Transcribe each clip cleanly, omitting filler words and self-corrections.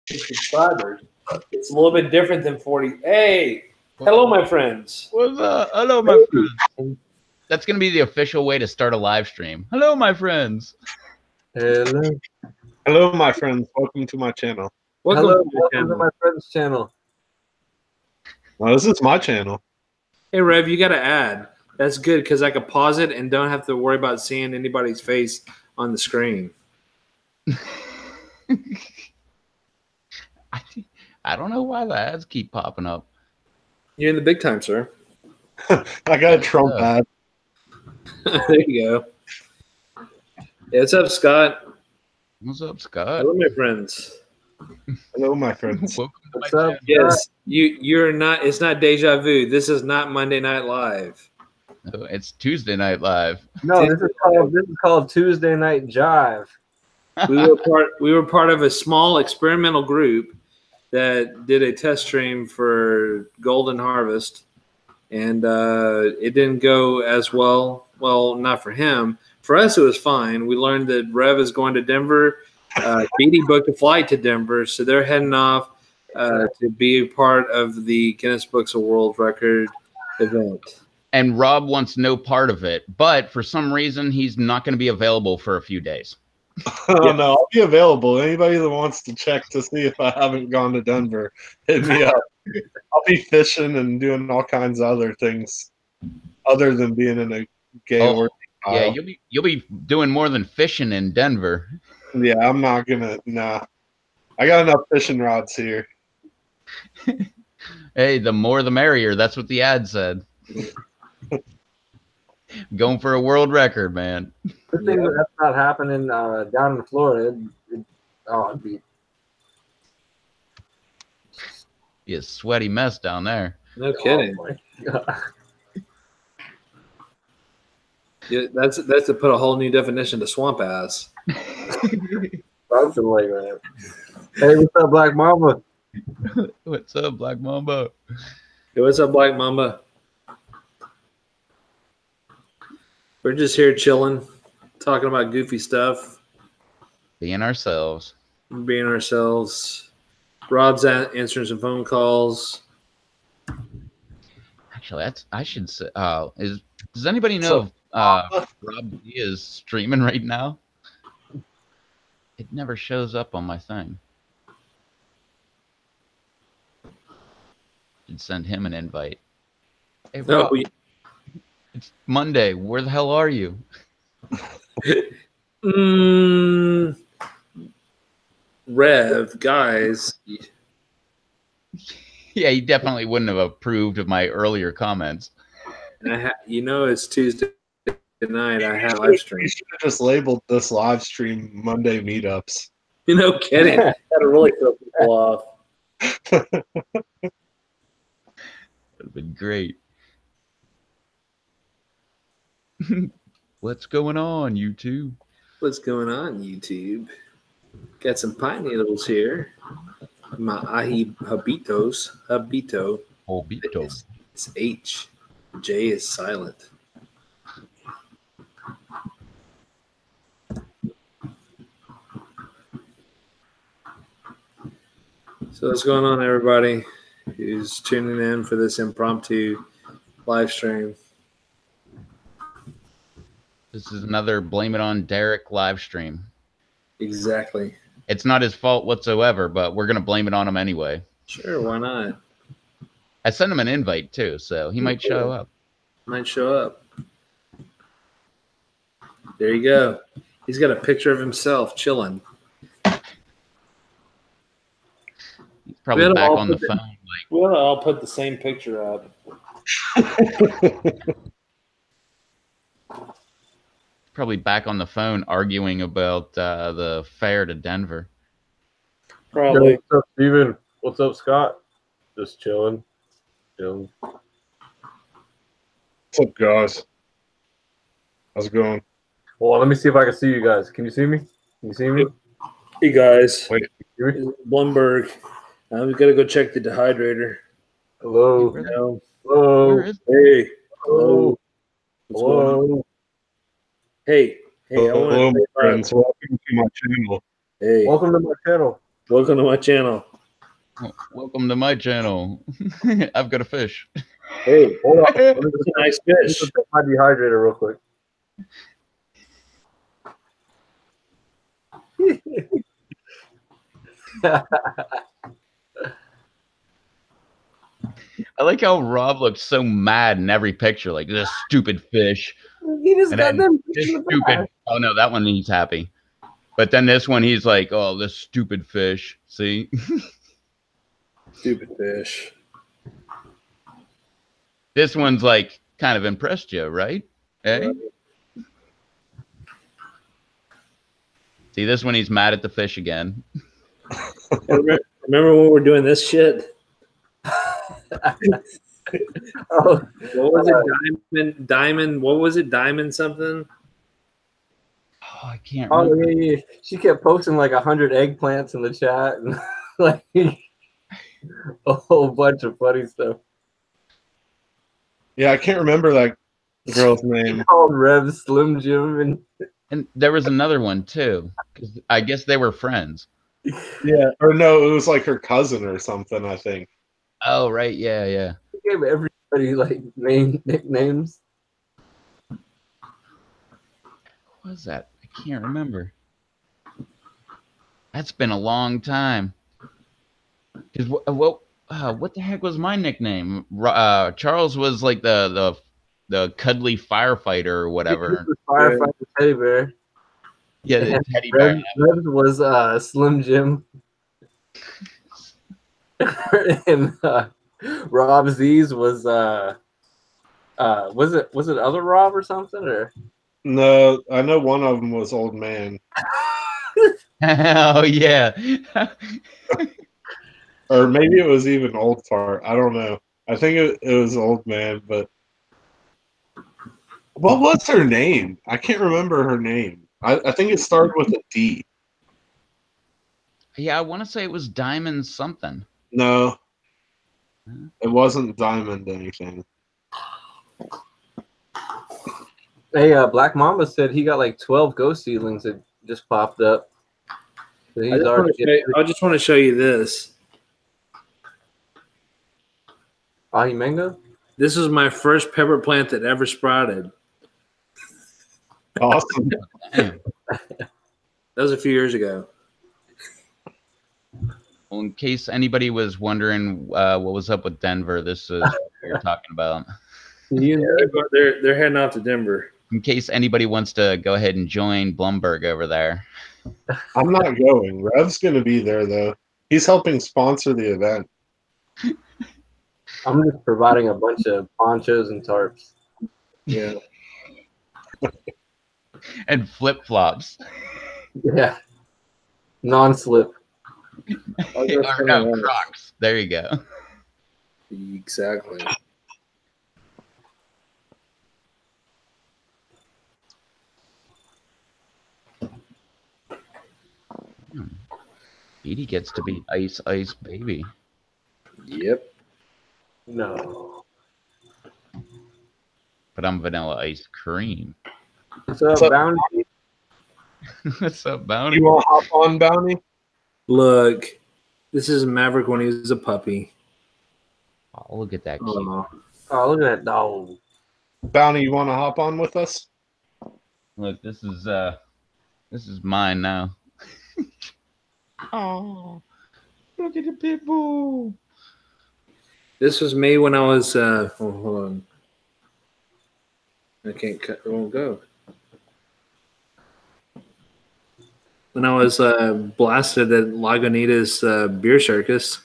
subscribers. It's a little bit different than 40. Hey, hello, my friends. What's up? Hello, my friends. That's going to be the official way to start a live stream. Hello, my friends. Hello. Hello, my friends. Welcome to my channel. Welcome to my friend's channel. Well, this is my channel. Hey, Rev, you got to add. That's good because I could pause it and don't have to worry about seeing anybody's face on the screen. I don't know why the ads keep popping up. You're in the big time, sir. I got a Trump ad. There you go. Yeah, what's up, Scott? What's up, Scott? Hello, my friends. Hello, my friends. Welcome to What's my up? channel. Yes, you're not. It's not deja vu. This is not Monday Night Live. No, it's Tuesday Night Live. No, this is called Tuesday Night Jive. We were part of a small experimental group that did a test stream for Golden Harvest, and it didn't go as well. Well, not for him. For us, it was fine. We learned that Rev is going to Denver. Beatty booked a flight to Denver, so they're heading off to be a part of the Guinness Books of World Record event. And Rob wants no part of it, but for some reason, he's not going to be available for a few days. Oh, no, I'll be available. Anybody that wants to check to see if I haven't gone to Denver, hit me up. I'll be fishing and doing all kinds of other things other than being in a gay orgy. Yeah, you'll be doing more than fishing in Denver. Yeah, I'm not gonna. Nah, I got enough fishing rods here. Hey, the more the merrier. That's what the ad said. Going for a world record, man. Good thing that's not happening down in Florida. It'd be Be a sweaty mess down there. No kidding. Oh my God. Yeah, that's to put a whole new definition to swamp ass. Something like that. Hey, what's up, Black Mamba? What's up, Black Mamba? Hey, what's up, Black Mamba? We're just here chilling, talking about goofy stuff, Being ourselves. being ourselves. Rob's answering some phone calls. Actually, I should say. Does anybody know if Rob D is streaming right now? It never shows up on my thing. Should send him an invite. Hey, Rob, it's Monday. Where the hell are you? Rev, guys. Yeah, he definitely wouldn't have approved of my earlier comments. It's Tuesday night. I have live stream. You should have just labeled this live stream Monday Meetups. No kidding. That'll really throw people off. That would have been great. What's going on, YouTube? What's going on, YouTube? Got some pine needles here. My habito. Obito. It's H. J is silent. So what's going on, everybody who's tuning in for this impromptu live stream? This is another Blame It on Derek live stream. Exactly. It's not his fault whatsoever, but we're going to blame it on him anyway. Sure, why not? I sent him an invite, too, so he might show up. Might show up. There you go. He's got a picture of himself chilling. He's probably back on the phone. We'll all put the same picture up. Probably back on the phone arguing about the fare to Denver. Probably. Yo, what's up, Steven? What's up, Scott? Just chilling. What's up, guys? How's it going? Well, let me see if I can see you guys. Can you see me? Can you see me? Hey, guys. Wait. Blumberg. I'm going to go check the dehydrator. Hello. No. Hello. Hey. Hello. What's going on? Hello. Hey. Hello, my friends. Welcome to my channel. Hey. Welcome to my channel. Welcome to my channel. Welcome to my channel. I've got a fish. Hey, hold on. It's a nice Let me fish. just take my dehydrator real quick. I like how Rob looks so mad in every picture, like this stupid fish. He just And got then them. this stupid. Oh no, that one he's happy. But then this one he's like, oh, this stupid fish. See? Stupid fish. This one's like kind of impressed you, right? Eh? Right. See, this one he's mad at the fish again. Remember when we were doing this shit? Oh, What was it? Diamond. What was it? Diamond something? Oh, I can't oh remember. yeah. She kept posting like 100 eggplants in the chat and like a whole bunch of funny stuff. Yeah, I can't remember that girl's name. Called Rev Slim Jim And there was another one too. 'Cause I guess they were friends. Yeah, or no, it was like her cousin or something, I think. Oh, right. Yeah, yeah. He gave everybody like nicknames. What was that? I can't remember. That's been a long time. Because what the heck was my nickname? Charles was like the cuddly firefighter or whatever. Firefighter Teddy Bear. Yeah, the And teddy bear. Rev's was Slim Jim. And Rob Z's was it other Rob or something or No, I know one of them was Old Man. Oh yeah. Or maybe it was even Old Fart. I don't know. I think it was Old Man, but what was her name? I can't remember her name. I think it started with a D. Yeah, I want to say it was Diamond something. No, it wasn't Diamond anything. Hey, Black Mamba said he got like 12 ghost seedlings that just popped up. So I just want to show you this. Ahi Mango? This is my first pepper plant that ever sprouted. Awesome. Damn. That was a few years ago. Well, in case anybody was wondering what was up with Denver, this is what we're talking about. They're heading off to Denver. In case anybody wants to go ahead and join Blumberg over there. I'm not going. Rev's going to be there, though. He's helping sponsor the event. I'm just providing a bunch of ponchos and tarps. Yeah. And flip-flops. Yeah. Non-slip. Or no, Crocs. There you go. Exactly. Edie gets to be Ice Ice Baby. Yep. No. But I'm Vanilla Ice Cream. What's up, Bounty? What's up, Bounty? You want to hop on, Bounty? Look, this is Maverick when he was a puppy. Oh, look at that cute. Oh, Oh, look at that dog. Bounty, you want to hop on with us? Look, this is mine now. Oh, look at the pit bull. this was me when I was. Hold on. I can't cut. It won't go. When I was blasted at Lagunitas beer circus.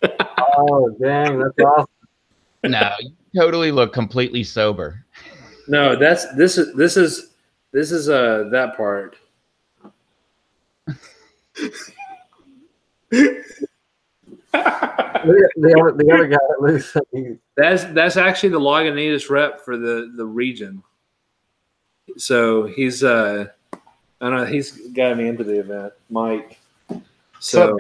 Oh, dang, that's awesome. No, you totally look completely sober. No, this is that part. The other guy that looks like he, That's actually the Lagunitas rep for the region. So he's I don't know, he's got me into the event, Mike. So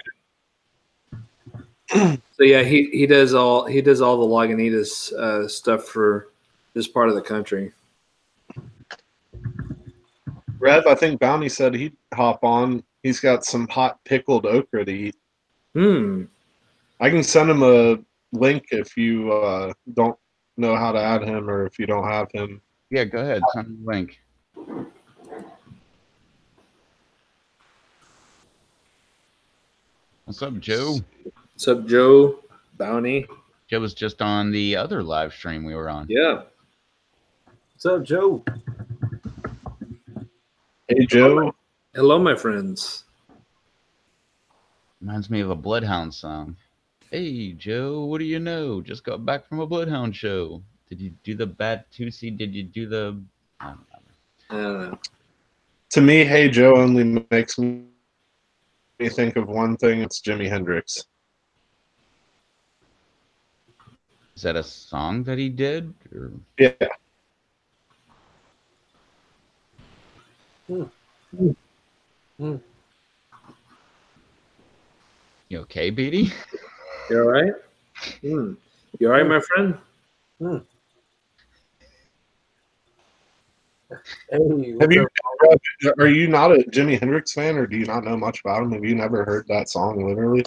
yeah, he does all the Lagunitas stuff for this part of the country. Rev, I think Bounty said he'd hop on He's got some hot pickled okra to eat. Hmm. I can send him a link if you don't know how to add him or if you don't have him. Yeah, go ahead. Send me the link. What's up, Joe? What's up, Joe? Bounty. Joe was just on the other live stream we were on. Yeah. What's up, Joe? Hey, Joe. Hello, my friends. Reminds me of a Bloodhound song. Hey, Joe, what do you know? Just got back from a Bloodhound show. Did you do the Batusi? Did you do the... I don't know. I don't know. To me, Hey Joe only makes me think of one thing. It's Jimi Hendrix. Is that a song that he did? Or... Yeah. You okay, Beatty? You all right? You all right, my friend? Hey, Have you? Are you not a Jimi Hendrix fan, or do you not know much about him? Have you never heard that song? Literally,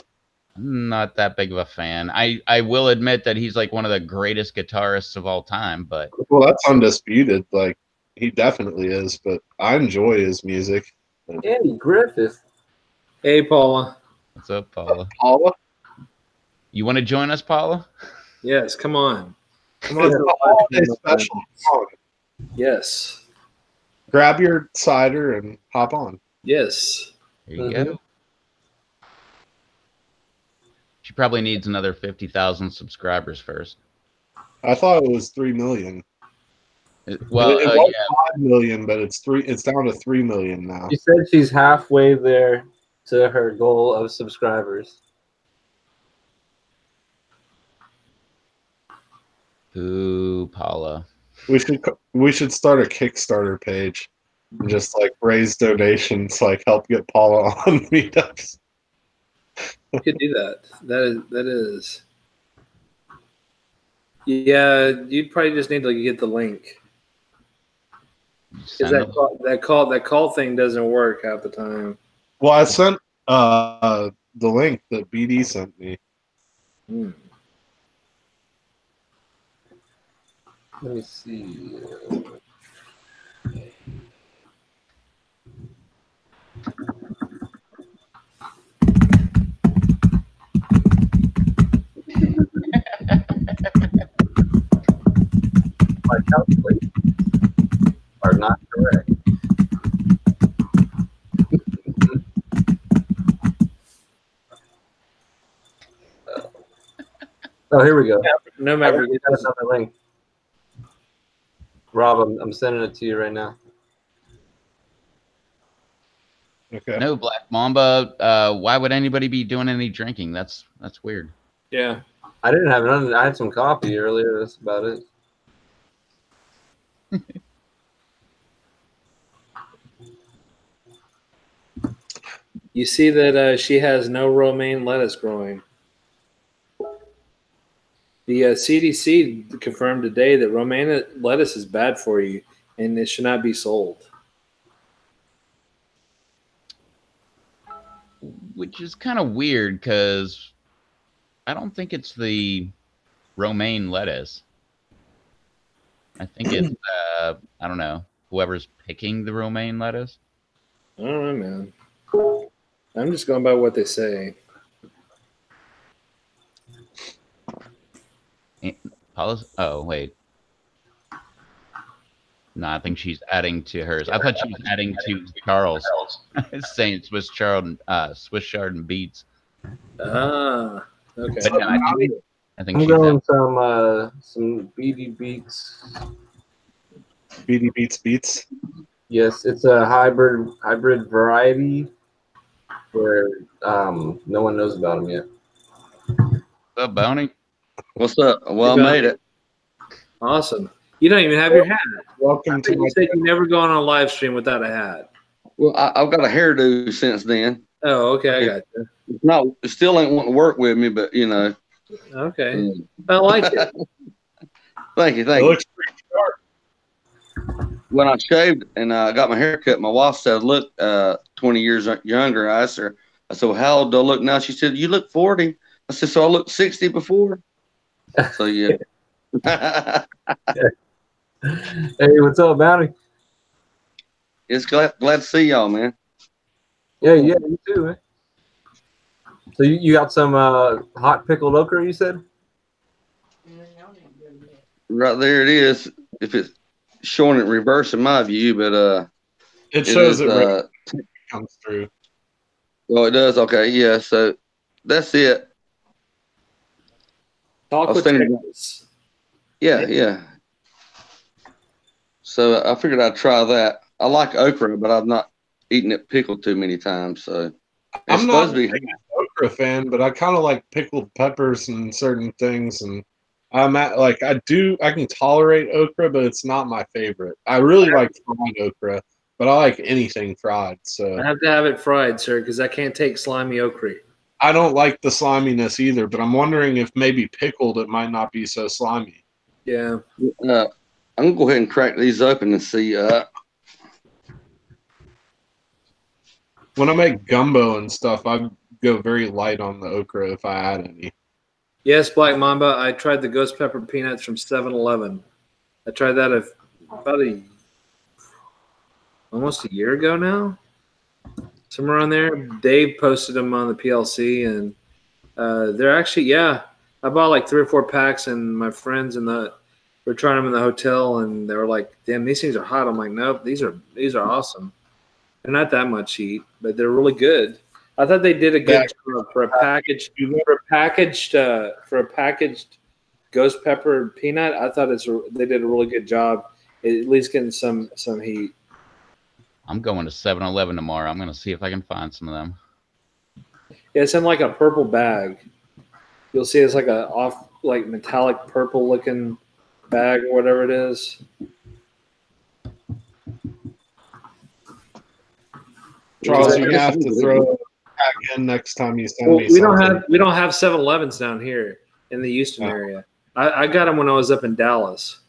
I'm not that big of a fan. I will admit that he's like one of the greatest guitarists of all time, but well, that's undisputed. Like he definitely is. But I enjoy his music. Andy Griffith. Hey, Paula. what's up, Paula? Paula, You want to join us, Paula? Yes, come on. Come it's on. a holiday special song. Yes. Grab your cider and hop on. Yes. There you go. She probably needs another 50,000 subscribers first. I thought it was 3 million. Well, it was yeah. 5 million, but it's down to 3 million now. She said she's halfway there to her goal of subscribers. Ooh, Paula. We should start a Kickstarter page and just like raise donations, like help get Paula on meetups. You could do that. That is. Yeah, you'd probably just need to get the link. Because that call thing doesn't work half the time. Well, I sent the link that BD sent me. Let me see. My calculations are not correct. Oh, here we go. No matter. I got another link. Rob, I'm sending it to you right now. Okay. No, Black Mamba. Why would anybody be doing any drinking? That's weird. Yeah. I didn't have none. I had some coffee earlier. That's about it. You see that she has no romaine lettuce growing. The CDC confirmed today that romaine lettuce is bad for you and it should not be sold. Which is kind of weird because I don't think it's the romaine lettuce. I think it's I don't know, whoever's picking the romaine lettuce. I don't know, man. I'm just going by what they say. Paula's, oh wait. No, I think she's adding to hers. I thought she was adding to Charles. Saying Swiss chard and beets. Ah, okay. But no, I think I'm she's going some BD Beats. BD Beats. Yes, it's a hybrid variety where no one knows about them yet. What's up, Bounty? What's up? Well, Hey, I made it. Awesome. You don't even have your hat. Welcome to You said you never go on a live stream without a hat. Well, I've got a hairdo since then. Oh, okay. I got you. It's not, it still ain't wanting to work with me, but you know. Okay. I like it. Thank you. It looks pretty sharp. when I shaved and I got my hair cut, my wife said, "Look, 20 years younger." I asked her, I said, well, "How old do I look now?" She said, "You look 40." I said, "So I looked 60 before." So yeah. Hey, what's up, Bounty? It's glad to see y'all, man. Yeah, you too, man. So you got some hot pickled okra, you said? Right there it is. If it's showing it reverse in my view, but It shows is, it right comes through. oh, it does. Okay, yeah. So that's it. Talk with thinking, Texas. yeah. So I figured I'd try that. I like okra, but I've not eaten it pickled too many times. So I'm not a okra fan, but I kind of like pickled peppers and certain things, and I can tolerate okra, but it's not my favorite. I really like fried okra, but I like anything fried. So I have to have it fried, sir, because I can't take slimy okra. I don't like the sliminess either, but I'm wondering if maybe pickled it might not be so slimy. Yeah. I'm gonna go ahead and crack these open and see. When I make gumbo and stuff, I go very light on the okra if I add any. Yes, Black Mamba. I tried the ghost pepper peanuts from 7-Eleven. I tried that about almost a year ago now, somewhere around there. Dave posted them on the PLC, and they're actually, yeah. I bought like 3 or 4 packs, and my friends were trying them in the hotel, and they were like, "Damn, these things are hot." I'm like, "Nope, these are awesome. They're not that much heat, but they're really good." I thought they did a good job for a packaged ghost pepper peanut. I thought they did a really good job, at least getting some heat. I'm going to 7-Eleven tomorrow. I'm going to see if I can find some of them. Yeah, it's in like a purple bag. You'll see it's like like metallic purple looking bag or whatever it is. Charles, you're gonna have to throw it back in next time you send me. We don't have 7-Elevens down here in the Houston area. I got them when I was up in Dallas.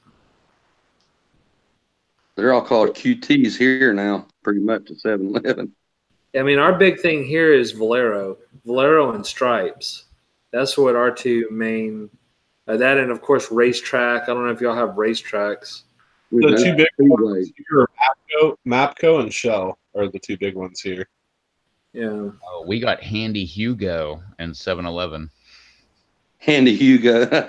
They're all called QTs here now, pretty much at 7-Eleven. I mean, our big thing here is Valero and Stripes. That's what our two main. That and of course Racetrack. I don't know if y'all have Racetracks. The two big ones here are Mapco and Shell are the two big ones here. Yeah. Oh, we got Handy Hugo and 7-Eleven. Handy Hugo.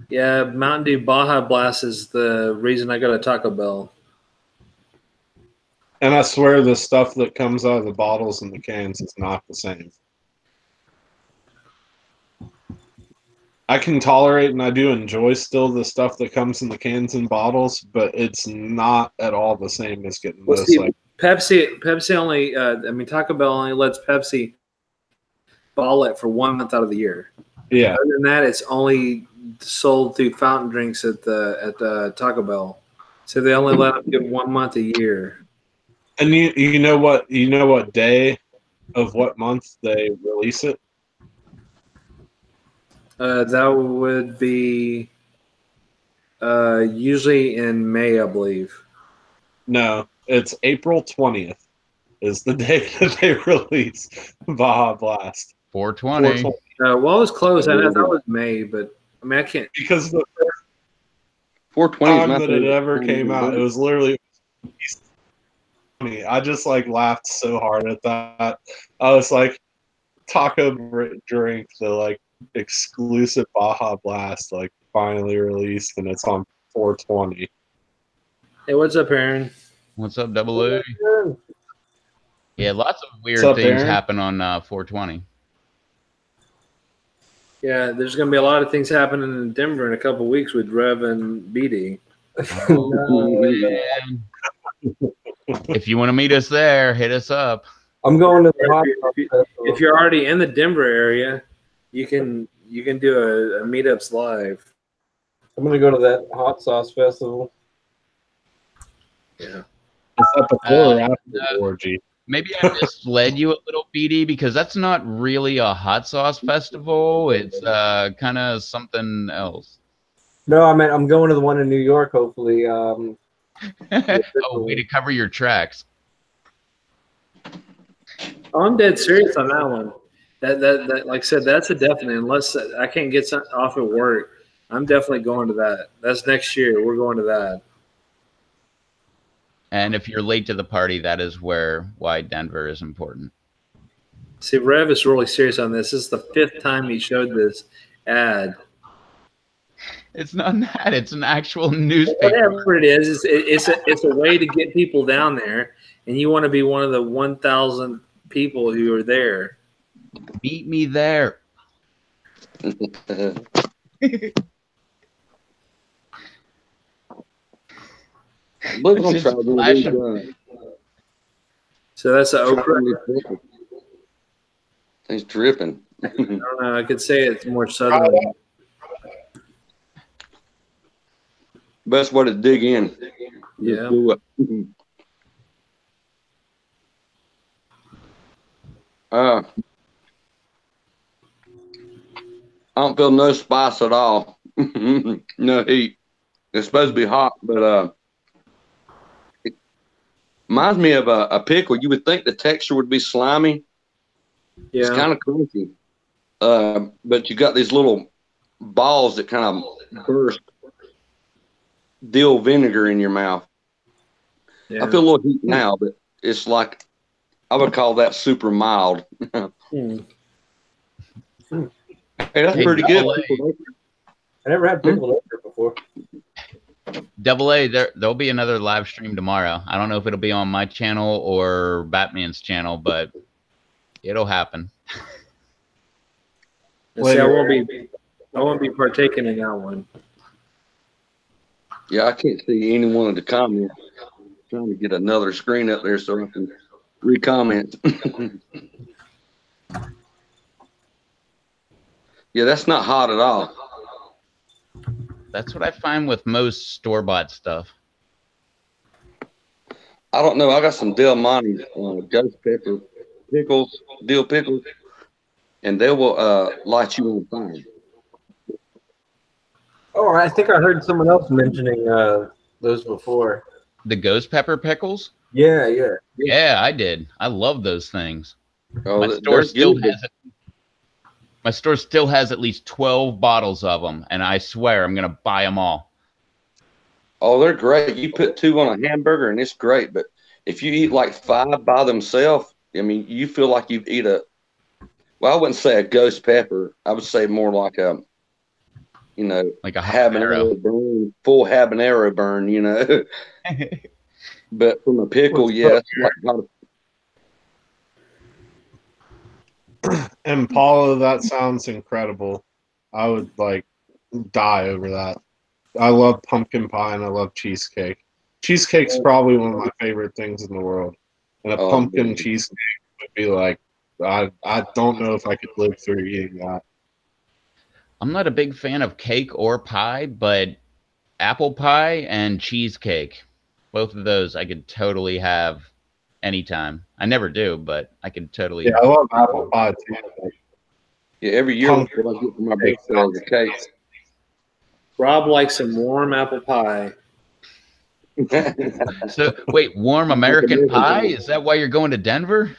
Yeah, Mountain Dew Baja Blast is the reason I go to Taco Bell. And I swear the stuff that comes out of the bottles and the cans is not the same. I can tolerate and I do enjoy still the stuff that comes in the cans and bottles, but it's not at all the same as getting this. See, Pepsi only, Taco Bell only lets Pepsi bottle it for 1 month out of the year. Yeah. Other than that, it's only sold through fountain drinks at the Taco Bell. So they only let them give 1 month a year. And you know what day of what month they release it? That would be usually in May, I believe. No, it's April 20th is the day that they release Baja Blast. 420. Well, it was close. I thought it was May, but I mean, I can't. Because the first 420 time that it ever came out, it was literally. I just laughed so hard at that. I was like, Taco drink the exclusive Baja Blast finally released, and it's on 420. Hey, what's up, Aaron? What's up, Double A? Yeah, lots of weird things Aaron? happen on 420. Yeah, there's going to be a lot of things happening in Denver in a couple of weeks with Rev and BD. If you want to meet us there, hit us up. I'm going to the if you're already in the Denver area, you can do a Meetups live. I'm going to go to that hot sauce festival. Yeah. Is that before or after the orgy? Maybe I misled you a little, BD, because that's not really a hot sauce festival. It's kind of something else. No, I meant I'm going to the one in New York. Hopefully. Oh, way to cover your tracks. Oh, I'm dead serious on that one. That like I said, that's a definite. Unless I can't get off at work, I'm definitely going to that. That's next year. We're going to that. And if you're late to the party, that is why Denver is important. See, Rev is really serious on this. This is the 5th time he showed this ad. It's not that. It's an actual newspaper. Whatever it is, it's a way to get people down there, and you want to be one of the 1,000 people who are there. Meet me there. So that's an okra. He's dripping. I don't know. I could say it's more southern. Best way to dig in. Yeah. I don't feel no spice at all. No heat. It's supposed to be hot, but it reminds me of a pickle. You would think the texture would be slimy. Yeah. It's kind of crunchy. But you got these little balls that kind of burst dill vinegar in your mouth. Yeah. I feel a little heat now, but it's like I would call that super mild. Hey, that's pretty good. I never had pickled okra before. Double A, there'll be another live stream tomorrow. I don't know if it'll be on my channel or Batman's channel, but it'll happen. See, I won't be partaking in that one. Yeah, I can't see any one of the comments. Trying to get another screen up there so I can re-comment. Yeah, that's not hot at all. That's what I find with most store-bought stuff. I don't know. I got some Del Monte ghost pepper pickles, dill pickles, and they will light you on fire. Oh, I think I heard someone else mentioning those before. The ghost pepper pickles? Yeah. Yeah, I did. I love those things. Oh, My store still has at least 12 bottles of them, and I swear I'm going to buy them all. Oh, they're great. You put 2 on a hamburger, and it's great. But if you eat like 5 by themselves, I mean, you feel like you've eat I wouldn't say a ghost pepper. I would say more like like a habanero burn, full habanero burn, But from a pickle, yes. And Paula, that sounds incredible. I would die over that. I love pumpkin pie and I love cheesecake. Cheesecake's probably one of my favorite things in the world. And a pumpkin cheesecake would be I don't know if I could live through eating that. I'm not a big fan of cake or pie, but apple pie and cheesecake, both of those I could totally have anytime. I never do, but I could totally. Yeah, I love apple pie too. Yeah, every year I get for my birthday as a cake. Rob likes some warm apple pie. So wait, warm American pie? Is that why you're going to Denver?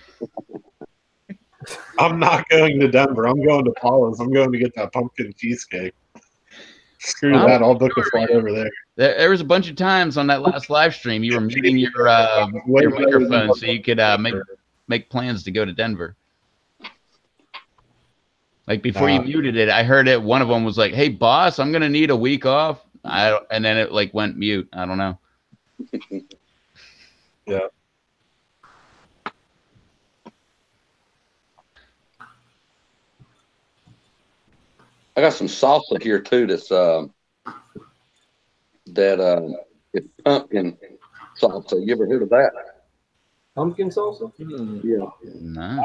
I'm not going to Denver. I'm going to Paula's. I'm going to get that pumpkin cheesecake. Screw that. I'll book a flight over there. There was a bunch of times on that last live stream you were muting your microphone so you could make plans to go to Denver. Like before you muted it, I heard it. One of them was like, "Hey, boss, I'm gonna need a week off." And then it went mute. I don't know. Yeah. I got some salsa here too. That's it's pumpkin salsa. You ever heard of that? Pumpkin salsa? Yeah. No.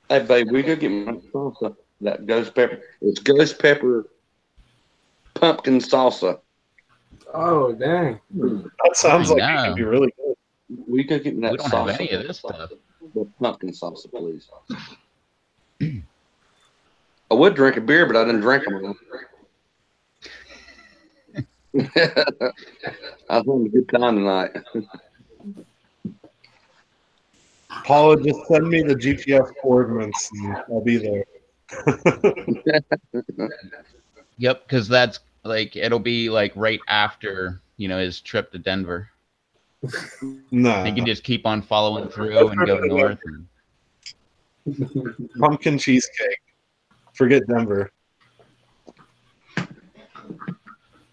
Hey, babe, we go get my salsa. That ghost pepper. It's ghost pepper pumpkin salsa. Oh, dang. That sounds like it could be really good. We go get me that We don't salsa. have any of this stuff. The pumpkin salsa, please. I would drink a beer, but I didn't drink them. I was having a good time tonight. Paula, just send me the GPS coordinates and I'll be there. Yep, because that's like it'll be like right after his trip to Denver. Nah. He can just keep on following through and go north. And... Pumpkin cheesecake. Forget Denver.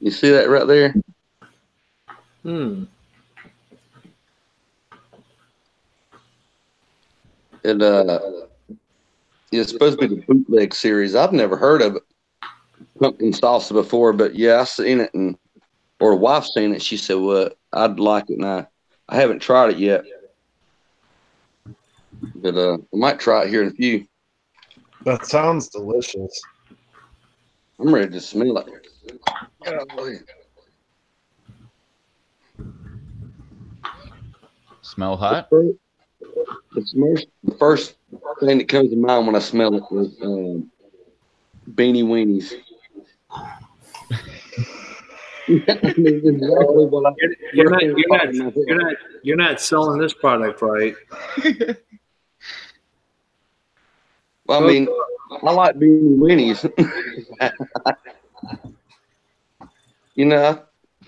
You see that right there? It's supposed to be the bootleg series. I've never heard of it. Pumpkin salsa before, but yeah, I seen it, and or the wife seen it. She said, "Well, I'd like it," and I haven't tried it yet, but I might try it here in a few. That sounds delicious. I'm ready to smell it. Golly. Smell hot? The first thing that comes to mind when I smell it is beanie weenies. You're not selling this product right. Well, I mean, I like beanie weenies.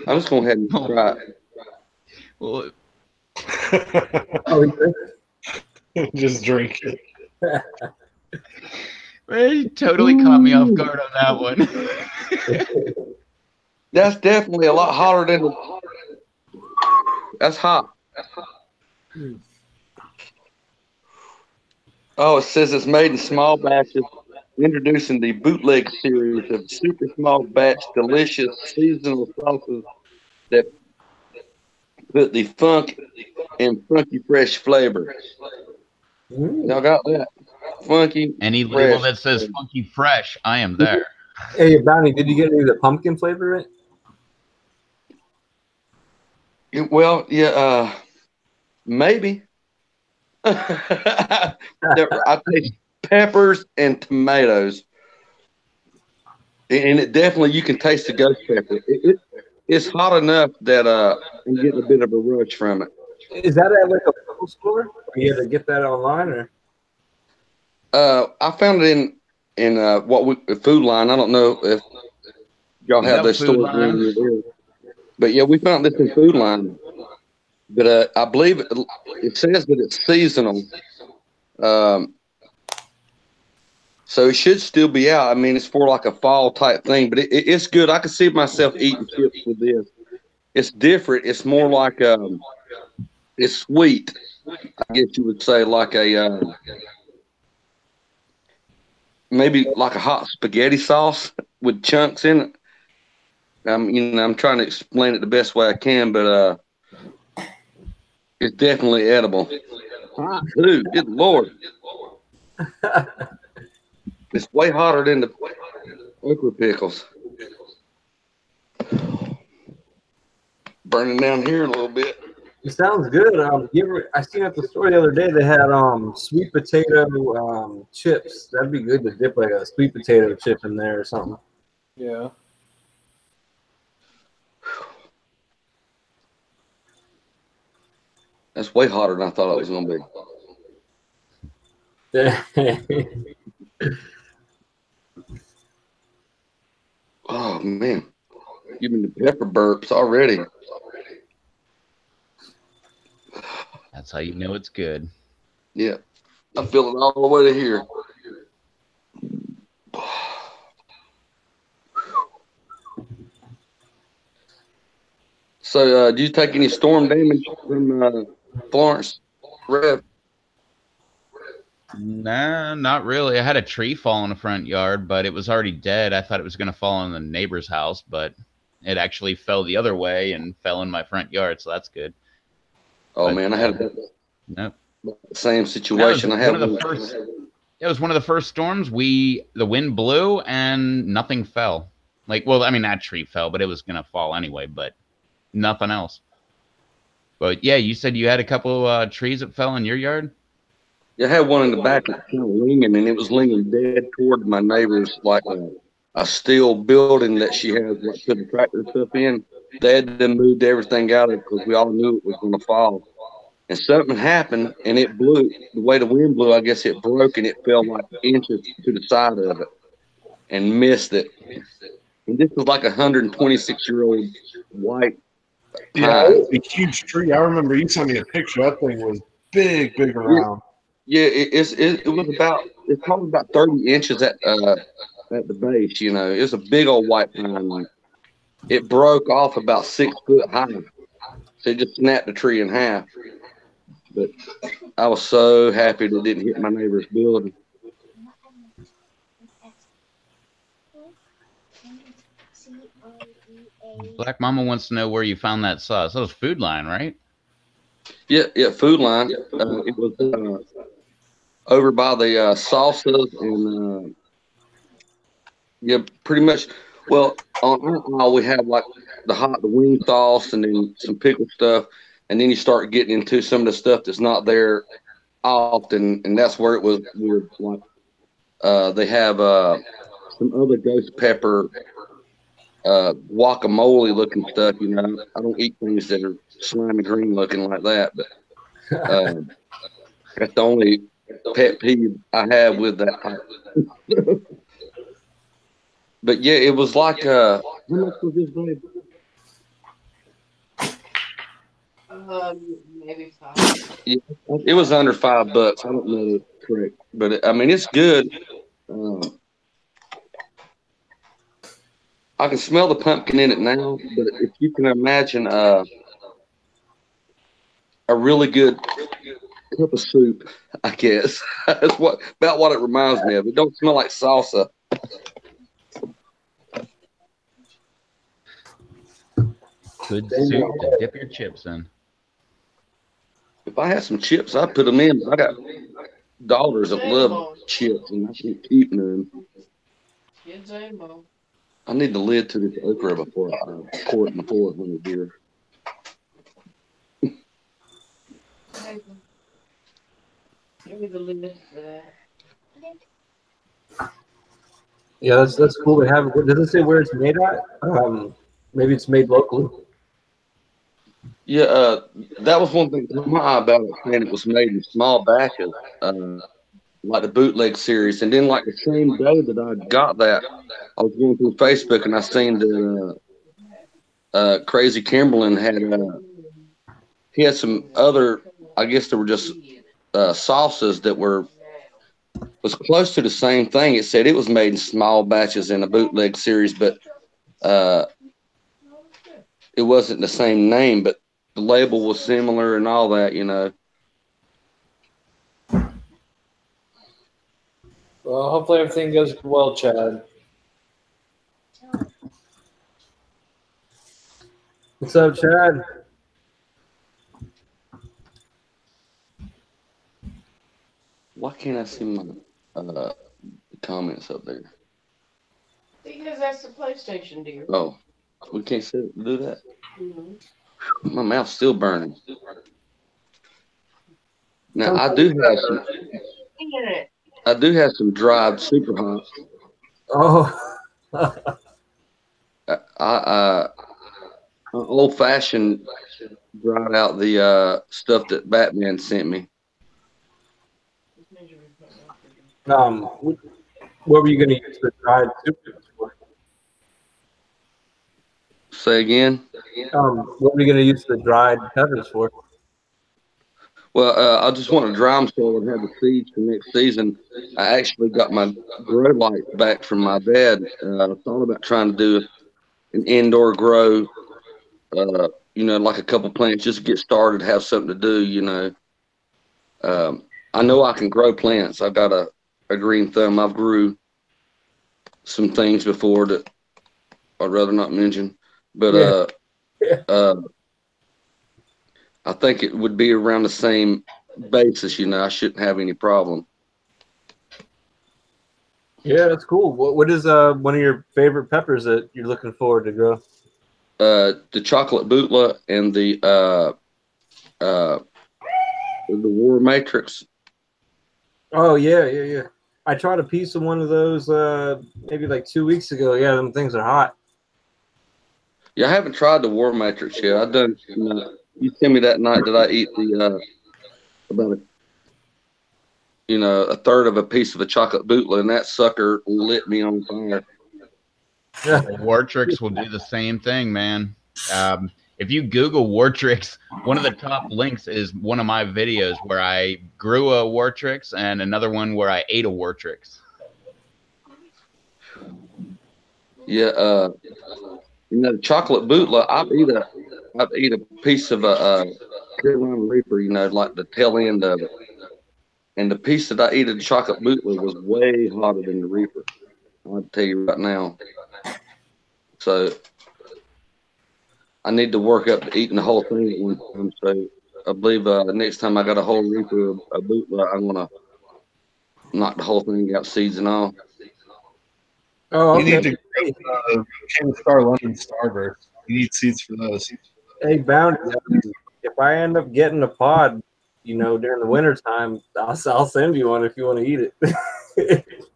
I'm just going to head and try it. Well, just drink it. You totally caught me off guard on that one. That's definitely a lot hotter than that's hot. Oh, it says it's made in small batches, introducing the bootleg series of super small batch delicious seasonal sauces that put the funk and funky fresh flavor. Y'all got that? Funky. Any label that says funky fresh, I am there. Hey, Bounty, did you get any of the pumpkin flavor in it? Well, yeah, maybe. I taste peppers and tomatoes, and it definitely you can taste the ghost pepper. It's hot enough that I'm getting a bit of a rush from it. Is that at like a local store? Or you had to get that online, or? I found it in Food Line. I don't know if y'all have those stores around your area, but yeah, we found this in Food Line. But I believe it says that it's seasonal, so it should still be out. I mean, it's for like a fall type thing, but it's good. I can see myself eating chips with this. It's different. It's more like it's sweet. I guess you would say like a maybe like a hot spaghetti sauce with chunks in it. I'm trying to explain it the best way I can, but it's definitely edible. Dude, good Lord. It's way hotter than the okra pickles. Burning down here a little bit. It sounds good. I seen at the store the other day they had sweet potato chips. That'd be good to dip like a sweet potato chip in there or something. Yeah. That's way hotter than I thought it was going to be. Oh, man. Give me the pepper burps already. That's how you know it's good. Yeah. I feel it all the way to here. So, did you take any storm damage from Florence, Rev? Nah, not really. I had a tree fall in the front yard, but it was already dead. I thought it was going to fall in the neighbor's house, but it actually fell the other way and fell in my front yard, so that's good. Oh, but, man, I had the same situation. It was one of the first storms. The wind blew and nothing fell. That tree fell, but it was going to fall anyway, but nothing else. But yeah, you said you had a couple trees that fell in your yard? Yeah, I had one in the back that was kind of leaning, and it was leaning dead toward my neighbor's a steel building that she has, like put the tractor stuff in. They had to move everything out of it because we all knew it was going to fall. And something happened, and it blew. The way the wind blew, I guess it broke, and it fell like inches to the side of it and missed it. And this was like a 126-year-old white Yeah, pine. it was a huge tree. I remember you sent me a picture. That thing was big around. Yeah, it was it's probably about 30 inches at the base. You know, it's a big old white pine. It broke off about 6 foot high, so it just snapped the tree in half. But I was so happy that it didn't hit my neighbor's building. Black Mama wants to know where you found that sauce. That was Food Line, right? Yeah, Food Line. It was over by the salsas and yeah, pretty much. Well, on our aisle we have like the wing sauce and then some pickle stuff, and then you start getting into some of the stuff that's not there often, and that's where it was weird. Like they have some other ghost pepper guacamole looking stuff. You know, I don't eat things that are slimy green looking like that, but that's the only pet peeve I have with that type. But yeah, it was like how much was this, babe? Maybe 5. Yeah, it was under $5. I don't know the correct, but I mean it's good. I can smell the pumpkin in it now, but if you can imagine a really good cup of soup, I guess that's about what it reminds me of. It don't smell like salsa. Good soup to dip your chips in. If I had some chips, I'd put them in. I got daughters that love chips, and I can't keep them. I need the lid to this okra before I pour it in the floor when it's beer. Yeah, that's cool to have. Does it say where it's made at? Maybe it's made locally. Yeah, that was one thing that caught my eye about it, saying it was made in small batches, like the bootleg series. And then, like the same day that I got that, I was going through Facebook and I seen that Crazy Kimberlin he had some other. I guess there were just sauces that was close to the same thing. It said it was made in small batches in a bootleg series, but it wasn't the same name, but the label was similar and all that, you know. Well, hopefully everything goes well, Chad. What's up, Chad? Why can't I see my comments up there? Because that's the PlayStation, dear. Oh, we can't do that. Mm-hmm. My mouth's still burning. Now I do have some dried super hops. Oh. I old fashioned dried out the stuff that Batman sent me. What were you going to use the dried super for? Say again? What were you going to use the dried peppers for? Well, I just want to dry them so I have the seeds for next season. I actually got my grow lights back from my dad. I thought about trying to do an indoor grow, you know, like a couple plants, just to get started, have something to do, you know. I know I can grow plants. I've got a green thumb. I've grew some things before that I'd rather not mention, but I think it would be around the same basis. You know, I shouldn't have any problem. Yeah, that's cool. What is one of your favorite peppers that you're looking forward to grow? The chocolate bootla and the War Matrix. Oh yeah. I tried a piece of one of those maybe like 2 weeks ago. Yeah, them things are hot. Yeah, I haven't tried the War Matrix yet. I done. You tell me that night that I eat the about a third of a piece of a chocolate bootleg, and that sucker lit me on fire. Yeah. Wartrix will do the same thing, man. If you Google Wartrix, one of the top links is one of my videos where I grew a Wartrix and another one where I ate a Wartrix. Yeah, the chocolate bootleg. I've eat a piece of a Carolina Reaper. Like the tail end of it, and the piece that I ate of the chocolate bootleg was way hotter than the Reaper. I'll tell you right now. So I need to work up to eating the whole thing at one time. So I believe the next time I got a whole Reaper, a bootleg, I'm gonna knock the whole thing out, seeds and all. Oh, You okay. need to go King Star Lemon Starburst. You need seeds for those. Hey, Bounty, if I end up getting a pod, during the winter time, I'll send you one if you want to eat it.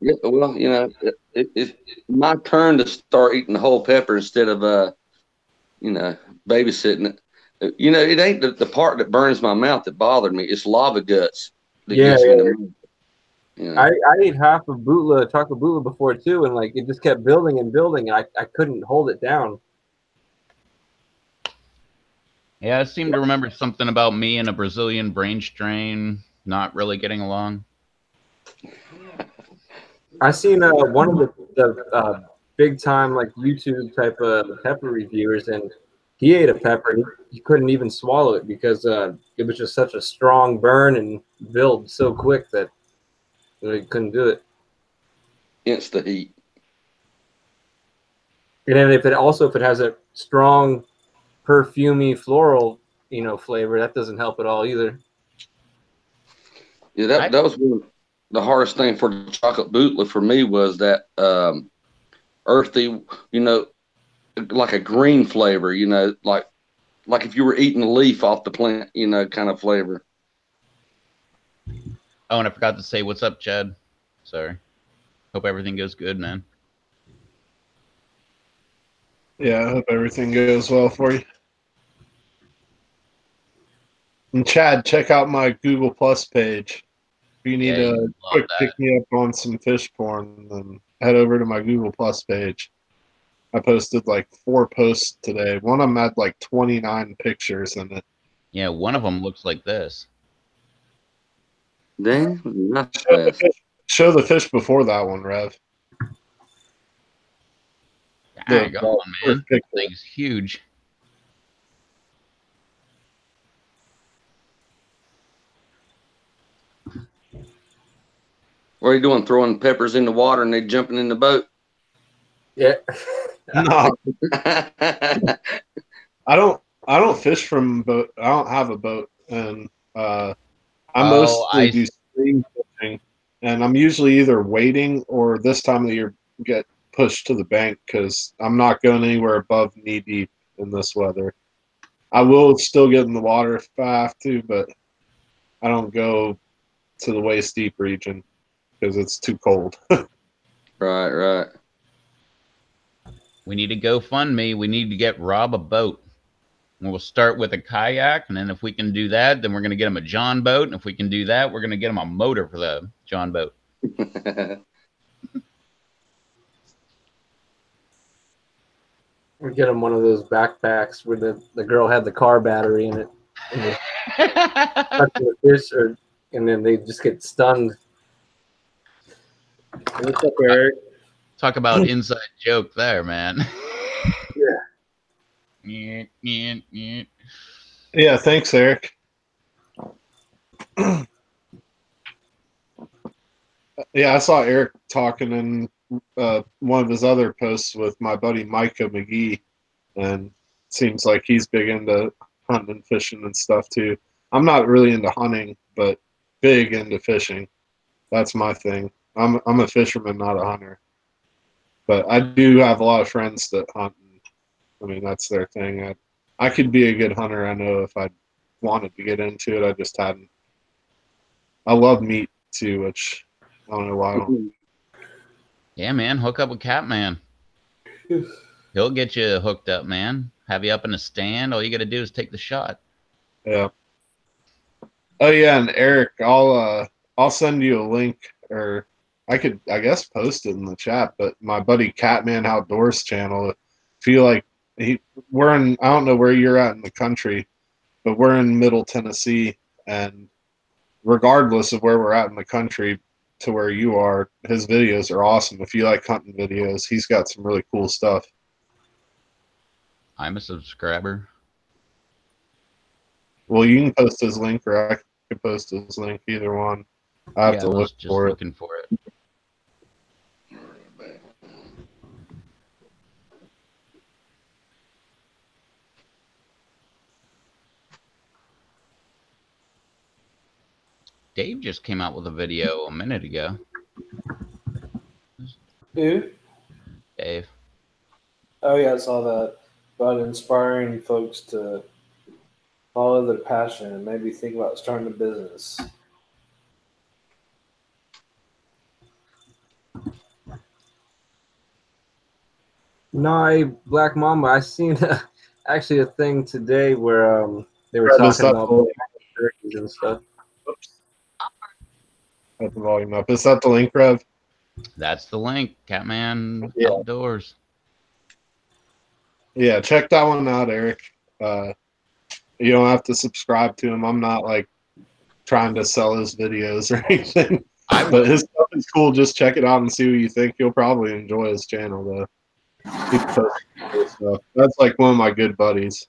Yeah, well, it's my turn to start eating the whole pepper instead of babysitting it. It ain't the part that burns my mouth that bothered me. It's lava guts that Yeah, gets me in the mouth. I ate half a chocolate bootleg before too, and like it just kept building and building, and I couldn't hold it down. Yeah, I seem to remember something about me and a Brazilian brain strain not really getting along. I seen one of the big time like YouTube type of pepper reviewers, and he ate a pepper and he couldn't even swallow it because it was just such a strong burn and build so quick that he couldn't do it. It's the heat. And then if it has a strong perfumey floral flavor, that doesn't help at all either. Yeah, that was one of the hardest thing for the chocolate bootleg for me was that earthy, like a green flavor, like if you were eating a leaf off the plant, kind of flavor. Oh, and I forgot to say, what's up, Chad? Sorry. Hope everything goes good, man. Yeah, I hope everything goes well for you. And Chad, check out my Google Plus page. If you need a quick pick me up on some fish porn, then head over to my Google Plus page. I posted like 4 posts today. One of them had like 29 pictures in it. Yeah, one of them looks like this. Dang, show the fish before that one, Rev. Dang on, man. That thing's huge. What are you doing? Throwing peppers in the water and they jumping in the boat? Yeah. No. I don't fish from boat. I don't have a boat, and I mostly do stream fishing. And I'm usually either waiting or this time of the year get pushed to the bank because I'm not going anywhere above knee deep in this weather. I will still get in the water if I have to, but I don't go to the waist deep region because it's too cold. Right. We need to GoFundMe. We need to get Rob a boat. And we'll start with a kayak, and then if we can do that, then we're going to get him a John boat. And if we can do that, we're going to get him a motor for the John boat. We get him one of those backpacks where the girl had the car battery in it. And the fish and then they just get stunned. What's up, Eric? Talk about inside joke there, man. Yeah. Yeah, thanks, Eric. Yeah, I saw Eric talking in one of his other posts with my buddy Micah McGee, and it seems like he's big into hunting and fishing and stuff too. I'm not really into hunting, but big into fishing. That's my thing. I'm a fisherman, not a hunter. But I do have a lot of friends that hunt. I mean, that's their thing. I could be a good hunter, I know, if I wanted to get into it. I just hadn't. I love meat too, which I don't know why. I don't. Yeah, man. Hook up with Catman. He'll get you hooked up, man. Have you up in a stand. All you got to do is take the shot. Yeah. Oh yeah, and Eric, I'll send you a link, or I guess post it in the chat. But my buddy Catman Outdoors channel, feel like we're in. I don't know where you're at in the country, but we're in Middle Tennessee, and regardless of where we're at in the country to where you are, his videos are awesome. If you like hunting videos, he's got some really cool stuff. I'm a subscriber. Well, you can post his link, or I can post his link. Either one. I have Yeah, to I look was just for it. looking for it. Dave just came out with a video a minute ago. Who? Dave. Oh yeah, I saw that about inspiring folks to follow their passion and maybe think about starting a business. No, Black Mamba. I seen actually a thing today where they were Rev, is talking that about turkeys and stuff. Got the volume up. Is that the link, Rev? That's the link. Catman Yeah. Outdoors. Yeah, check that one out, Eric. You don't have to subscribe to him. I'm not like trying to sell his videos or anything. But his stuff is cool. Just check it out and see what you think. You'll probably enjoy his channel though. He posts cool stuff. That's like one of my good buddies.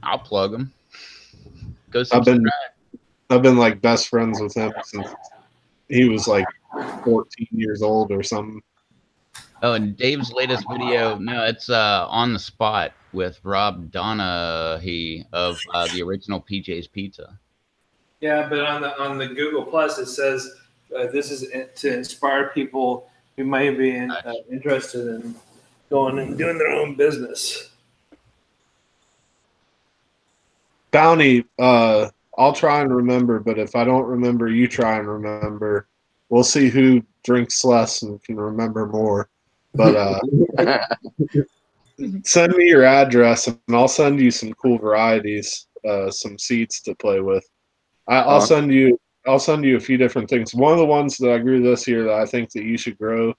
I'll plug him. Go subscribe. I've been like best friends with him since he was like 14 years old or something. Oh, and Dave's latest video, no, it's on the spot with Rob Donahue of the original PJ's Pizza. Yeah, but on the Google Plus it says this is to inspire people who may be interested in going and doing their own business. Bounty, I'll try and remember, but if I don't remember, you try and remember. We'll see who drinks less and can remember more. But send me your address and I'll send you some cool varieties, some seeds to play with. I'll send you a few different things. One of the ones that I grew this year that I think that you should grow,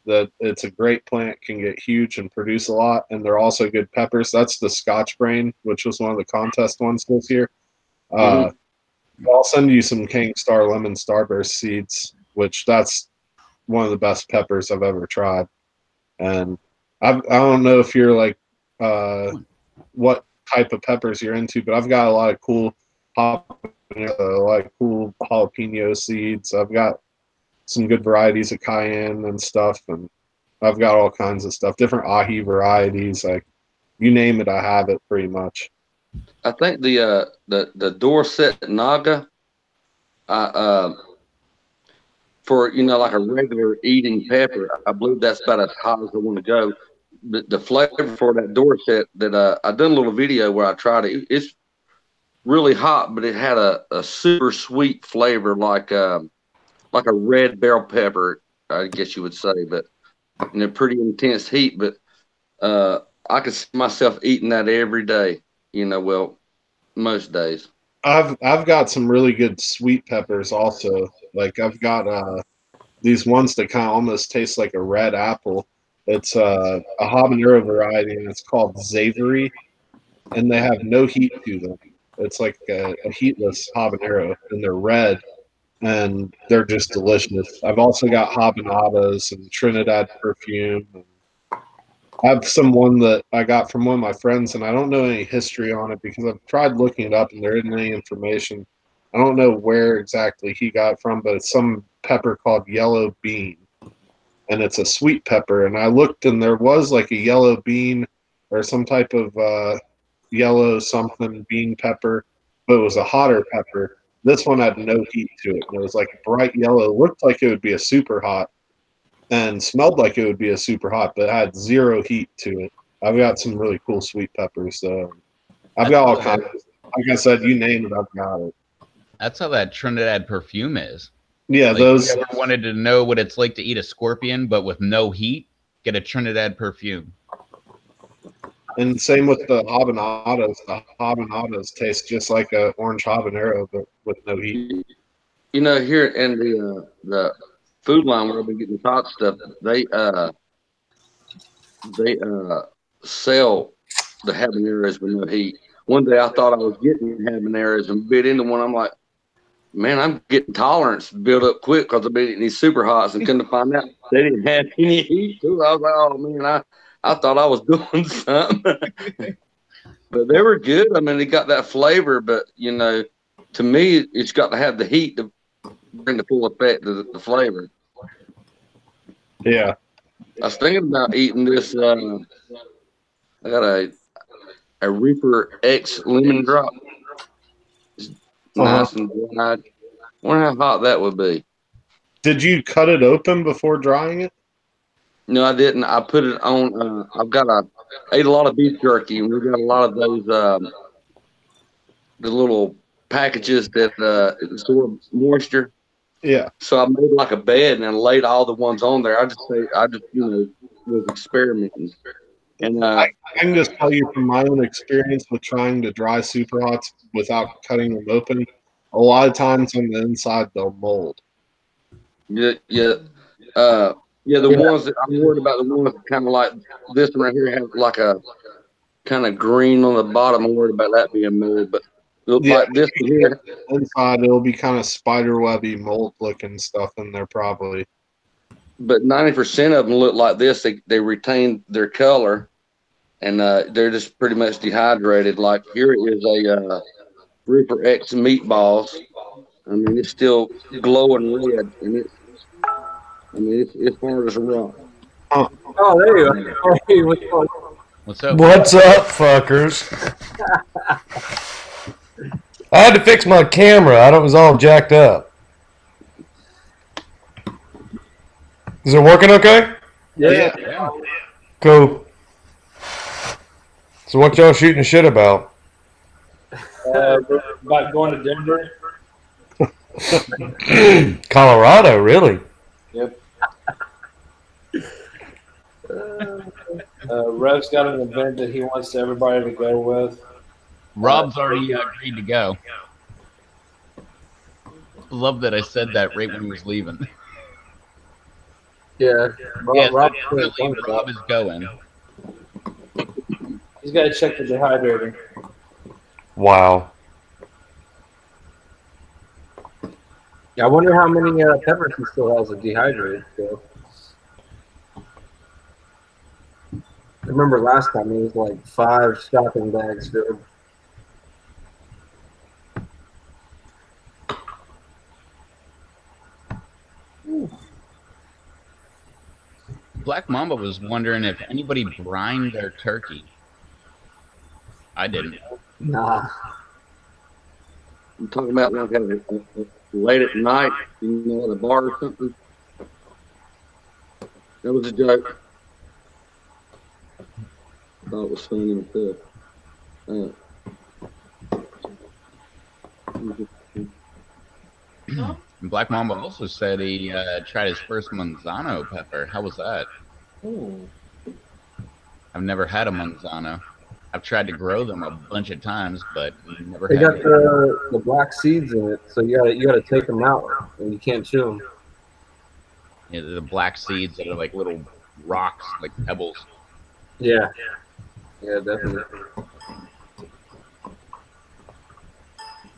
that it's a great plant, can get huge and produce a lot, and they're also good peppers. That's the Scotch Brain, which was one of the contest ones this year. I'll send you some King Star Lemon Starburst seeds, which that's one of the best peppers I've ever tried. And I don't know if you're like what type of peppers you're into, but I've got a lot of cool cool jalapeno seeds. I've got some good varieties of cayenne and stuff, and I've got all kinds of stuff, different ahi varieties. Like you name it, I have it pretty much. I think the Dorset Naga, for like a regular eating pepper, I believe that's about as hot as I want to go. The flavor for that Dorset that I done a little video where I tried it. It's really hot, but it had a super sweet flavor like a red bell pepper, I guess you would say, but pretty intense heat. But I could see myself eating that every day. Well, most days. I've got some really good sweet peppers also. Like I've got these ones that kind of almost taste like a red apple. It's a habanero variety, and it's called Zavory, and they have no heat to them. It's like a heatless habanero, and they're red, and they're just delicious. I've also got habanadas and Trinidad perfume. I have one that I got from one of my friends, and I don't know any history on it because I've tried looking it up, and there isn't any information. I don't know where exactly he got it from, but it's some pepper called yellow bean, and it's a sweet pepper. And I looked, and there was like a yellow bean or some type of yellow something bean pepper, but it was a hotter pepper. This one had no heat to it, and it was like bright yellow. It looked like it would be a super hot, and smelled like it would be a super hot, but had zero heat to it. I've got some really cool sweet peppers. I've got all kinds. Like I said, you name it, I've got it. That's how that Trinidad perfume is. Yeah, Like, those. if you ever wanted to know what it's like to eat a scorpion, but with no heat, get a Trinidad perfume. And same with the habanados. The habanados taste just like a orange habanero, but with no heat. You know, here in the food line where I've been getting hot stuff, they sell the habaneros with no heat. One day I thought I was getting habaneros and bit into one. I'm like, man, I'm getting tolerance built up quick because I've been eating these super hots, and couldn't find out they didn't have any heat to it. I was like, oh man, I thought I was doing something. But they were good. I mean, they got that flavor, but you know, to me, it's got to have the heat to bring the full effect of the flavor. Yeah. I was thinking about eating this. I got a Reaper X lemon drop. It's nice and dried. Wonder how hot that would be. Did you cut it open before drying it? No, I didn't. I put it on. Ate a lot of beef jerky, and we got a lot of those the little packages that absorb moisture. Yeah. So I made like a bed and I laid all the ones on there. I just was experimenting. And I can just tell you from my own experience with trying to dry super hots without cutting them open, a lot of times on the inside they'll mold. the ones that I'm worried about, the ones kind of like this one right here have like a kind of green on the bottom. I'm worried about that being mold, but like this one here. Inside it'll be kind of spider webby mold looking stuff in there probably. But 90% of them look like this. They retain their color, and they're just pretty much dehydrated. Like here is a Reaper X meatballs. I mean, it's still glowing red, and it's hard as a rock. Oh, there you go. Hey, what's going on? What's up? What's up, fuckers? I had to fix my camera. It was all jacked up. Is it working okay? Yeah. Cool. So what y'all shooting shit about? About going to Denver. Colorado, really? Yep. Rev's got an event that he wants everybody to go with. Rob's already agreed to go. Love that I said that right when he was leaving. Yeah. Rob is going. He's got to check the dehydrator. Wow. Yeah, I wonder how many peppers he still has dehydrated. So. I remember last time it was like 5 shopping bags filled. Black Mamba was wondering if anybody brined their turkey. I didn't. Nah. I'm talking about like late at night, you know, at a bar or something. That was a joke. I thought it was funny myself. Black Mamba also said he tried his first Manzano pepper. How was that? Ooh. I've never had a Manzano. I've tried to grow them a bunch of times, but never They had got it. the black seeds in it, so you gotta take them out, and you can't chew them. Yeah, the black seeds that are like little rocks, like pebbles. Yeah. Yeah, definitely.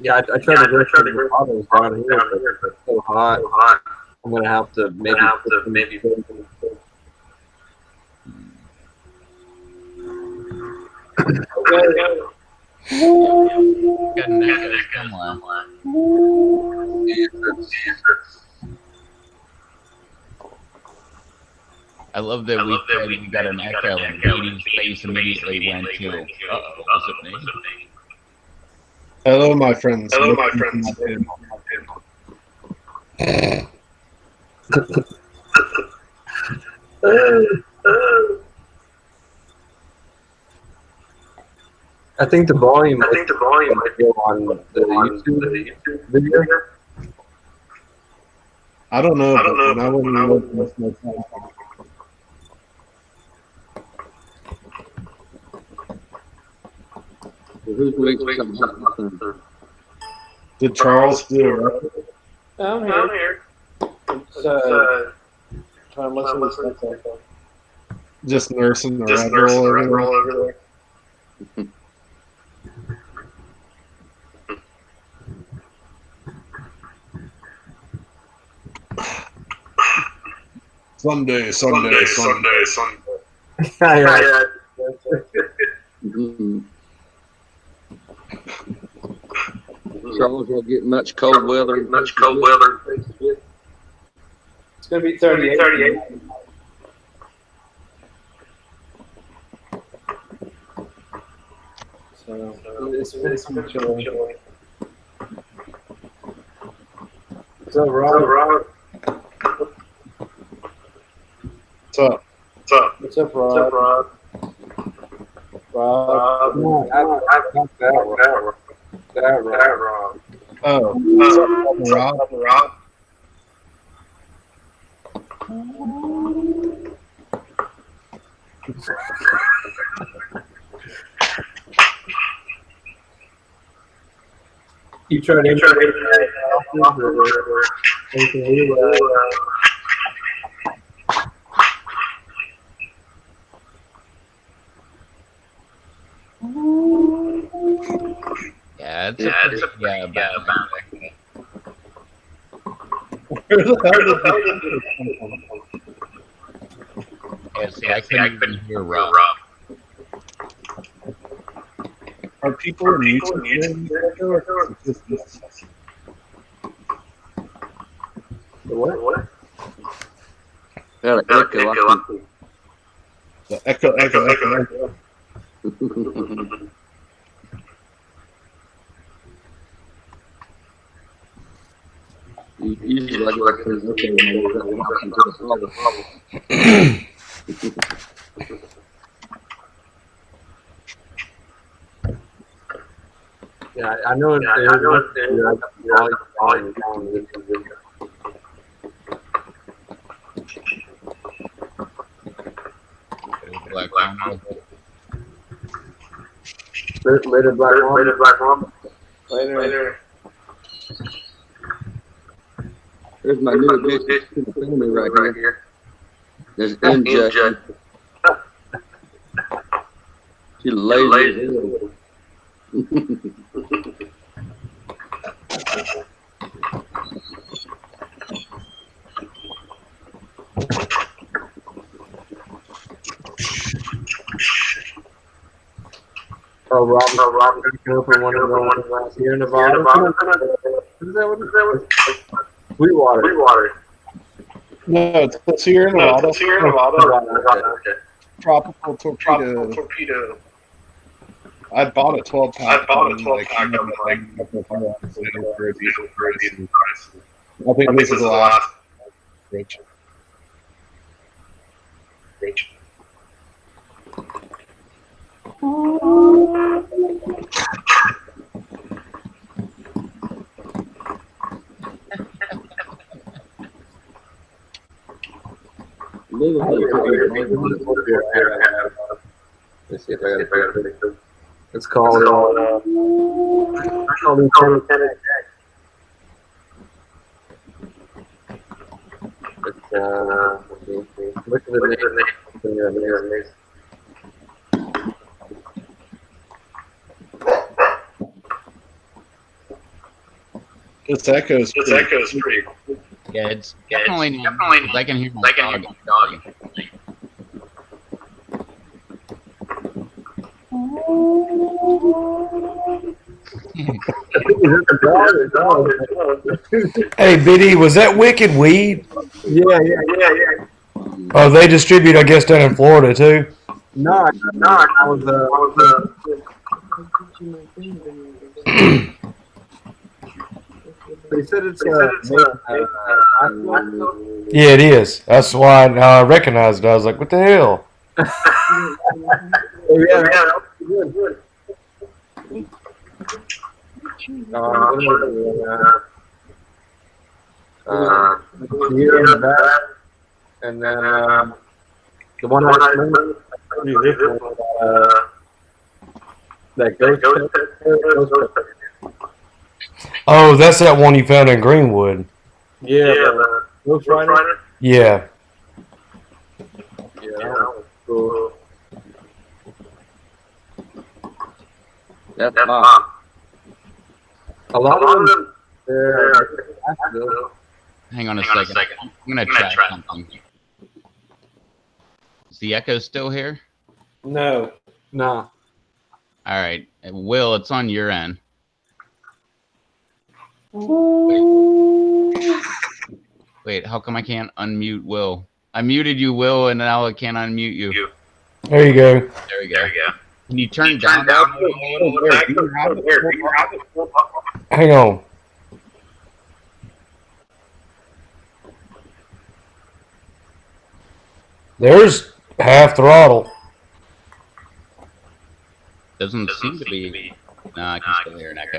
Yeah, I tried to grow some avocados down here, but it's so hot. I'm gonna have to maybe. Got an echo somewhere. I love that we said we got an echo and Katie's face immediately went to, uh-oh, was it me? Hello, my friends. I think the volume might go on the YouTube video. I don't know, but when I went and looked, that's no time. Who's doing something? Did Charles do a record? I'm here. Trying to listen to stuff. Just nursing the red roll over there? Sunday. Charles will get much cold weather. It's gonna be 38. So it's been chilly. What's up, Rob? What's up? What's up, Rob? Rob. No, not that Rob. Oh, what's up, Rob? You tried to Yeah, it's a pretty bad. Where the hell did this come from? Yeah, see, I couldn't even hear Rob. Are people in YouTube? what? Got an echo. The echo. Usually like Yeah, I know it's there. Black Mamba. Later, Black Mamba. Later. There's my new addition to the family right here. There's MJ. She lazy. Rob can open one of the here in Nevada. Is that what? Sweetwater. No, it's here in Nevada. Okay. Tropical torpedo. I bought a 12-pack. I think this is the last. Rich. Let's see if I got it. It's called Lieutenant Jack. Look at the name. This echoes pretty. Yeah, it's definitely not. I can hear my dog. Hey, BD, was that Wicked Weed? Yeah. Oh, they distribute, I guess, down in Florida too. No, I was They said it's Yeah, it is. That's why I recognized it. I was like, what the hell? good. deer in the back, and then the one I remember that ghost pepper. Oh, that's that one you found in Greenwood. Yeah, the Ghost Rider. Yeah. Yeah, that was cool. That's mine. A lot of them. Hang on a second. I'm gonna try something. Is the echo still here? No. All right, Will, it's on your end. Wait, how come I can't unmute Will? I muted you, Will, and now I can't unmute you. There you go. There we go. Can you turn down? Hang on. There's half throttle. Doesn't seem to be. No, I can still hear an echo.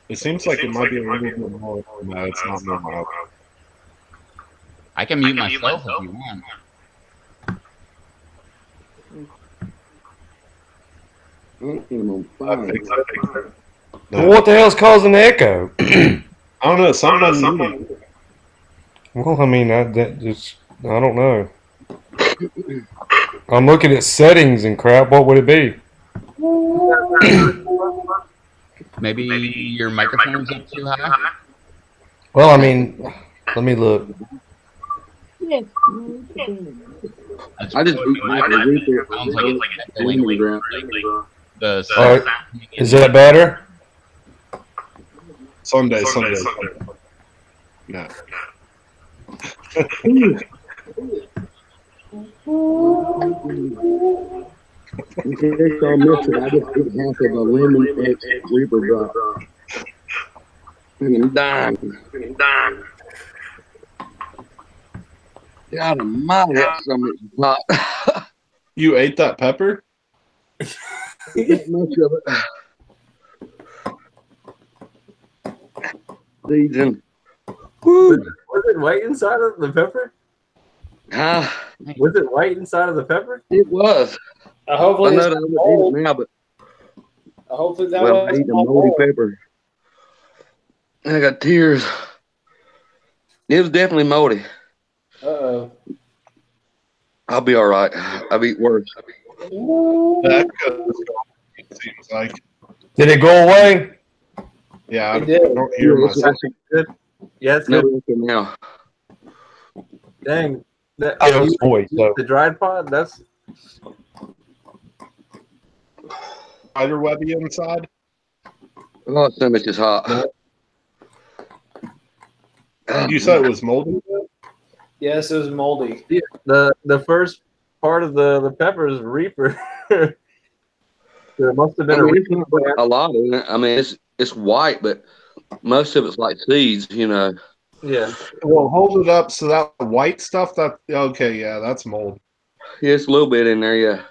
It seems like it might be a little bit more. No, it's not normal. I can mute myself if you want. I think so. Well, what the hell's causing the echo? I don't know. Something. Well, I mean, I don't know. I'm looking at settings and crap. What would it be? Maybe your microphone's up too high? Well, I mean, let me look. I just beat my Reaper. Sounds like it's echoing like the All right. Is that better? Sunday. No. In case y'all missed it, I just ate half of a lemon X Reaper drop. And dime. God almighty, that's something hot. You ate that pepper? Not much of it. Seeds in. Was it white inside of the pepper? Huh? Was it white inside of the pepper? It was. Hopefully, I know that I would eat it now, but hopefully that well, I was eat the moldy pepper. I got tears. It was definitely moldy. Uh-oh. I'll be all right. I've eaten worse. That it seems like. Did it go away? Yeah, I It did. don't hear Yeah, myself. Good. Yeah, it's No good. issue now. Dang. That, I was voice, so. the dried pod, that's Spider webby inside. Oh, so much is hot. You said it was moldy? Yes, it was moldy. the first part of the pepper is Reaper. There must have I been mean, it's not a lot in it. I mean, it's white, but most of it's like seeds, you know. Yeah. Well, hold it up so that white stuff. That okay? Yeah, that's mold. Yeah, it's a little bit in there, yeah.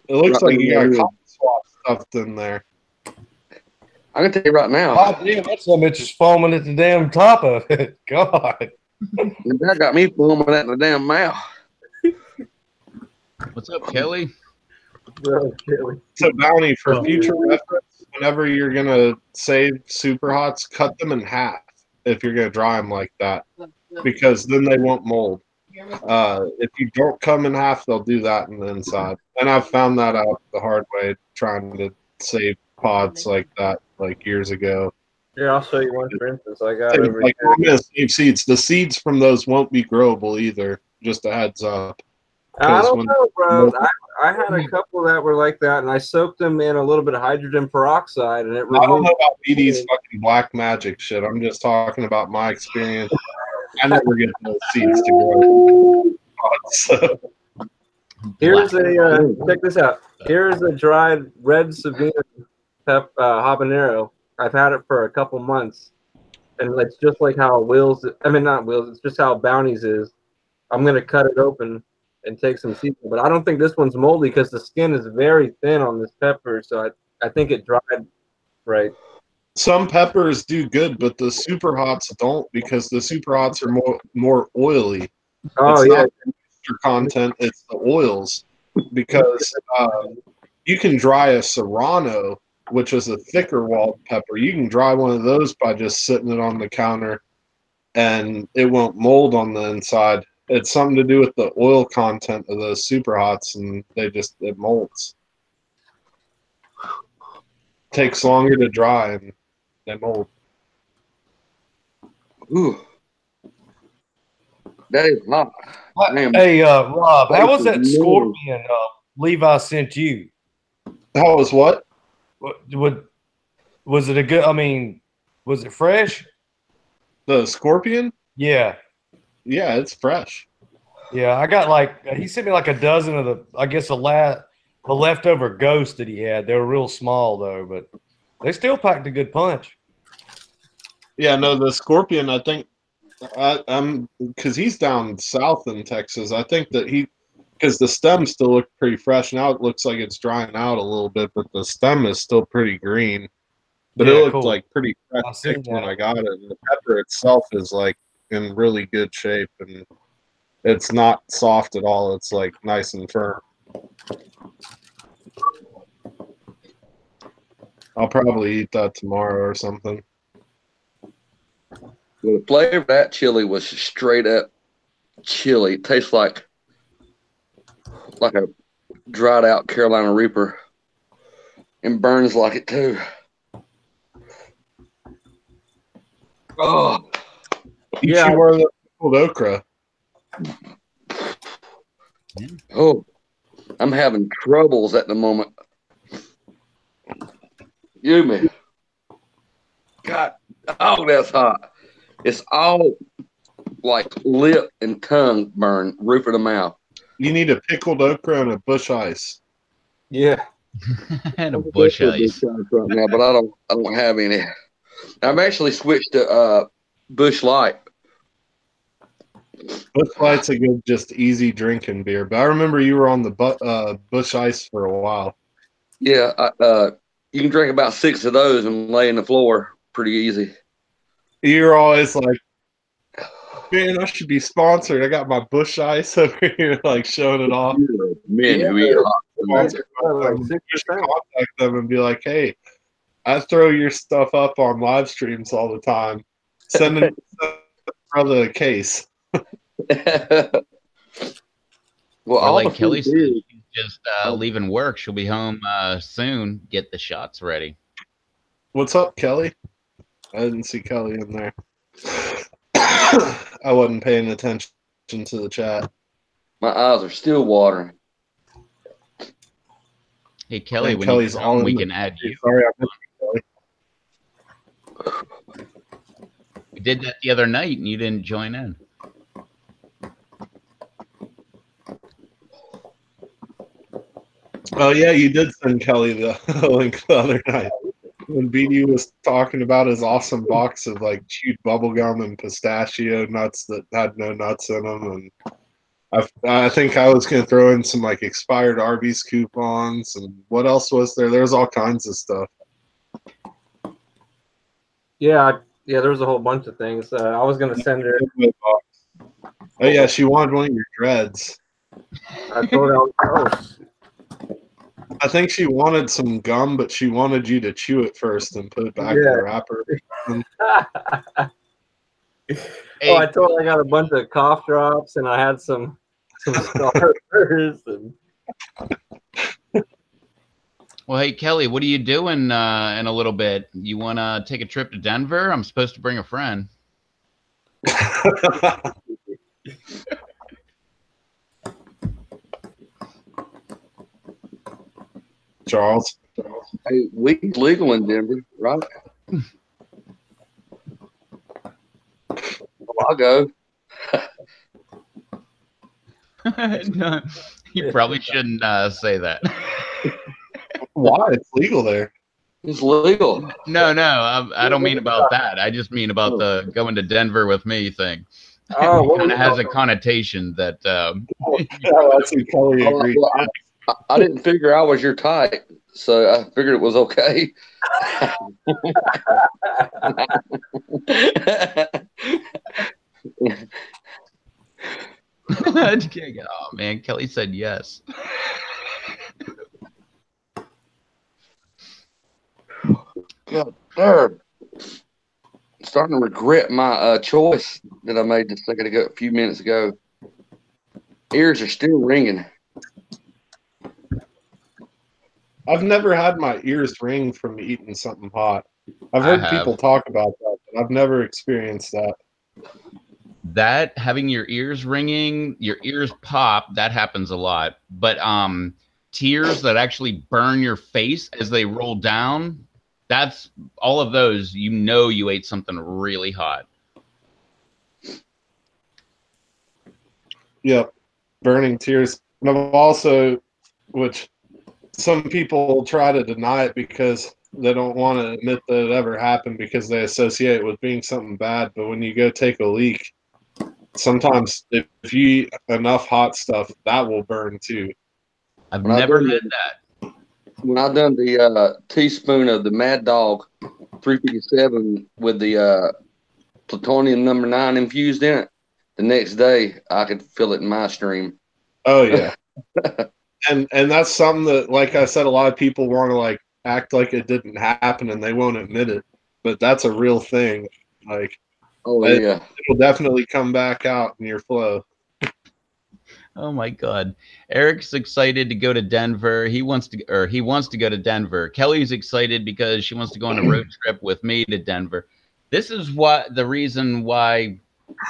It looks Right like you there, got yeah. cotton swab stuffed in there. I can tell you right now, God damn, that son bitch is foaming at the damn top of it. God. that got me foaming at the damn mouth. What's up, Kelly? So, Bounty, for future reference, whenever you're gonna save super hots, cut them in half if you're gonna dry them like that, because then they won't mold. If you don't cut them in half, they'll do that in the inside. And I've found that out the hard way trying to save pods like that, like years ago. Here, I'll show you one for instance. I got over Like, here. I'm gonna save seeds. The seeds from those won't be growable either. Just a heads up. I don't know, bro. I had a couple that were like that, and I soaked them in a little bit of hydrogen peroxide, and it I don't removed. know about BD's fucking black magic shit. I'm just talking about my experience. I never get those seeds to grow. So, Here's a check this out. Here's a dried red Savina habanero. I've had it for a couple months, and it's just like how Will's. I mean, not Will's. It's just how Bounty's is. I'm gonna cut it open and take some seeds, but I don't think this one's moldy because the skin is very thin on this pepper, so I think it dried right. some peppers do good, but the super hots don't, because the super hots are more oily. Oh, It's yeah. not the moisture content, it's the oils. Because you can dry a serrano, which is a thicker walled pepper. You can dry one of those by just sitting it on the counter, and it won't mold on the inside. It's something to do with the oil content of those super hots, and it molds. Takes longer to dry, and they mold. Ooh, that is hot. Damn. Hey, Rob, how was Face is that warm. scorpion Levi sent you? That was what? Was it a good? I mean, was it fresh? The scorpion? Yeah, Yeah, it's fresh. yeah. I got he sent me like a dozen of the leftover ghosts that he had. They were real small though, but they still packed a good punch. Yeah, no, the scorpion, I think, I'm because he's down south in Texas. I think that because the stem still looked pretty fresh. Now it looks like it's drying out a little bit, but the stem is still pretty green. But Yeah, it looked cool. like pretty fresh I seen picked when that. I got it. And the pepper itself is like in really good shape, and it's not soft at all. It's like nice and firm. I'll probably eat that tomorrow or something. Well, the flavor of that chili was straight up chili. It tastes like a dried out Carolina Reaper, and burns like it too. Oh, You should wear the pickled okra. oh, I'm having troubles at the moment. You me. God, oh, that's hot. It's all like lip and tongue burn, roof of the mouth. You need a pickled okra and a bush ice. Yeah. And a bush ice. Right now, but I don't have any. I've actually switched to Bush Light. Bush Light's a good, just easy drinking beer. But I remember you were on the bush ice for a while. Yeah, you can drink about 6 of those and lay in the floor pretty easy. You're always like, man, I should be sponsored. I got my bush ice over here, like showing it off. Men who eat hot. Sponsor Like them. 6%. You should contact them and be like, hey, I throw your stuff up on live streams all the time. Send brother a case. Well, Or all like the Kelly food said, is- she's just leaving work. She'll be home soon. Get the shots ready. What's up, Kelly? I didn't see Kelly in there. I wasn't paying attention to the chat. my eyes are still watering. Hey Kelly, And when Kelly's you get all home, in we the- can add you. Sorry, I missed you, Kelly. We did that the other night, and you didn't join in. Oh yeah, you did send Kelly the link the other night when BD was talking about his awesome box of like chewed bubblegum and pistachio nuts that had no nuts in them, and I think I was gonna throw in some like expired Arby's coupons, and what else was there? There was all kinds of stuff. Yeah, there was a whole bunch of things. I was gonna send her. Oh yeah, she wanted one of your dreads. I told her, oh, I think she wanted some gum, but she wanted you to chew it first and put it back in Yeah. the wrapper. Hey, I told her I got a bunch of cough drops and I had some starters and well, hey Kelly, what are you doing in a little bit? You want to take a trip to Denver? I'm supposed to bring a friend. Charles. Hey, weed's legal in Denver, right? Well, I'll go. No, you probably shouldn't say that. Why? It's legal there. It's legal. No, I don't mean about that. I just mean about the going to Denver with me thing. oh, what Kind was of has a connotation that Yeah, that's what Kelly agreed. Well, I didn't figure I was your type, so I figured it was okay. Oh man, Kelly said yes. God, I'm starting to regret my choice that I made a few minutes ago. Ears are still ringing. I've never had my ears ring from eating something hot. I've I heard have. people talk about that, but I've never experienced that. That having your ears ringing, your ears pop, that happens a lot. But tears that actually burn your face as they roll down, that's all of those, you know you ate something really hot. Yep, burning tears. And I've also, which some people try to deny it because they don't want to admit that it ever happened because they associate it with being something bad. But when you go take a leak, sometimes if you eat enough hot stuff, that will burn too. I've When I never done had the- that. When I done the teaspoon of the Mad Dog 357 with the plutonium #9 infused in it, the next day I could feel it in my stream. Oh yeah. and that's something that, like I said, a lot of people want to like act like it didn't happen and they won't admit it, but that's a real thing. Like, Oh yeah, it'll definitely come back out in your flow. Oh my God. Eric's excited to go to Denver. He wants to go to Denver. Kelly's excited because she wants to go on a road trip with me to Denver. This is the reason why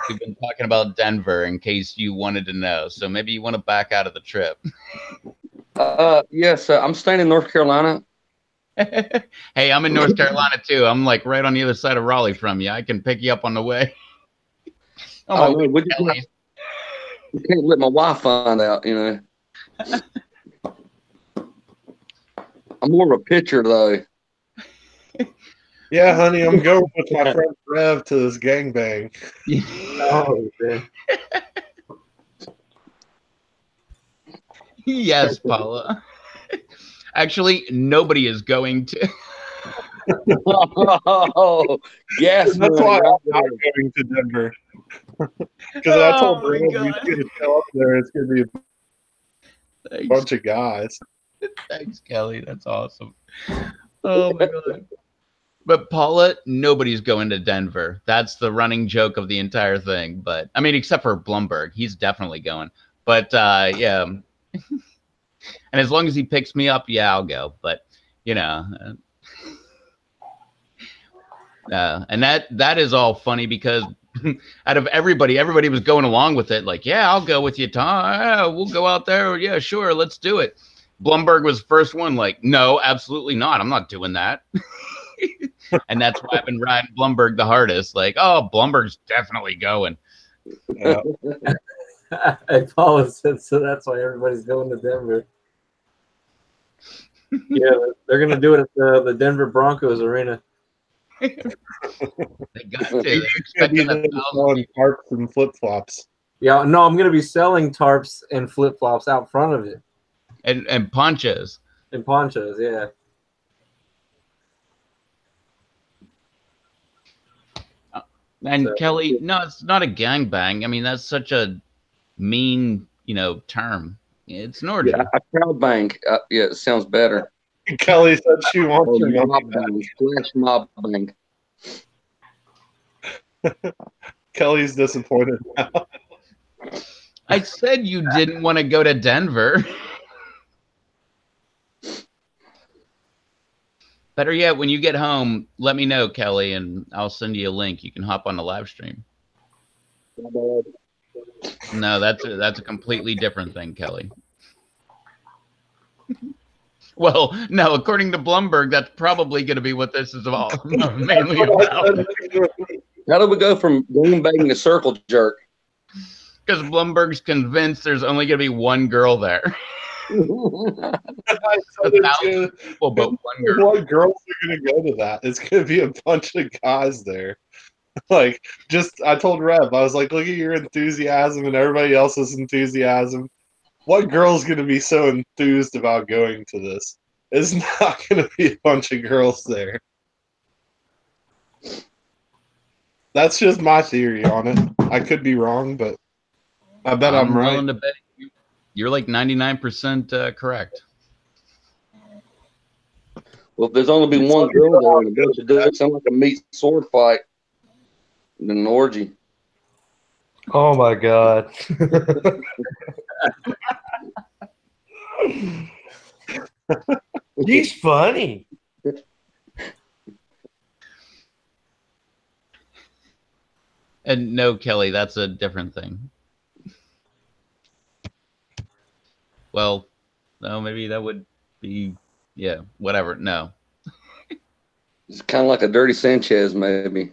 we've been talking about Denver, in case you wanted to know. So maybe you want to back out of the trip. yes. I'm staying in North Carolina. Hey, I'm in North Carolina too. I'm like right on the other side of Raleigh from you. I can pick you up on the way. Oh, no, you can't let my wife find out, you know. I'm more of a pitcher, though. Yeah, honey, I'm going with my friend Rev to this gangbang. Oh, man. Yes, Paula. Actually, nobody is going to. Oh, yes, That's why I'm not going to Denver. Because I told Rev he's going to show up there. It's going to be a bunch of guys. Thanks, Kelly. That's awesome. Oh my God. But Paula, nobody's going to Denver. That's the running joke of the entire thing. But I mean, except for Blumberg, he's definitely going. But yeah, and as long as he picks me up, yeah, I'll go. But you know, and that is all funny because out of everybody was going along with it. Like, yeah, I'll go with you, Tom. Yeah, we'll go out there. Yeah, sure, let's do it. Blumberg was the first one. Like, no, absolutely not. I'm not doing that. And that's why I've been riding Blumberg the hardest. Like, oh, Blumberg's definitely going. Yeah. Hey, Paula said so. That's why everybody's going to Denver. Yeah, they're going to do it at the Denver Broncos arena. They got to. They're Be expecting there 1,000 selling tarps and flip flops. Yeah, no, I'm going to be selling tarps and flip flops out front of it. and ponchos. And ponchos, yeah. And So- Kelly, no, it's not a gangbang. I mean, that's such a mean, term. It's an orgy. Yeah, a crowd bank. Yeah, it sounds better. Kelly said she wants Or her mob money bank, flash mob bank. back. Kelly's disappointed now. I said you didn't want to go to Denver. Better yet, when you get home, let me know, Kelly, and I'll send you a link. You can hop on the live stream. No, that's a completely different thing, Kelly. Well, no, according to Blumberg, that's probably going to be what this is all mainly about. How do we go from gangbang to circle jerk? Because Blumberg's convinced there's only going to be one girl there. I said 1,000 people, but one girl. What girls are going to go to that? It's going to be a bunch of guys there. Like, I told Rev, I was like, look at your enthusiasm and everybody else's enthusiasm. what girl's going to be so enthused about going to this? It's not going to be a bunch of girls there. That's just my theory on it. I could be wrong, but I bet I'm right. willing to bet you're like 99% correct. Well, if there's only been one girl there and a bunch of dudes, sound like a meat sword fight than an orgy. Oh my God. He's funny. And no, Kelly, that's a different thing. Well, no, maybe that would be, yeah, whatever. No. It's kind of like a Dirty Sanchez, maybe.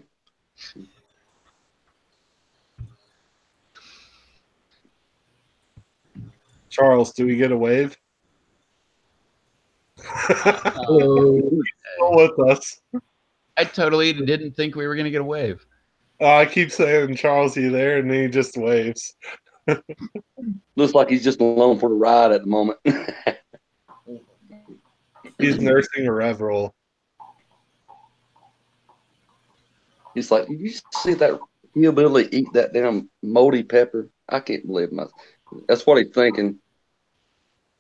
Charles, do we get a wave? Hello. Still with us. I totally didn't think we were going to get a wave. I keep saying, Charles, you there? And then he just waves. Looks like he's just alone for the ride at the moment. He's nursing a rev roll. He's like, you see that hillbilly eat that damn moldy pepper? I can't believe my. That's what he's thinking.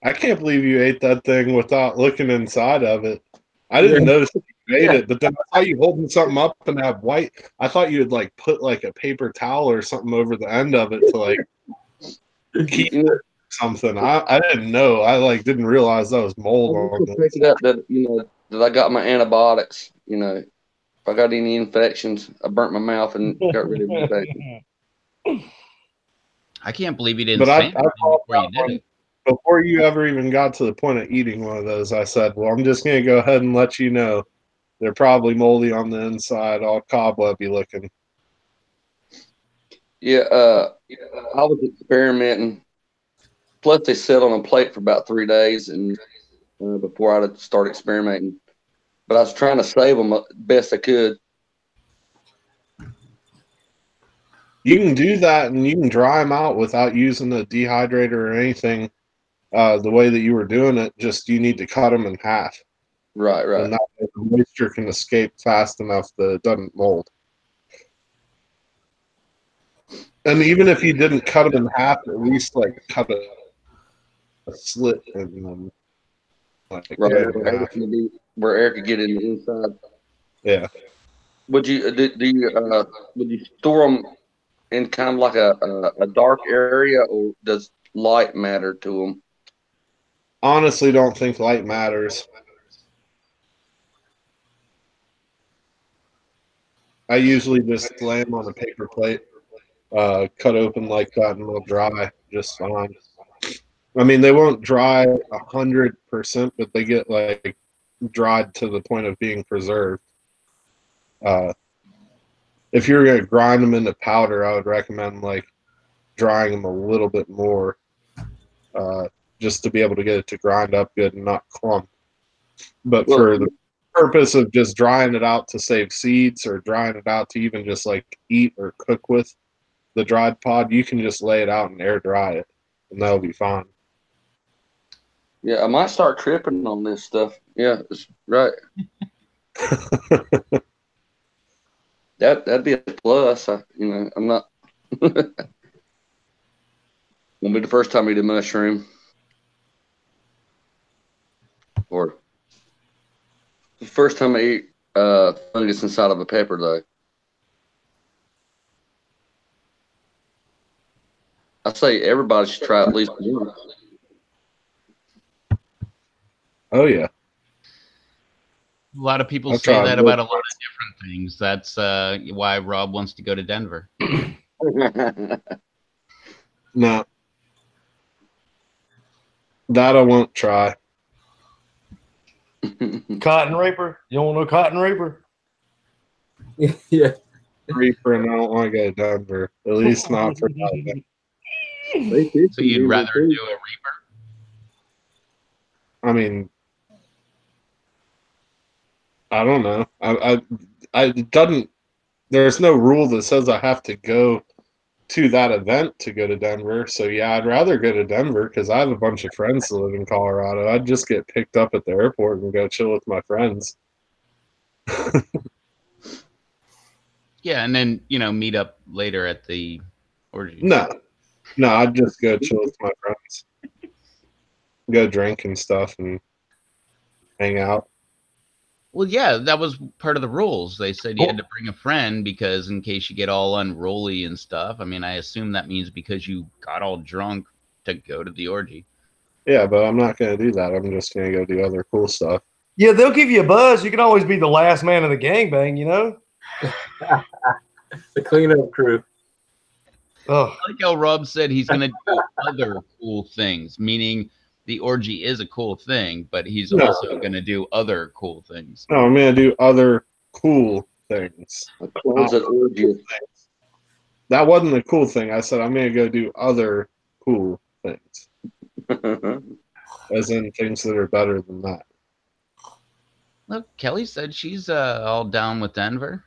I can't believe you ate that thing without looking inside of it. I didn't notice that you ate it, but then I saw you holding something up and have white. I thought you would like put like a paper towel or something over the end of it to like keep it or something. I didn't know. I like didn't realize that was mold on I'm just picking up that that I got my antibiotics. If I got any infections, I burnt my mouth and got rid of infections. I can't believe you didn't But say I anything thought before you did it. before you ever even got to the point of eating one of those, I said, well, I'm just going to go ahead and let you know they're probably moldy on the inside, all cobwebby looking. Yeah, I was experimenting. Plus, they sit on a plate for about 3 days, and before I start experimenting. But I was trying to save them best I could. You can do that, and you can dry them out without using a dehydrator or anything. The way that you were doing it, just you need to cut them in half. Right. And that way the moisture can escape fast enough that it doesn't mold. And even if you didn't cut them in half, at least like cut a slit in them. Like, Right. in half. Where air could get in the inside. Yeah. Would you would you store them in kind of like a dark area, or does light matter to them? Honestly, don't think light matters. I usually just lay them on a paper plate, cut open like that, and they'll dry just fine. I mean, they won't dry 100%, but they get like dried to the point of being preserved. If you're gonna grind them into powder, I would recommend like drying them a little bit more, just to be able to get it to grind up good and not clump. But for the purpose of just drying it out to save seeds, or drying it out to even just like eat or cook with the dried pod, you can just lay it out and air dry it, and that'll be fine. Yeah, I might start tripping on this stuff. Yeah, that's right. That'd be a plus. I'm not. Won't be the first time I eat a mushroom, or the first time I eat fungus inside of a pepper, though. I say everybody should try at least once. A Oh yeah. lot of people I'll say try that both. about a lot of different things. That's why Rob wants to go to Denver. No. That I won't try. Cotton Reaper? You don't want no Cotton Reaper? Yeah. Reaper, and I don't want to go to Denver. At least not for that. So you'd rather do a Reaper? I mean, I don't know. I it doesn't. There's no rule that says I have to go to that event to go to Denver. So yeah, I'd rather go to Denver because I have a bunch of friends that live in Colorado. I'd just get picked up at the airport and go chill with my friends. Yeah, and then meet up later at the orgy. No, I'd just go chill with my friends, go drink and stuff, and hang out. Well, yeah, that was part of the rules. They said you had to bring a friend because in case you get all unruly and stuff. I mean, I assume that means because you got all drunk to go to the orgy. Yeah, but I'm not going to do that. I'm just going to go do other cool stuff. Yeah, they'll give you a buzz. You can always be the last man of the gangbang, you know? The cleanup crew. Oh, Like how Rob said he's going to do other cool things, meaning the orgy is a cool thing, but he's also going to do other cool things. No, I'm going to do other cool things. Close that orgy. That wasn't a cool thing. I said I'm going to go do other cool things. As in things that are better than that. Look, Kelly said she's all down with Denver.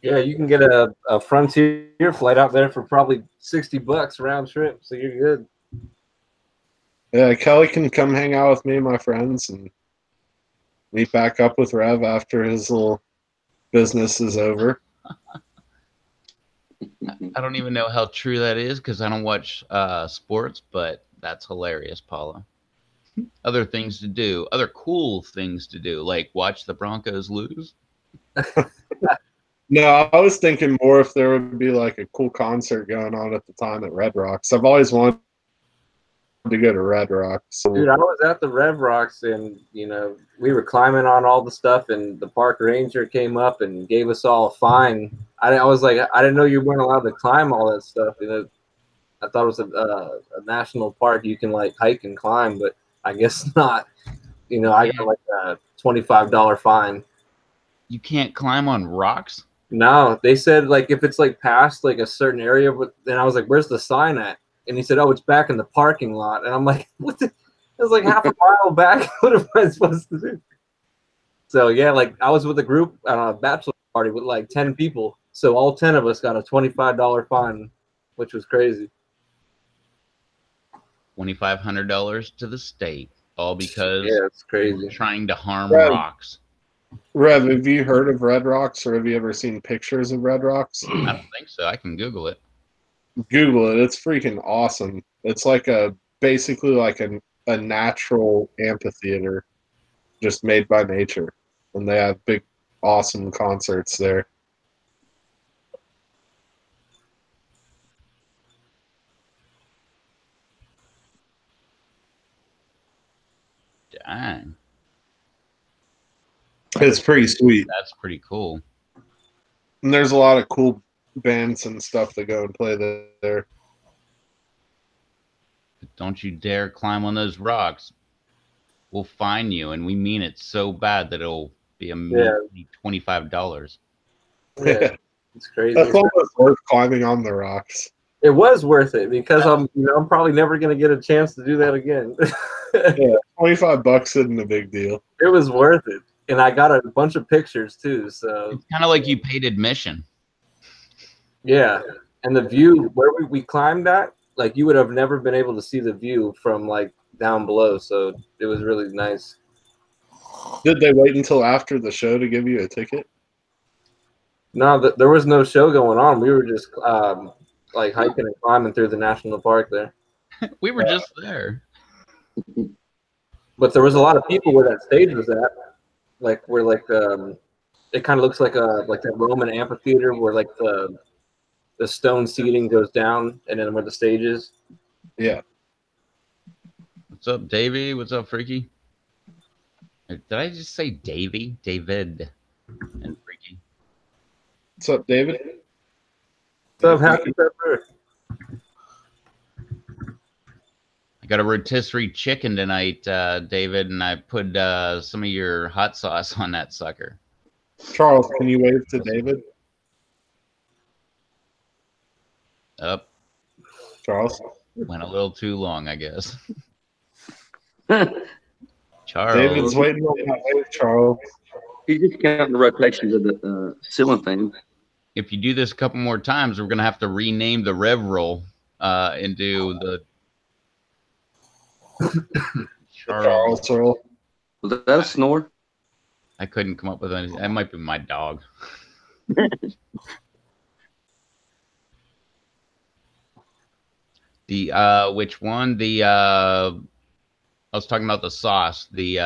Yeah, you can get a Frontier flight out there for probably $60 round trip, so you're good. Yeah, Kelly can come hang out with me and my friends and meet back up with Rev after his little business is over. I don't even know how true that is because I don't watch sports, but that's hilarious, Paula. Other things to do, other cool things to do, like watch the Broncos lose. No, I was thinking more if there would be like a cool concert going on at the time at Red Rocks. I've always wanted to go to Red Rocks. Dude, I was at the Red Rocks, and we were climbing on all the stuff, and the park ranger came up and gave us all a fine. I was like, I didn't know you weren't allowed to climb all that stuff. I thought it was a national park you can like hike and climb, but I guess not. I got like a $25 fine. You can't climb on rocks? No, they said like if it's like past like a certain area, but then I was like, "Where's the sign at?" And he said, "Oh, it's back in the parking lot." And I'm like, "What the?" It was like half a mile back. What am I supposed to do? So yeah, like I was with a group on a bachelor party with like 10 people, so all 10 of us got a $25 fine, which was crazy. $2,500 to the state, all because it's crazy. Trying to harm Rev, rocks. Rev, have you heard of Red Rocks, or have you ever seen pictures of Red Rocks? I don't think so. I can Google it. Google it. It's freaking awesome. It's like basically like a natural amphitheater just made by nature. And they have big, awesome concerts there. Dang. It's pretty sweet. That's pretty cool. And there's a lot of cool bands and stuff that go and play there. But don't you dare climb on those rocks. We'll fine you, and we mean it so bad that it'll be a measly $25. Yeah, it's crazy. That's almost worth climbing on the rocks. It was worth it because I'm probably never gonna get a chance to do that again. Yeah, $25 isn't a big deal. It was worth it, and I got a bunch of pictures too. So It's kind of like you paid admission. yeah, and the view where we climbed at, like you would have never been able to see the view from like down below. So it was really nice. Did they wait until after the show to give you a ticket? No, there was no show going on. We were just like hiking and climbing through the national park there. We were just there. But there was a lot of people where that stage was at, like where like it kind of looks like that Roman amphitheater where like the stone seating goes down and then where the stage is. Yeah. What's up, Davey? What's up, Freaky? Did I just say Davey? David and Freaky. What's up, David? What's up, Happy Pepper? I got a rotisserie chicken tonight, David, and I put some of your hot sauce on that sucker. Charles, can you wave to David? Up. Charles? Went a little too long, I guess. Charles. David's waiting on that wave, Charles. He's just counting the rotations of the ceiling thing. if you do this a couple more times, we're gonna have to rename the rev roll and do the Charles. Charles roll. Was that a snore? I couldn't come up with any. That might be my dog. The which one? The I was talking about the sauce. The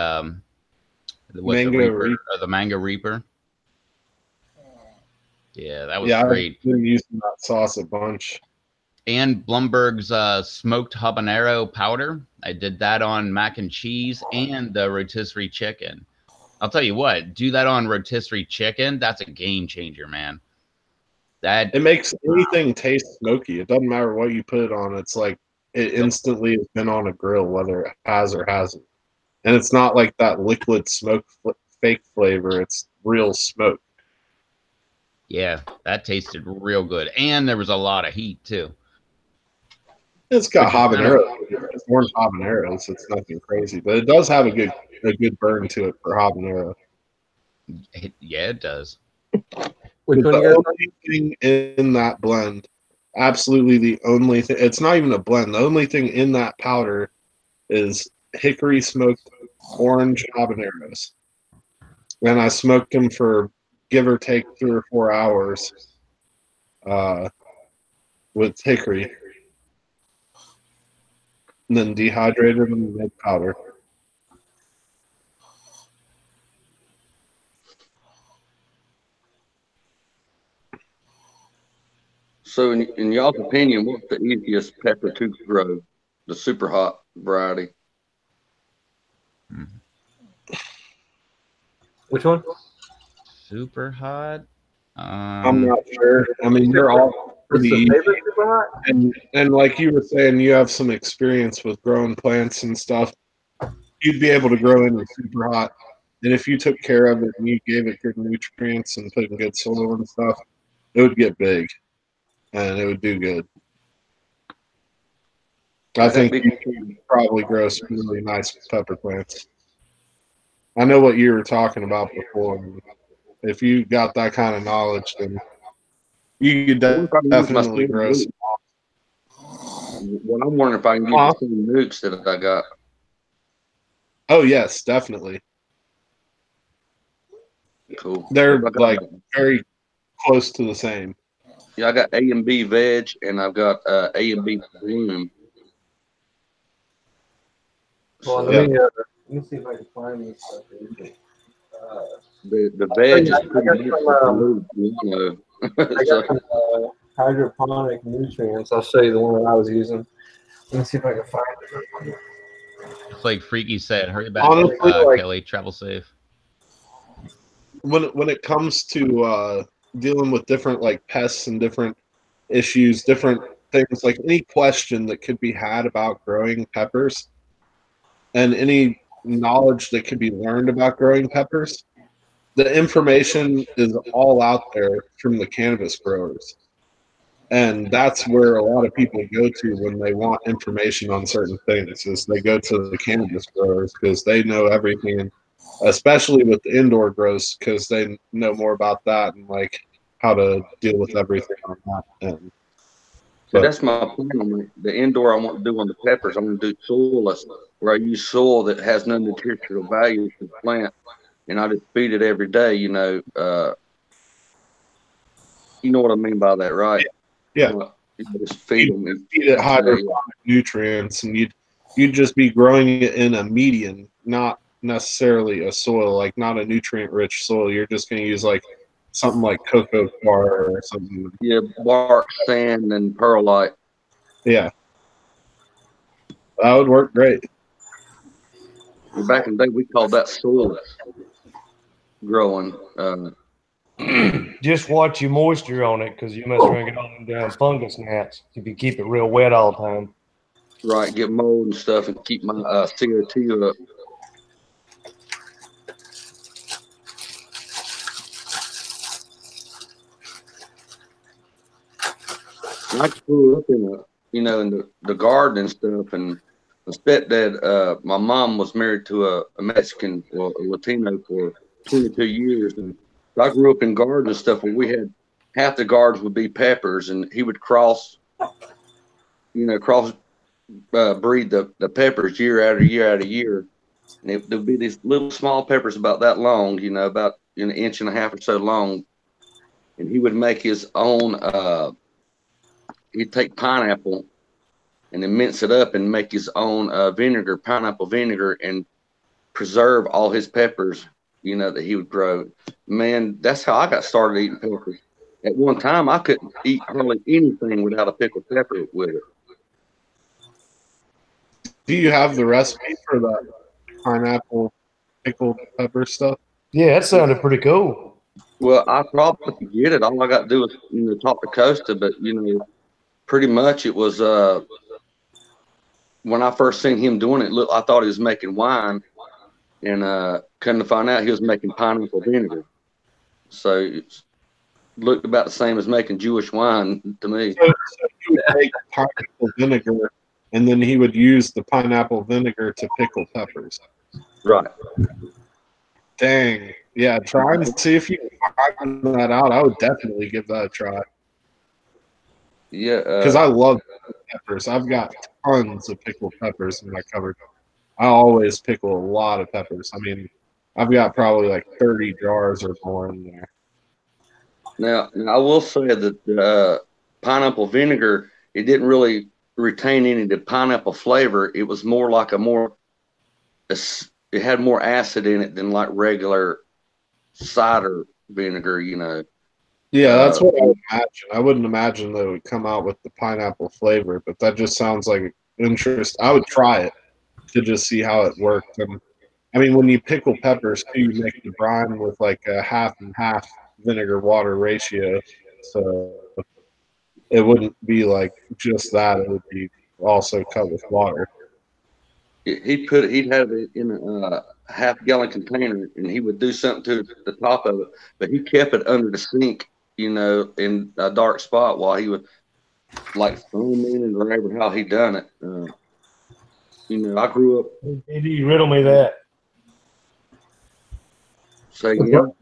Mango the Reaper, Reaper. or the Mango Reaper. Yeah, that was Yeah, great. I've been using that sauce a bunch. And Blumberg's smoked habanero powder. I did that on mac and cheese and the rotisserie chicken. I'll tell you what, do that on rotisserie chicken. That's a game changer, man. That It makes anything taste smoky. It doesn't matter what you put it on. It's like it instantly has been on a grill, whether it has or hasn't. And it's not like that liquid smoke fake flavor. It's real smoke. yeah, that tasted real good, and there was a lot of heat too. It's got Which is kind of- habanero. It's orange habaneros. It's nothing crazy, but it does have a good burn to it for habanero. Yeah, it does. Which The one you guys? only thing in that blend, absolutely the only thing. It's not even a blend. The only thing in that powder is hickory smoked orange habaneros, and I smoked them for give or take 3 or 4 hours with hickory, and then dehydrated them and made powder. So, in y'all's opinion, what's the easiest pepper to grow? The super hot variety. Which one? Super hot. I'm not sure. I mean, they're all What's pretty the easy. favorite super hot? And like you were saying, you have some experience with growing plants and stuff. You'd be able to grow any super hot. And if you took care of it and you gave it good nutrients and put in good soil and stuff, it would get big and it would do good. I think you could probably grow some really nice pepper plants. I know what you were talking about before. If you got that kind of knowledge, then you could definitely grow some. Well, I'm wondering if I can get the same nukes that I got. Oh yes, definitely. Cool. They're like very close to the same. Yeah, I got A and B veg, and I've got A and B bloom. Well, So, let me see if I can find these stuff. the veg is I pretty got much some, blue. I got some hydroponic nutrients. I'll show you the one that I was using. Let me see if I can find it. It's like Freaky said. Hurry back, Honestly, like- Kelly. Travel safe. When it comes to dealing with different like pests and different issues, different things, like any question that could be had about growing peppers and any knowledge that could be learned about growing peppers, the information is all out there from the cannabis growers. And that's where a lot of people go to when they want information on certain things, is they go to the cannabis growers because they know everything, especially with the indoor grows, because they know more about that and like how to deal with everything on that end. So that's my plan. The indoor I want to do on the peppers, I'm going to do soilless, where I use soil that has no nutritional value to the plant, and I just feed it every day. You know what I mean by that, right? Yeah. You just feed them. Feed it hydroponic nutrients, and you'd just be growing it in a median, not necessarily a soil, like not a nutrient-rich soil. You're just going to use like something like cocoa tar or something. Yeah, bark, sand, and perlite. Yeah, that would work great. Back in the day, we called that soilless growing. Just watch your moisture on it, because you must run get all them damn fungus gnats if you keep it real wet all the time. Right, get mold and stuff, and keep my CO2 up. I grew up in the garden and stuff, and my stepdad, my mom was married to a Mexican, well, a Latino for 22 years, and I grew up in garden and stuff where we had half the guards would be peppers, and he would cross breed the peppers year after year after year. And there'd be these little small peppers about that long, about an inch and a half or so long. And he would make his own, he'd take pineapple and then mince it up and make his own vinegar, pineapple vinegar, and preserve all his peppers, that he would grow. Man, that's how I got started eating peppers. At one time, I couldn't eat hardly anything without a pickled pepper with it. Do you have the recipe for that pineapple pickled pepper stuff? Yeah, that sounded pretty cool. Well, I probably could get it. All I got to do is, talk to Costa, but pretty much it was when I first seen him doing it. Look, I thought he was making wine, and come to find out he was making pineapple vinegar. So it looked about the same as making Jewish wine to me. So he would make pineapple vinegar, and then he would use the pineapple vinegar to pickle peppers. Right. Dang. Yeah, try and see if you can find that out. I would definitely give that a try. Yeah. Because I love peppers. I've got tons of pickled peppers in my cupboard. I always pickle a lot of peppers. I mean, I've got probably like 30 jars or more in there. Now I will say that pineapple vinegar, it didn't really retain any of the pineapple flavor. It was more like it had more acid in it than like regular cider vinegar, Yeah, that's what I would imagine. I wouldn't imagine that it would come out with the pineapple flavor, but that just sounds like interest. I would try it to just see how it worked. And I mean, when you pickle peppers, too, you make the brine with like a half and half vinegar water ratio, so it wouldn't be like just that. It would be also cut with water. He'd have it in a half-gallon container, and he would do something to the top of it, but he kept it under the sink, in a dark spot while he would like foaming and whatever how he done it. I grew up. You riddle me that. Say again.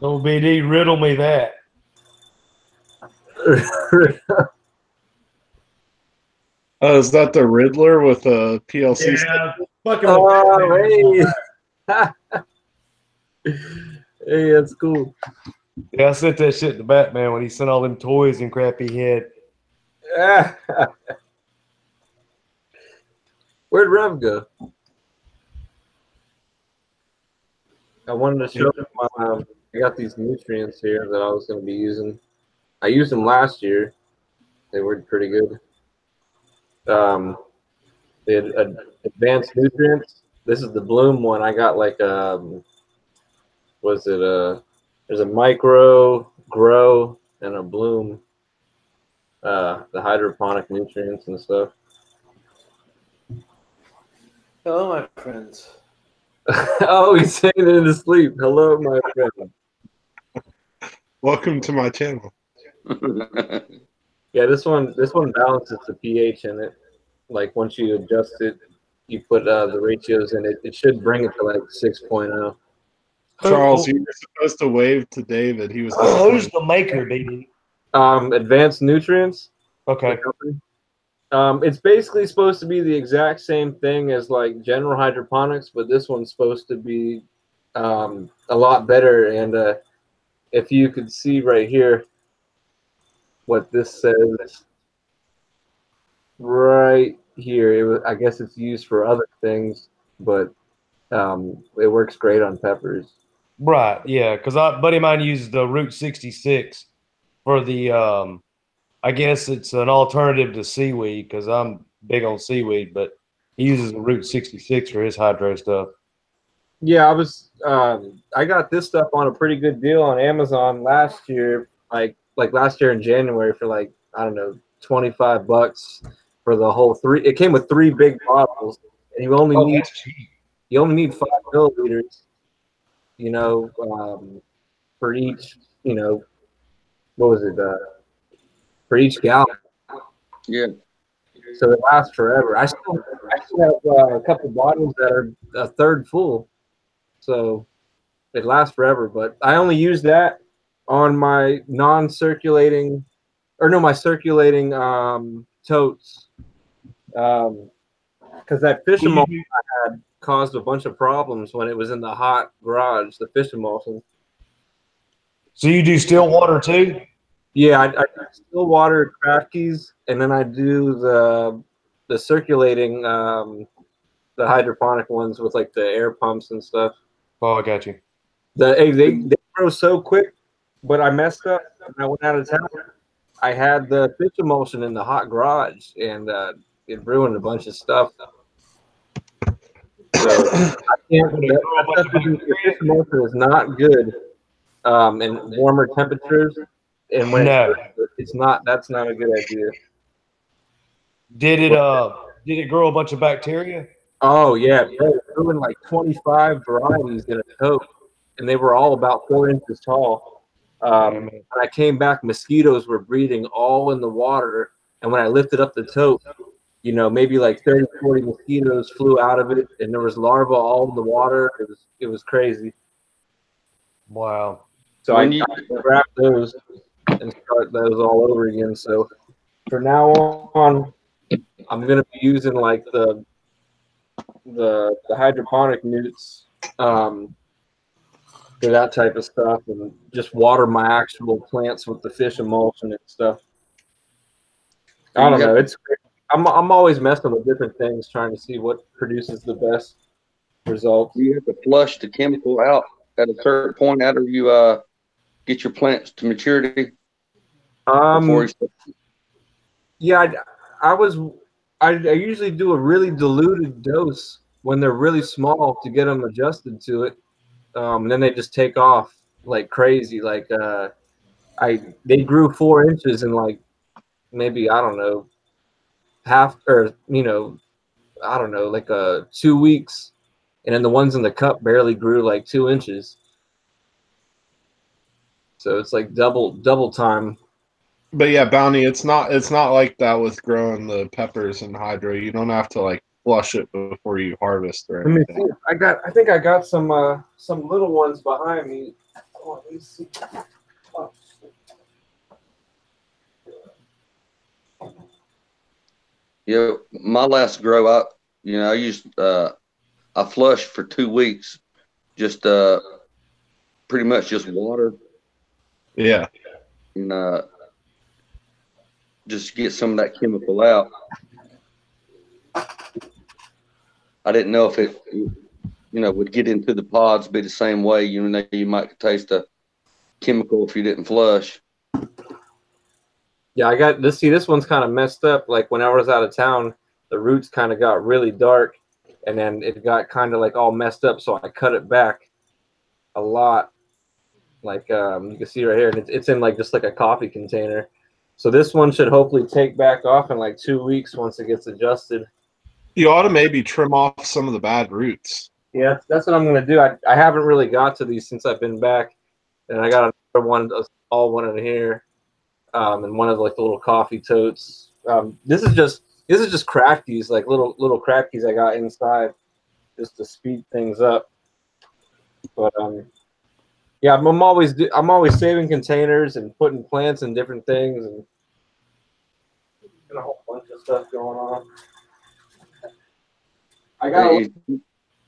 So BD, riddle me that. Is that the Riddler with a PLC? Yeah, fucking. Oh, hey. Hey, that's cool. Yeah, I sent that shit to Batman when he sent all them toys and crap he had. Where'd Rev go? I wanted to show him I got these nutrients here that I was going to be using. I used them last year. They were pretty good. They had advanced nutrients. This is the Bloom one. I got like there's a micro, grow, and a Bloom. The hydroponic nutrients and stuff. Hello, my friends. Oh, he's saying it in his sleep. Hello, my friend. Welcome to my channel. Yeah, this one balances the pH in it. Like once you adjust it, you put the ratios in it. It should bring it to like 6.0. Charles, you were supposed to wave to David. He was. Who's the maker, BD? Advanced Nutrients. Okay. It's basically supposed to be the exact same thing as like general hydroponics, but this one's supposed to be a lot better. And if you could see right here what this says right here, I guess it's used for other things, but it works great on peppers. Right, yeah, because buddy of mine uses the Route 66 for the I guess it's an alternative to seaweed because I'm big on seaweed, but he uses the Route 66 for his hydro stuff. Yeah, I got this stuff on a pretty good deal on Amazon last year, like last year in January for like, I don't know, $25 for the whole three. It came with 3 big bottles, and you only need 5 milliliters, for each, what was it, for each gallon. Yeah. So it lasts forever. I still have a couple bottles that are a third full, so it lasts forever. But I only use that on my non-circulating, or no, my circulating totes, because that fish emulsion I had caused a bunch of problems when it was in the hot garage. The fish emulsion. So you do still water too? Yeah, I do still water craft keys, and then I do the circulating, the hydroponic ones with like the air pumps and stuff. Oh, I got you. They grow so quick, but I messed up when I went out of town. I had the fish emulsion in the hot garage, and it ruined a bunch of stuff. So I can't. The fish emulsion is not good in warmer temperatures, and when it's not. That's not a good idea. Did it grow a bunch of bacteria? Oh yeah, bro, it grew in like 25 varieties in a tote, and they were all about 4 inches tall. And I came back, mosquitoes were breeding all in the water, and when I lifted up the tote, you know, maybe like 30, 40 mosquitoes flew out of it, and there was larvae all in the water. It was crazy. Wow. So I scrapped those and start those all over again. So from now on, I'm gonna be using like the hydroponic newts for that type of stuff, and just water my actual plants with the fish emulsion and stuff. I don't know. It's I'm always messing with different things, trying to see what produces the best results. You have to flush the chemical out at a certain point after you get your plants to maturity. Yeah, I usually do a really diluted dose when they're really small to get them adjusted to it. And then they just take off like crazy. Like they grew 4 inches in like maybe, I don't know, half, or I don't know, like 2 weeks, and then the ones in the cup barely grew like 2 inches. So it's like double time. But yeah, Bounty, it's not like that with growing the peppers and hydro. You don't have to like flush it before you harvest or anything. Let me see. I think I got some little ones behind me. Oh, let me see. Oh. Yeah, my last grow up, I used I flushed for 2 weeks, just pretty much just water. Yeah. And just get some of that chemical out. I didn't know if it, would get into the pods, be the same way. You might taste the chemical if you didn't flush. Yeah, I got this. See, this one's kind of messed up. Like when I was out of town, the roots kind of got really dark, and then it got kind of like all messed up. So I cut it back a lot. Like you can see right here, and it's in like just like a coffee container. So this one should hopefully take back off in like 2 weeks once it gets adjusted. You ought to maybe trim off some of the bad roots. Yeah, that's what I'm gonna do. I haven't really got to these since I've been back, and I got another one, a small one in here, and one of like the little coffee totes. This is just crafties, like little crafties I got inside, just to speed things up. But yeah, I'm always saving containers and putting plants in different things, and a whole bunch of stuff going on. I got.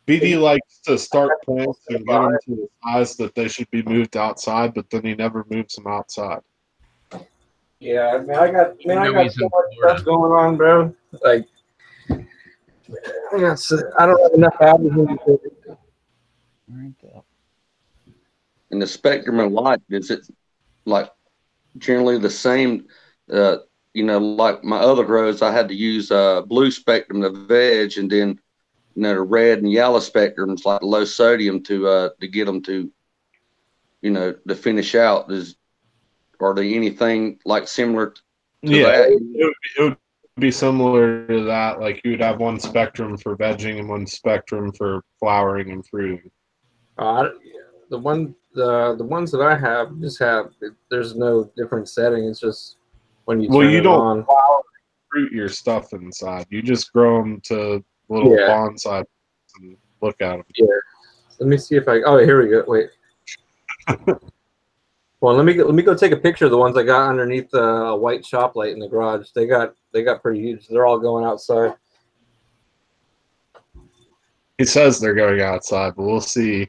BD likes to start plants and get them to the size that they should be moved outside, but then he never moves them outside. Yeah, I got so much stuff going on, bro. Like, I don't have enough hours. And the spectrum of light, is it like generally the same? Like my other grows, I had to use blue spectrum to veg, and then the red and yellow spectrums like low sodium to get them to to finish out. Are there anything like similar to that? It would be similar to that. Like you would have one spectrum for vegging and one spectrum for flowering and fruiting. The ones that I have just have, there's no different setting. It's just when you turn it on. Flower fruit your stuff inside. You just grow them to little bonsai and look at them. Yeah. Let me see if I. Oh, here we go. Wait. Well, let me go take a picture of the ones I got underneath a white shop light in the garage. They got pretty huge. They're all going outside. He says they're going outside, but we'll see.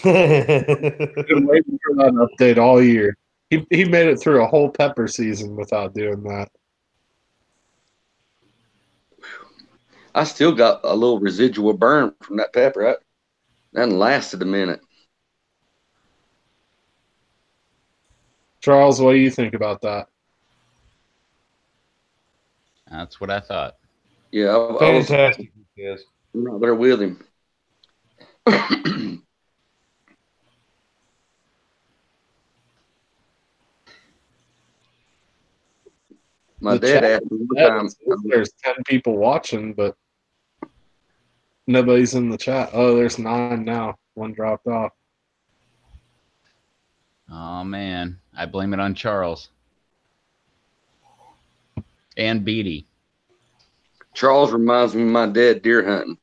Been waiting for that update all year. He made it through a whole pepper season without doing that. I still got a little residual burn from that pepper. That lasted a minute. Charles, what do you think about that? That's what I thought. Yeah, I was Fantastic. Yes. right there with him. My The dad chat asked me one time. There's 10 people watching, but nobody's in the chat. Oh, there's 9 now. One dropped off. Oh man, I blame it on Charles and Beatty. Charles reminds me of my dad deer hunting.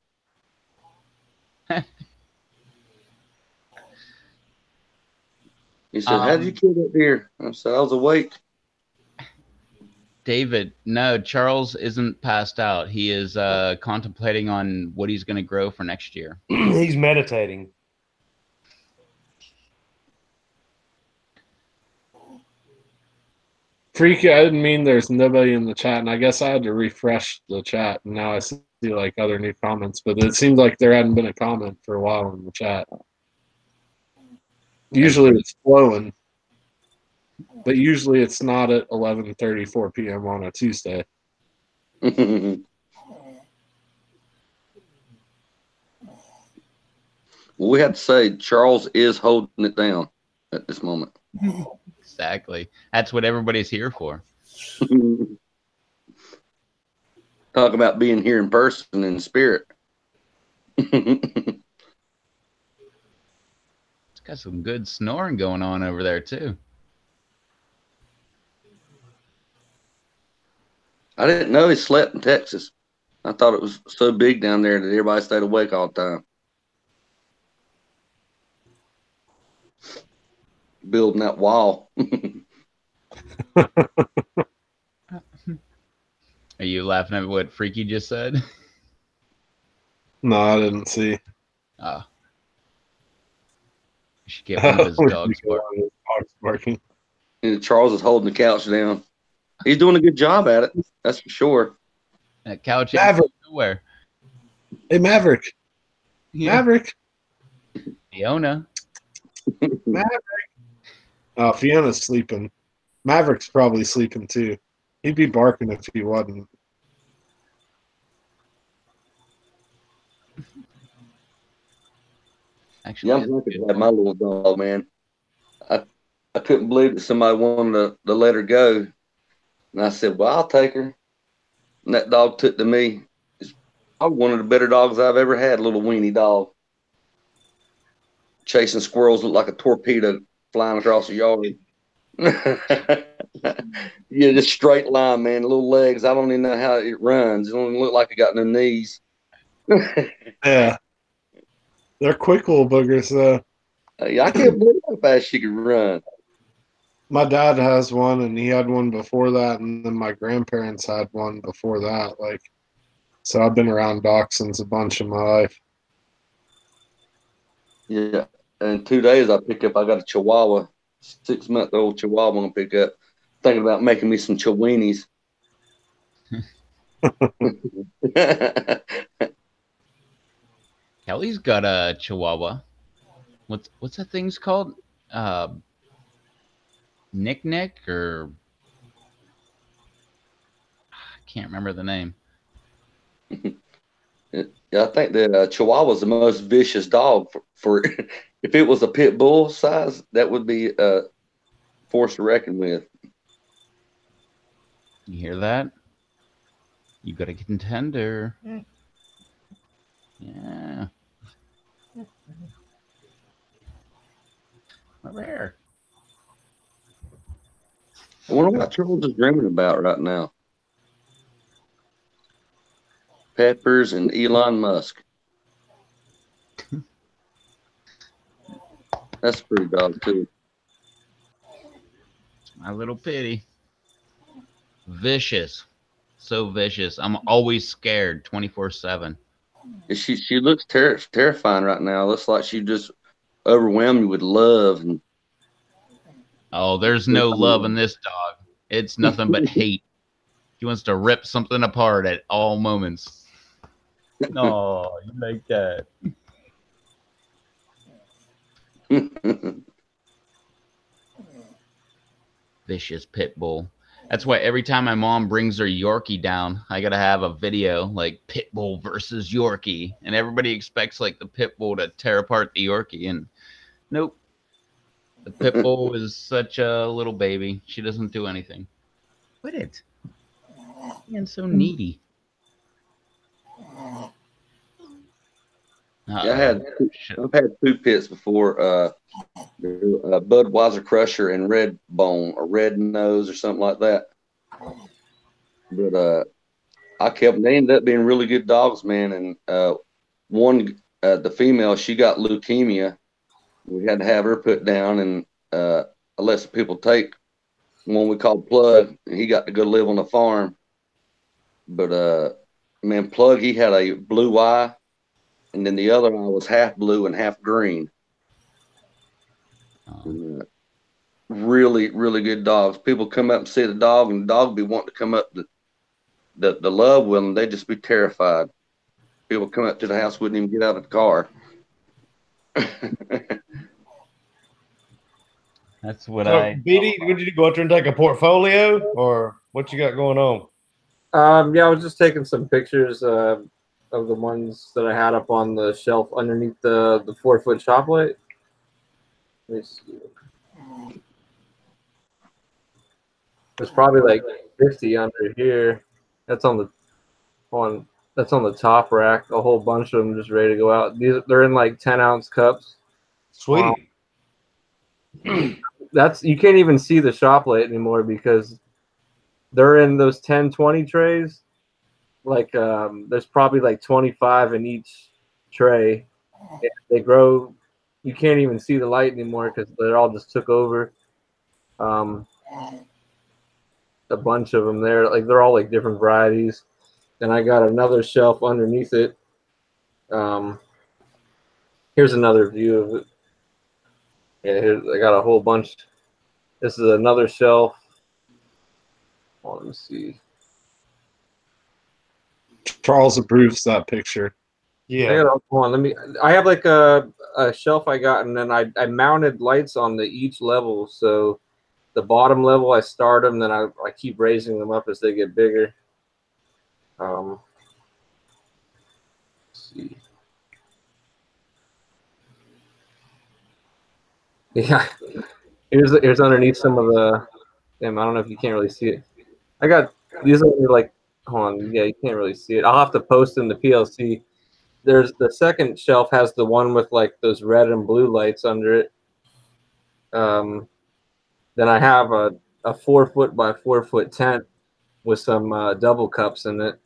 He said, "How did you kill that deer?" I said, "I was awake." David, no, Charles isn't passed out. He is contemplating on what he's going to grow for next year. He's meditating. Freaky, I didn't mean there's nobody in the chat, and I guess I had to refresh the chat, and now I see like other new comments, but it seems like there hadn't been a comment for a while in the chat. Usually it's flowing, but usually it's not at 11:34 p.m. on a Tuesday. Well, we have to say Charles is holding it down at this moment. Exactly. That's what everybody's here for. Talk about being here in person and in spirit. It's got some good snoring going on over there too. I didn't know he slept in Texas. I thought it was so big down there that everybody stayed awake all the time. Building that wall. Are you laughing at what Freaky just said? No, I didn't see. Oh. You should get one of his dogs barking. And Charles is holding the couch down. He's doing a good job at it. That's for sure. That couch Maverick. ain't nowhere. Hey, Maverick. Yeah. Maverick. Fiona. Maverick. Oh, Fiona's sleeping. Maverick's probably sleeping too. He'd be barking if he wasn't. Actually, Yeah, I'm happy to have my little dog, man. I couldn't believe that somebody wanted to let her go. And I said, well, I'll take her. And that dog took to me. It's probably one of the better dogs I've ever had, a little weenie dog. Chasing squirrels looked like a torpedo flying across the yard. Yeah, just straight line, man. Little legs. I don't even know how it runs. It don't even look like it got no knees. Yeah. They're quick little boogers, though. I can't believe how fast she could run. My dad has one, and he had one before that, and then my grandparents had one before that. Like, so I've been around dachshunds a bunch in my life. Yeah. In 2 days, I got a Chihuahua, 6-month-old Chihuahua I'm going to pick up. Thinking about making me some Chiweenies. Kelly's got a Chihuahua. What's that thing's called? Nick or I can't remember the name. Yeah, I think the Chihuahua is the most vicious dog for if it was a pit bull size, that would be a force to reckon with. You hear that? You got a contender. Yeah. Rare. I wonder what Charles is dreaming about right now. Peppers and Elon Musk. That's a pretty dog too. My little pitty. Vicious. So vicious. I'm always scared 24/7. She looks terrifying right now. Looks like she just overwhelmed you with love. And Oh, there's no love in this dog. It's nothing but hate. She wants to rip something apart at all moments. No, you like that. Vicious pit bull. That's why every time my mom brings her Yorkie down, I gotta have a video like pit bull versus Yorkie, and everybody expects like the pit bull to tear apart the Yorkie, and nope. The pit bull is such a little baby. She doesn't do anything. Quit it. Being so needy. Yeah, I've had 2 pits before. Budweiser Crusher and Red Bone or Red Nose or something like that. But they ended up being really good dogs, man. And one, the female, she got leukemia. We had to have her put down, and I let some people take one we called Plug, and he got to go live on the farm. But man, Plug, he had a blue eye, and then the other eye was half blue and half green. Really, really good dogs. People come up and see the dog, and the dog be wanting to come up the love with them. They just be terrified. People come up to the house, wouldn't even get out of the car. That's what So, BD, would you go out there and take a portfolio, or what you got going on? Yeah, I was just taking some pictures of the ones that I had up on the shelf underneath the 4-foot shop light. Let me see. There's probably like 50 under here. That's on the top rack. A whole bunch of them just ready to go out. They're in like 10-ounce cups. Sweet. You can't even see the shop light anymore because they're in those 10-20 trays. Like there's probably like 25 in each tray. They grow. You can't even see the light anymore because they're all just took over. A bunch of them there. Like they're all like different varieties. And I got another shelf underneath it. Here's another view of it. Yeah, I got a whole bunch. This is another shelf. Oh, let me see. Charles approves that picture. Yeah. I have like a shelf I got, and then I mounted lights on each level. So the bottom level, I start them, then I keep raising them up as they get bigger. Let's see. Yeah, here's underneath some of the. Damn, I don't know if you can't really see it. I got these are like. Hold on, yeah, you can't really see it. I'll have to post in the PLC. There's the second shelf has the one with like those red and blue lights under it. Then I have a 4-foot by 4-foot tent with some double cups in it.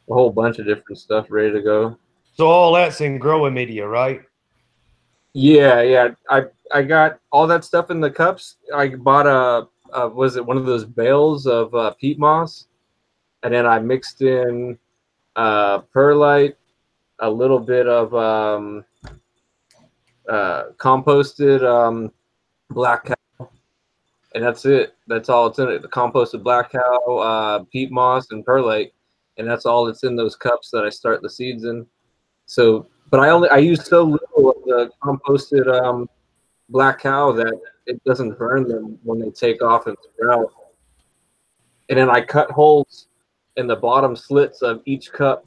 A whole bunch of different stuff ready to go. So all that's in growing media, right? Yeah. I got all that stuff in the cups. I bought was it one of those bales of peat moss, and then I mixed in perlite, a little bit of composted black cow, and that's it. That's all it's in it. The composted black cow, peat moss, and perlite, and that's all that's in those cups that I start the seeds in. So, but I use so little of the composted black cow that it doesn't burn them when they take off and sprout. And then I cut holes in the bottom slits of each cup,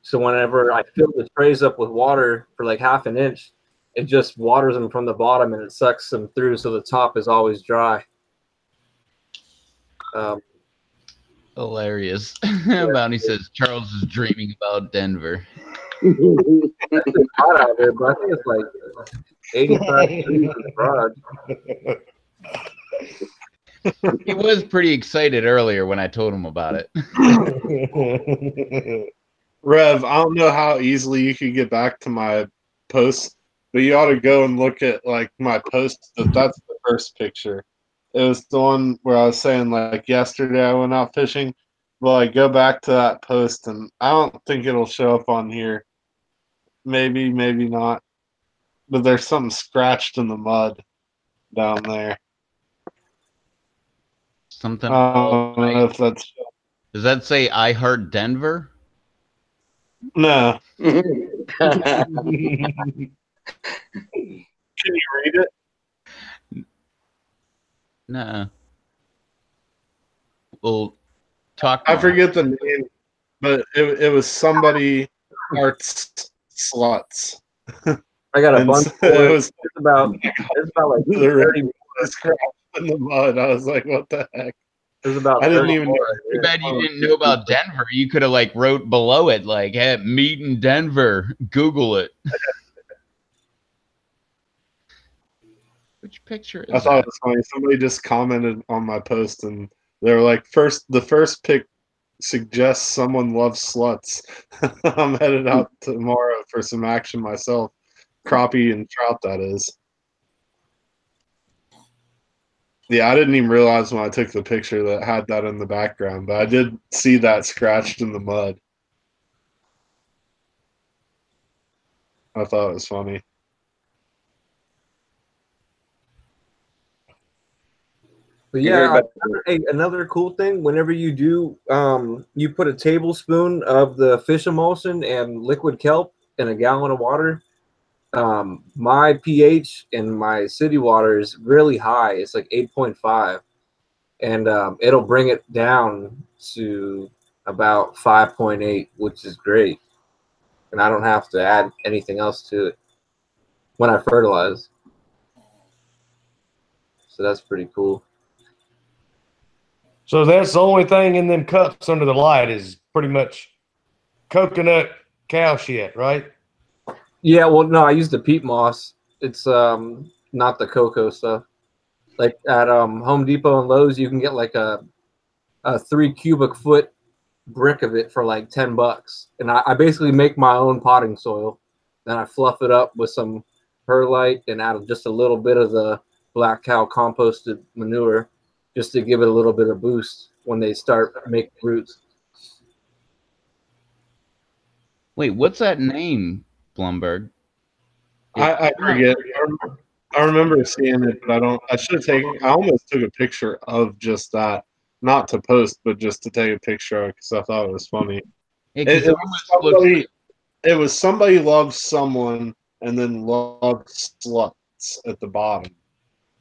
so whenever I fill the trays up with water for like half an inch, it just waters them from the bottom and it sucks them through, so the top is always dry. Hilarious. Bounty says Charles is dreaming about Denver. It's hot out there, but I think it's like 85 degrees abroad. He was pretty excited earlier when I told him about it. Rev, I don't know how easily you could get back to my post, but you ought to go and look at like my post. That's the first picture. It was the one where I was saying like yesterday I went out fishing. Well, I go back to that post, and I don't think it'll show up on here. Maybe, maybe not. But there's something scratched in the mud down there. Something. I don't know if that's Does that say I Heart Denver? no. Mhm. Can you read it? No. Well, talk I more. forget the name, but it was somebody arts sluts. I got a And bunch so for it it. was There's about like the 30. scratch in the mud. I was like, what the heck? There's about I didn't 30 even more know. right Too here. bad you didn't know about Denver. You could have like wrote below it like, "Hey, meet in Denver. Google it." Which picture I is thought that? it was funny. Somebody just commented on my post, and they were like, the first pic suggests someone loves sluts." I'm headed out tomorrow for some action myself. Crappie and trout, that is. Yeah, I didn't even realize when I took the picture that had that in the background, but I did see that scratched in the mud. I thought it was funny. But You heard yeah, about another cool thing, whenever you do, you put a tablespoon of the fish emulsion and liquid kelp in a gallon of water. My pH in my city water is really high. It's like 8.5. And it'll bring it down to about 5.8, which is great. And I don't have to add anything else to it when I fertilize. So that's pretty cool. So that's the only thing in them cups under the light is pretty much coconut cow shit, right? Yeah, well, no, I use the peat moss. It's not the cocoa stuff. Like at Home Depot and Lowe's, you can get like a 3 cubic foot brick of it for like $10. And I basically make my own potting soil. Then I fluff it up with some perlite and add just a little bit of the black cow composted manure just to give it a little bit of boost when they start making roots. Wait, what's that name, Blumberg? I forget. I remember seeing it, but I should have taken. I almost took a picture of just that, not to post, but just to take a picture of it because I thought it was funny. Yeah, because It was somebody. It was somebody loves someone and then loves sluts at the bottom,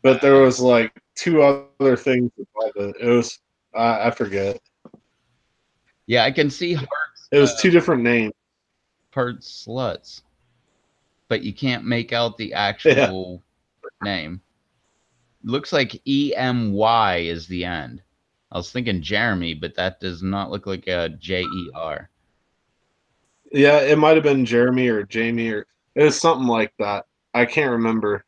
but there was like 2 other things above it. It was I forget. Yeah, I can see hearts. It was 2 different names. Heart sluts, but you can't make out the actual name. Looks like EMY is the end. I was thinking Jeremy, but that does not look like a JER. Yeah, it might have been Jeremy or Jamie, or it was something like that. I can't remember.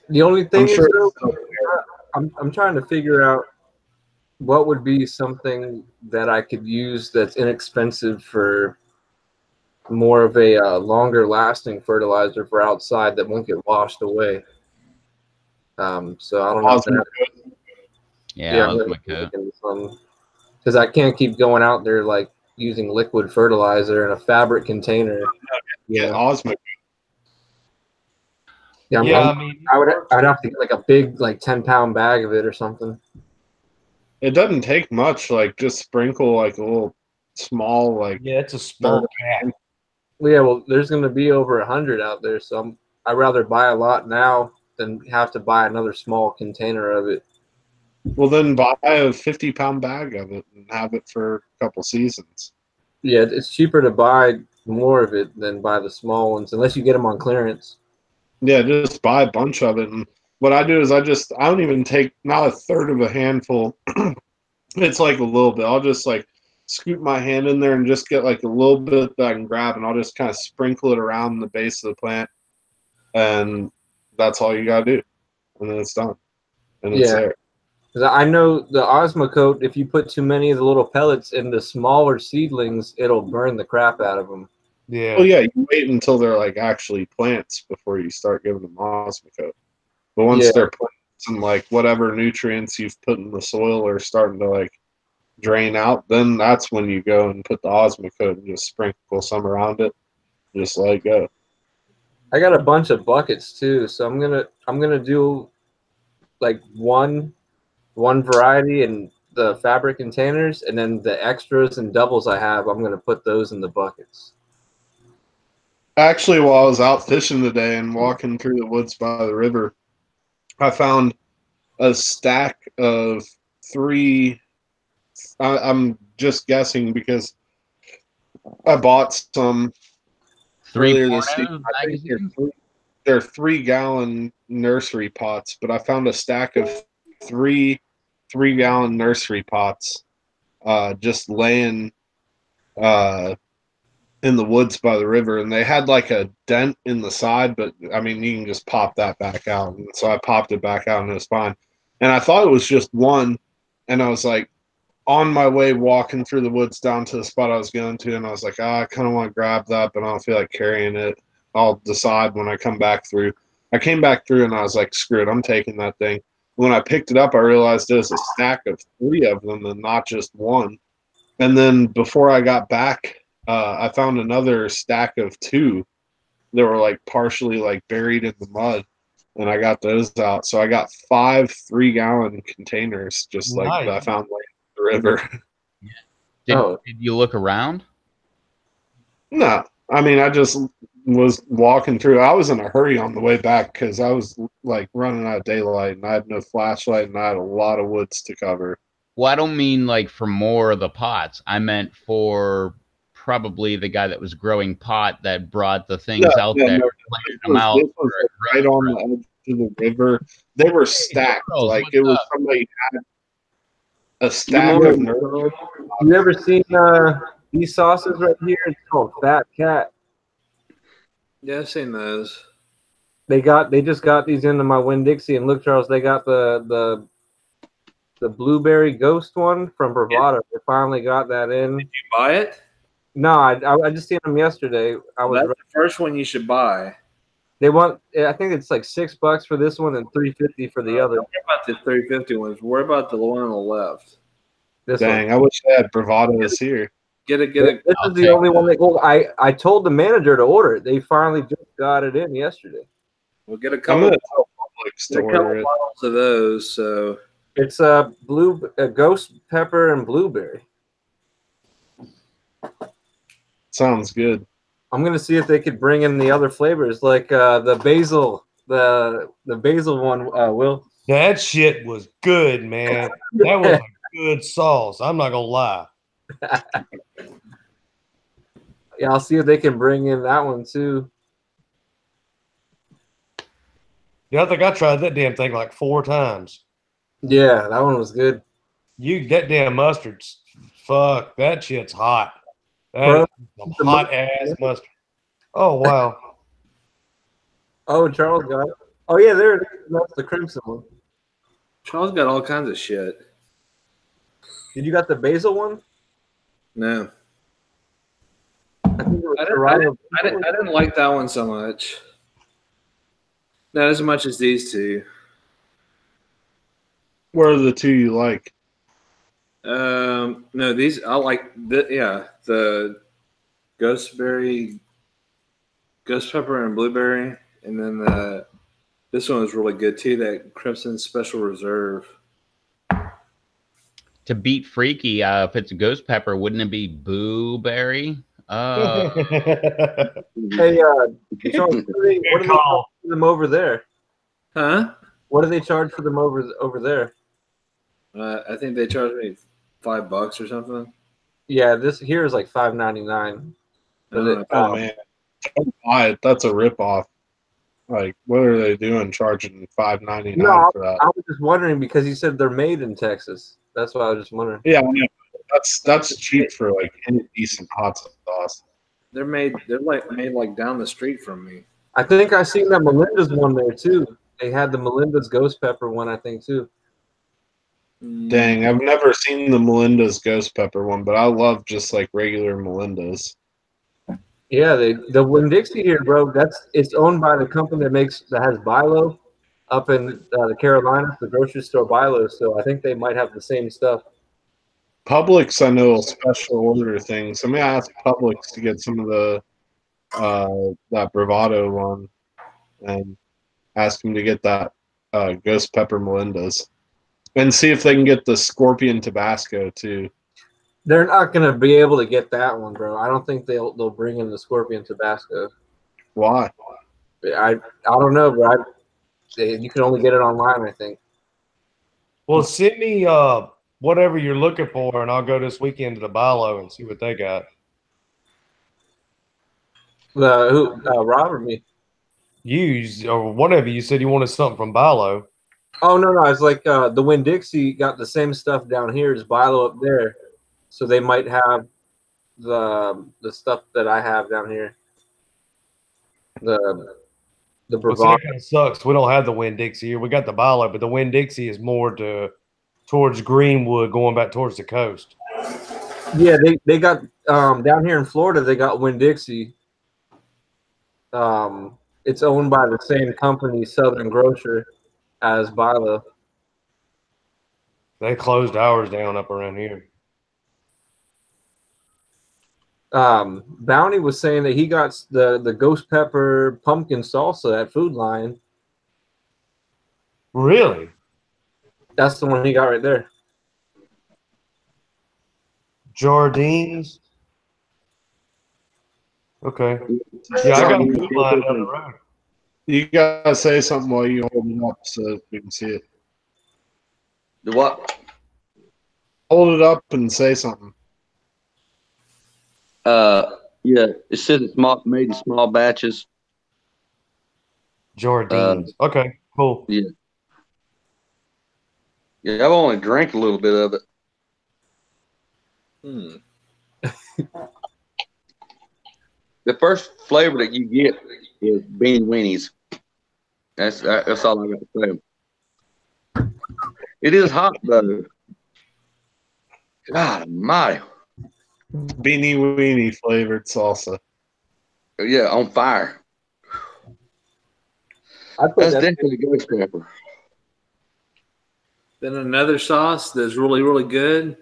The only thing I'm is, sure. though, I'm trying to figure out what would be something that I could use that's inexpensive for more of a longer lasting fertilizer for outside that won't get washed away. So I don't know. Yeah, I was my coat. Because I can't keep going out there like using liquid fertilizer in a fabric container. Yeah, Osmo. Yeah, I mean, I'd have to get like a big like 10-pound bag of it or something. It doesn't take much. Like just sprinkle like a little small like. yeah, it's a small cat. Well, yeah, well, there's going to be over 100 out there, so I'd rather buy a lot now than have to buy another small container of it. Well, then buy a 50-pound bag of it and have it for a couple seasons. Yeah, it's cheaper to buy more of it than buy the small ones, unless you get them on clearance. Yeah, just buy a bunch of it. And what I do is I don't even take not a third of a handful. It's like a little bit. I'll just like scoop my hand in there and just get like a little bit that I can grab, and I'll just kind of sprinkle it around the base of the plant, and that's all you gotta do, and then it's done, and it's there. Because I know the Osmocote, if you put too many of the little pellets in the smaller seedlings, it'll burn the crap out of them. Yeah. Well, yeah, you wait until they're like actually plants before you start giving them Osmocote. But once they're plants, and like whatever nutrients you've put in the soil are starting to like drain out, then that's when you go and put the Osmocote and just sprinkle some around it. Just let it go. I got a bunch of buckets too, so I'm gonna do like one variety in the fabric containers, and then the extras and doubles I have, I'm gonna put those in the buckets. Actually, while I was out fishing today and walking through the woods by the river, I found a stack of 3. I'm just guessing because I bought some 3 earlier this week. porno I think magazines? they're 3-gallon nursery pots, but I found a stack of 3-gallon nursery pots just laying in the woods by the river, and they had like a dent in the side, but I mean you can just pop that back out. And so I popped it back out and it was fine. And I thought it was just one, and I was like on my way walking through the woods down to the spot I was going to, and I was like, I kind of want to grab that, but I don't feel like carrying it. I'll decide when I come back through. I came back through and I was like, screw it, I'm taking that thing. When I picked it up, I realized it was a stack of 3 of them and not just one. And then before I got back, I found another stack of 2 that were like partially like buried in the mud, and I got those out. So I got 5 3-gallon containers just like Nice. that I found like the river. Did you look around? No, I mean I just was walking through. I was in a hurry on the way back because I was like running out of daylight and I had no flashlight and I had a lot of woods to cover. Well, I don't mean like for more of the pots. I meant for probably the guy that was growing pot that brought the things out there, planted them out. This was right on the edge of the river. They were stacked. Charles, like what's it was up? somebody had a stack of nerds. You ever seen these sauces right here? It's called Fat Cat. Yeah, I've seen those. They just got these into my Winn-Dixie, and look, Charles, they got the blueberry ghost one from Bravado. They finally got that in. Did you buy it? No, I just seen them yesterday. That's the first one you should buy. They want. I think it's like $6 for this one and $3.50 for the other. Don't worry about the 350 ones. Worry about the one on the left. This Dang, one. I wish they had Bravados here. Get it. This is the only one that. Well, I told the manager to order it. They finally just got it in yesterday. We'll get a I'm couple. gonna tell Publix to order it. Bottles of those. So It's ghost pepper and blueberry. Sounds good. I'm gonna see if they could bring in the other flavors, like the basil, the basil one. Will. That shit was good, man. That was a good sauce. I'm not gonna lie. Yeah, I'll see if they can bring in that one too. Yeah, I think I tried that damn thing like 4 times. Yeah, that one was good. That damn mustard, fuck, that shit's hot. That is some hot ass mustard. Oh wow. Oh, Charles got it. Oh yeah, there it is. That's the crimson one. Charles got all kinds of shit. Did you got the basil one? No, I think it was I didn't like that one so much. Not as much as these two. What are the 2 you like? No, these I like. The ghost pepper and blueberry, and then this one was really good too. That Crimson Special Reserve. To beat Freaky, if it's a ghost pepper, wouldn't it be blueberry? Hey, Charles, what do they charge for them over there? Huh? What do they charge for them over there? I think they charged me $5 or something. Yeah, this here is like $5.99. Oh man, don't buy it. That's a ripoff. Like, what are they doing charging $5.99 for that? I was just wondering because you said they're made in Texas. That's why I was just wondering. Yeah, that's cheap for like any decent hot sauce. They're made like down the street from me. I think I seen that Melinda's one there too. They had the Melinda's ghost pepper one, I think too. Dang, I've never seen the Melinda's ghost pepper one, but I love just like regular Melinda's. Yeah, the Winn-Dixie here, bro. It's owned by the company that has Bilo. up in the Carolinas, the grocery store Bilo. So I think they might have the same stuff. Publix, I know, will special order things. I'm gonna ask Publix to get some of the that Bravado one, and ask them to get that Ghost Pepper Melinda's, and see if they can get the Scorpion Tabasco too. They're not gonna be able to get that one, bro. I don't think they'll bring in the Scorpion Tabasco. Why? I don't know, bro. You can only get it online, I think. Well, send me whatever you're looking for, and I'll go this weekend to the Bilo and see what they got. Rob or me? You or whatever. You said you wanted something from Bilo. Oh no, it's like the Winn-Dixie got the same stuff down here as Bilo up there, so they might have the stuff that I have down here. The Well, see, that kind of sucks. We don't have the Winn-Dixie here. We got the Bilo, but the Winn-Dixie is more towards Greenwood, going back towards the coast. Yeah, they got down here in Florida. They got Winn-Dixie. It's owned by the same company, Southern Grocer, as Bilo. They closed ours down up around here. Bounty was saying that he got the ghost pepper pumpkin salsa at Food Lion. Really? That's the one he got right there. Jardines. Okay. Yeah, I got Food Lion down the road. You gotta say something while you hold it up so we can see it. The what? Hold it up and say something. Yeah, it said it's made in small batches. Jardines. Okay, cool. Yeah. Yeah, I've only drank a little bit of it. The first flavor that you get is bean weenies. That's all I got to say. It is hot though. God almighty. Beanie weenie flavored salsa. Yeah, on fire. That's definitely ghost pepper. Then another sauce that's really, really good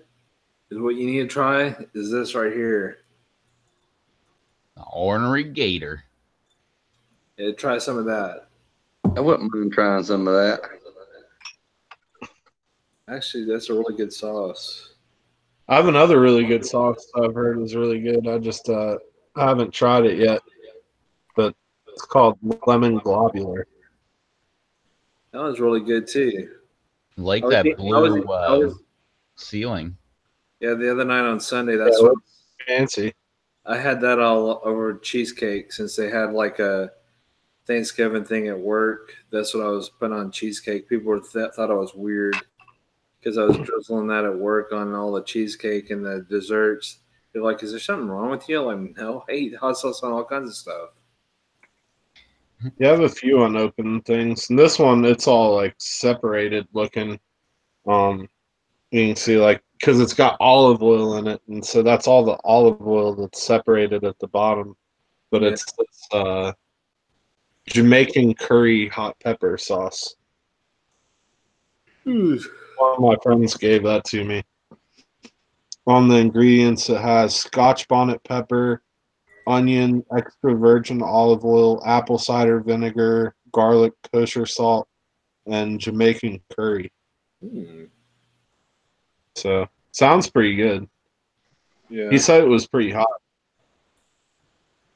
is what you need to try is this right here. The ornery gator. Yeah, try some of that. I wouldn't mind trying some of that. Actually, that's a really good sauce. I have another really good sauce I've heard is really good. I just I haven't tried it yet, but it's called lemon globular. That was really good too. Like that blue ceiling. Yeah, the other night on Sunday, that's what fancy. I had that all over cheesecake since they had like a Thanksgiving thing at work. That's what I was putting on cheesecake. People thought I was weird because I was drizzling that at work on all the cheesecake and the desserts. They're like, "Is there something wrong with you?" I'm like, "No, I eat hot sauce on all kinds of stuff." You have a few unopened things. And this one, it's all like separated looking. You can see like because it's got olive oil in it, and so that's all the olive oil that's separated at the bottom. But Yeah. it's Jamaican curry hot pepper sauce. One of my friends gave that to me. On the ingredients, it has Scotch bonnet pepper, onion, extra virgin olive oil, apple cider vinegar, garlic, kosher salt, and Jamaican curry. So, sounds pretty good. Yeah. He said it was pretty hot.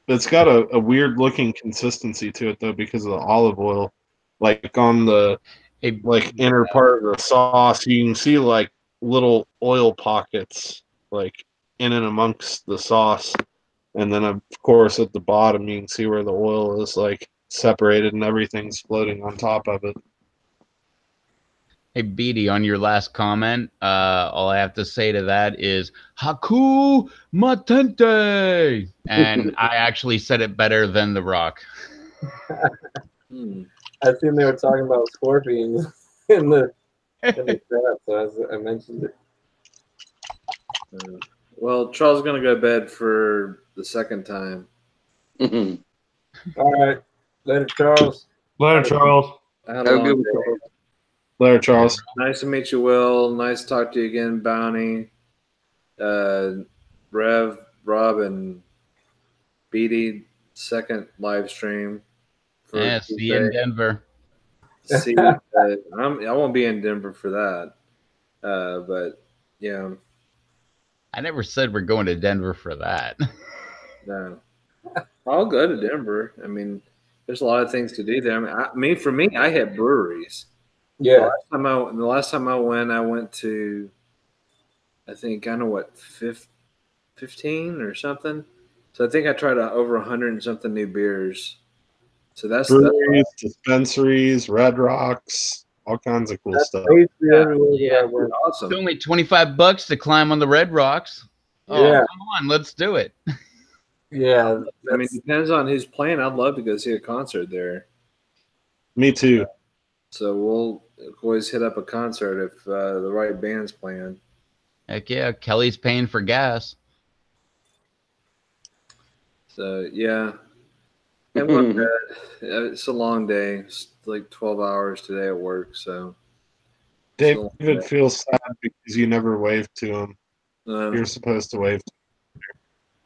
It's got a weird looking consistency to it, though, because of the olive oil. Like on the inner part of the sauce, you can see like little oil pockets like in and amongst the sauce. And then, of course, at the bottom, you can see where the oil is like separated and everything's floating on top of it. Hey, Beatty, on your last comment, all I have to say to that is Haku Matente. And I actually said it better than The Rock. I think they were talking about scorpions in the chat, so I mentioned it. Well, Charles is going to go to bed for the second time. All right. Later, Charles. Later, Charles. I had a Have a long good day. one. Later, Charles. Nice to meet you, Will. Nice to talk to you again, Bounty. Rev, Rob, and Beatty. Second live stream for Yeah, see you in Tuesday. Denver. See, I won't be in Denver for that. But yeah, I never said we're going to Denver for that. no, I'll go to Denver. I mean, there's a lot of things to do there. For me, I hit breweries. Yeah. The last time I went to, I think, I know what, 15 or something. So I think I tried over 100 and something new beers. So that's Breweries, dispensaries, Red Rocks, all kinds of cool stuff. Basically Yeah. everywhere that I went. It's awesome. only $25 to climb on the Red Rocks. Oh, Yeah. come on, let's do it. Yeah. I mean, it depends on who's playing. I'd love to go see a concert there. Me too. So we'll always hit up a concert if the right band's playing. Heck yeah, Kelly's paying for gas. So yeah, and we're good. It's a long day. It's like 12 hours today at work. So David feels sad because you never waved to him. You're supposed to wave.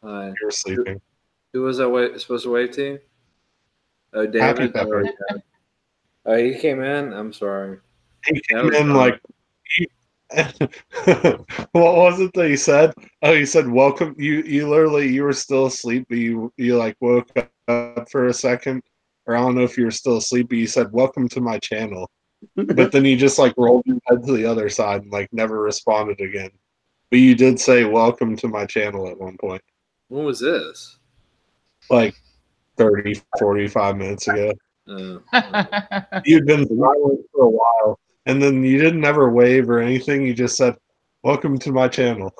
Hi. You were sleeping. Who was I supposed to wave to? Oh, Happy David. Pepper. Oh, he came in. I'm sorry. He came in like. What was it that he said? Oh, he said, "Welcome." You literally you were still asleep, but you like woke up for a second, or I don't know if you were still asleep. But you said, "Welcome to my channel," but then you just like rolled your head to the other side and like never responded again. But you did say, "Welcome to my channel" at one point. When was this? Like 30, 45 minutes ago. Uh, You'd been silent for a while, and then you didn't ever wave or anything. You just said, "Welcome to my channel."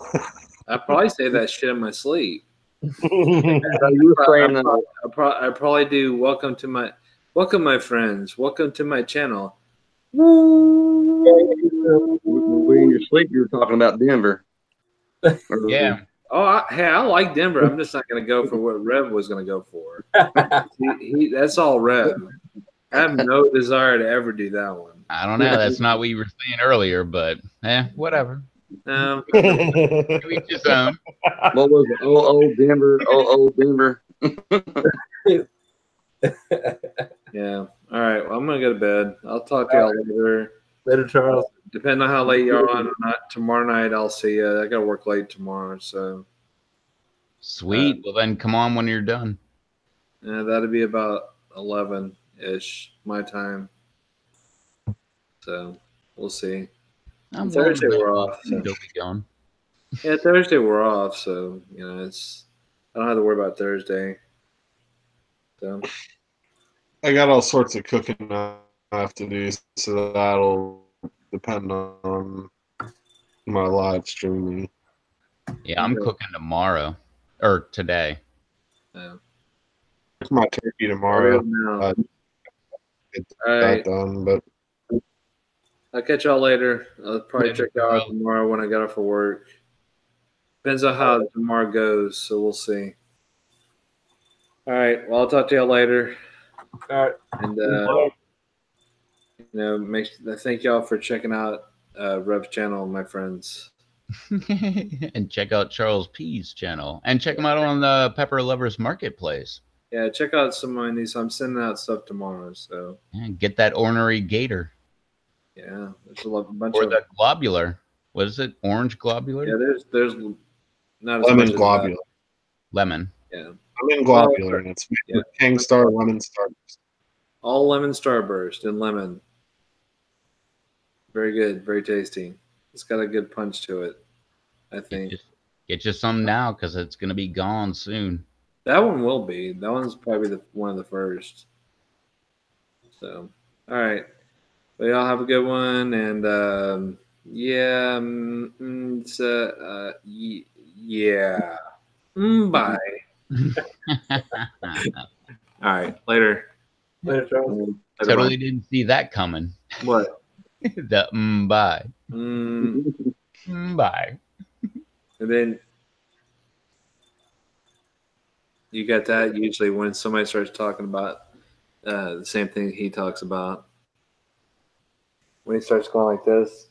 I probably say that shit in my sleep. You were praying I probably do. Welcome, my friends. Welcome to my channel. When in your sleep, you were talking about Denver. Yeah. Oh, hey, I like Denver. I'm just not going to go for what Rev was going to go for. That's all Rev. I have no desire to ever do that one. I don't know. That's not what you were saying earlier, but whatever. Um, To each his own. What was it? Oh, Denver. Oh, Denver. yeah. All right. Well, I'm going to go to bed. I'll talk to y'all later. Later, Charles. Depending on how late you're on or not, tomorrow night I'll see you. I got to work late tomorrow. So Sweet. Well, then come on when you're done. that'll be about 11-ish my time. So we'll see. I'm Thursday we're off. So. You'll be gone. Yeah, Thursday we're off, so it's I don't have to worry about Thursday. So I got all sorts of cooking I have to do, so that'll depend on my live streaming. Yeah, I'm cooking tomorrow or today. yeah. My turkey tomorrow. Get All that right. done, but I'll catch y'all later. I'll probably check y'all out tomorrow when I get off for work. Depends on how tomorrow goes, so we'll see. All right. Well, I'll talk to y'all later. All right. And thank y'all for checking out Rev's channel, my friends. And check out Charles P's channel. And check him out on the Pepper Lovers Marketplace. Yeah, check out some of my news. I'm sending out stuff tomorrow, so And get that ornery gator. yeah, there's a bunch or of the globular. What is it? Orange globular? Yeah, there's not as lemon much globular. As Lemon. Yeah, lemon globular, and it's made with King Star lemon starburst. All lemon starburst and lemon. Very good, very tasty. It's got a good punch to it, I think. Get you some now because it's gonna be gone soon. That one will be. That one's probably one of the first. So, all right. Well, y'all have a good one, and yeah, yeah. Bye. All right, later. Later, Charles. Totally didn't see that coming. What? The bye. Bye. And then you got that usually when somebody starts talking about the same thing he talks about. when he starts going like this.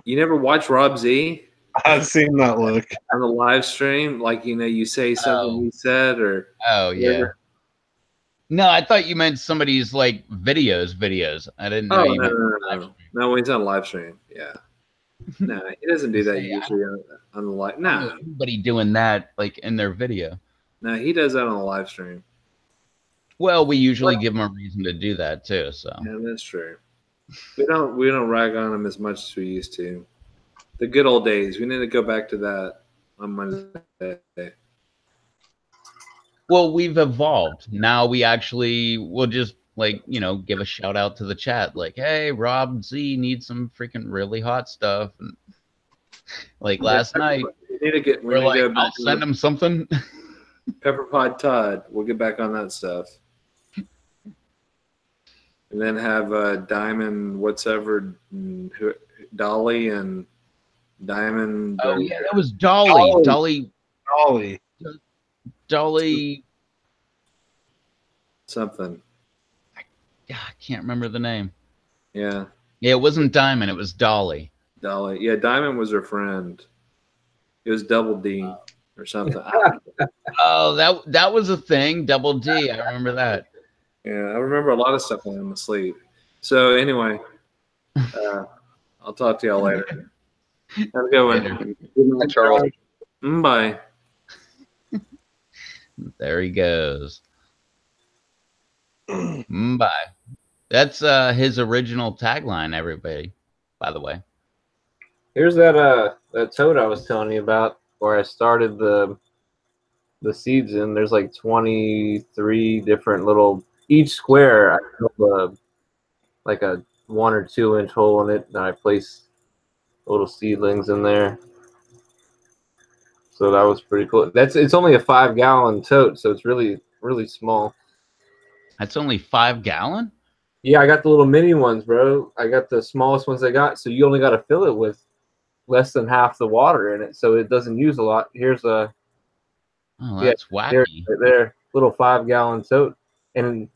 You never watch Rob Z I've seen that look. on the live stream? Like, you say something he said or Oh yeah. whatever? No, I thought you meant somebody's like videos. I didn't know you meant live stream. No, when he's on live stream. Yeah. No, he doesn't do that usually on the live. I don't know anybody doing that like in their video. No, he does that on the live stream. Well, we usually give him a reason to do that too. So yeah, that's true. We don't rag on him as much as we used to. The good old days. We need to go back to that on Monday. Well, we've evolved. Now we actually will just give a shout out to the chat, like, hey, Rob Z needs some freaking really hot stuff. And like last night, we're like, I'll send him something. Pepper Pod Todd. We'll get back on that stuff. And then have Diamond, whatever, Dolly and Diamond. Oh, yeah, that was Dolly. Dolly. Something. I can't remember the name. Yeah. Yeah, it wasn't Diamond. It was Dolly. Dolly. Yeah, Diamond was her friend. It was Double D or something. Oh, that was a thing. Double D. I remember that. Yeah, I remember a lot of stuff when I'm asleep. So anyway, I'll talk to y'all later. Have a good one. Good night, Charles. Bye. There he goes. Bye. That's his original tagline, everybody, by the way. Here's that toad I was telling you about where I started the seeds in. There's like 23 different little, each square I built like a 1 or 2 inch hole in it, and I place little seedlings in there. So that was pretty cool. It's only a 5-gallon tote, so it's really, really small. That's only 5 gallon? Yeah, I got the little mini ones, bro. I got the smallest ones I got, so you only got to fill it with less than half the water in it, so it doesn't use a lot. Here's a that's wacky. Right there, little 5-gallon tote, and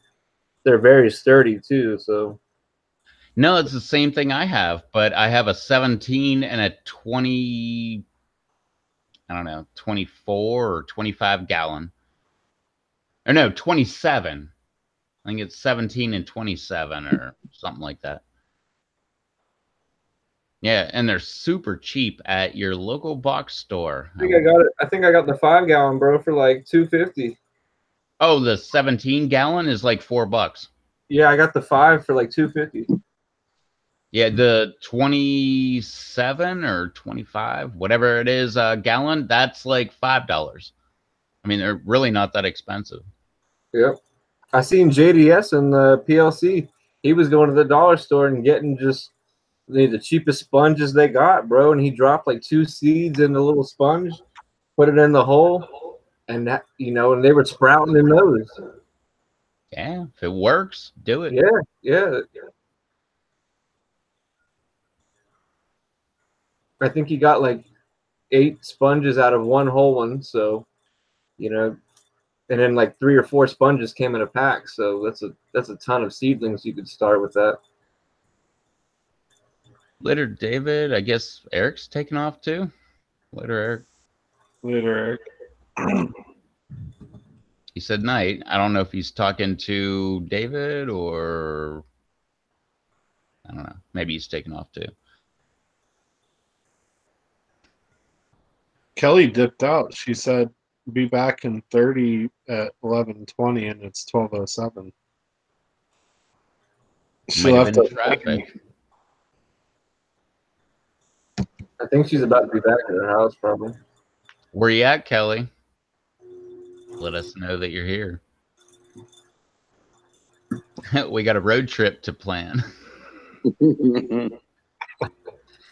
they're very sturdy too. So no, it's the same thing I have, but I have a 17 and a 20. I don't know, 24 or 25 gallon. Or no, 27. I think it's 17 and 27 or something like that. Yeah, and they're super cheap at your local box store. I think I got it. I think I got the 5-gallon, bro, for like $2.50. Oh, the 17 gallon is like $4. Yeah, I got the 5 for like $2.50. Yeah, the 27 or 25, whatever it is, gallon, that's like $5. I mean, they're really not that expensive. Yep. I seen JDS in the PLC. He was going to the dollar store and getting just the cheapest sponges they got, bro. And he dropped like 2 seeds in the little sponge, put it in the hole, and that, and they were sprouting in those. Yeah, if it works, do it. Yeah. I think he got like 8 sponges out of 1 whole one, so and then like 3 or 4 sponges came in a pack, so that's a ton of seedlings you could start with that. Later, David. I guess Eric's taking off too. Later, Eric. He said night. I don't know if he's talking to David or I don't know. Maybe he's taking off too. Kelly dipped out. She said, "Be back in 30 at 11:20," and it's 12:07. She left in traffic. I think she's about to be back at her house, probably. Where you at, Kelly? Let us know that you're here. We got a road trip to plan.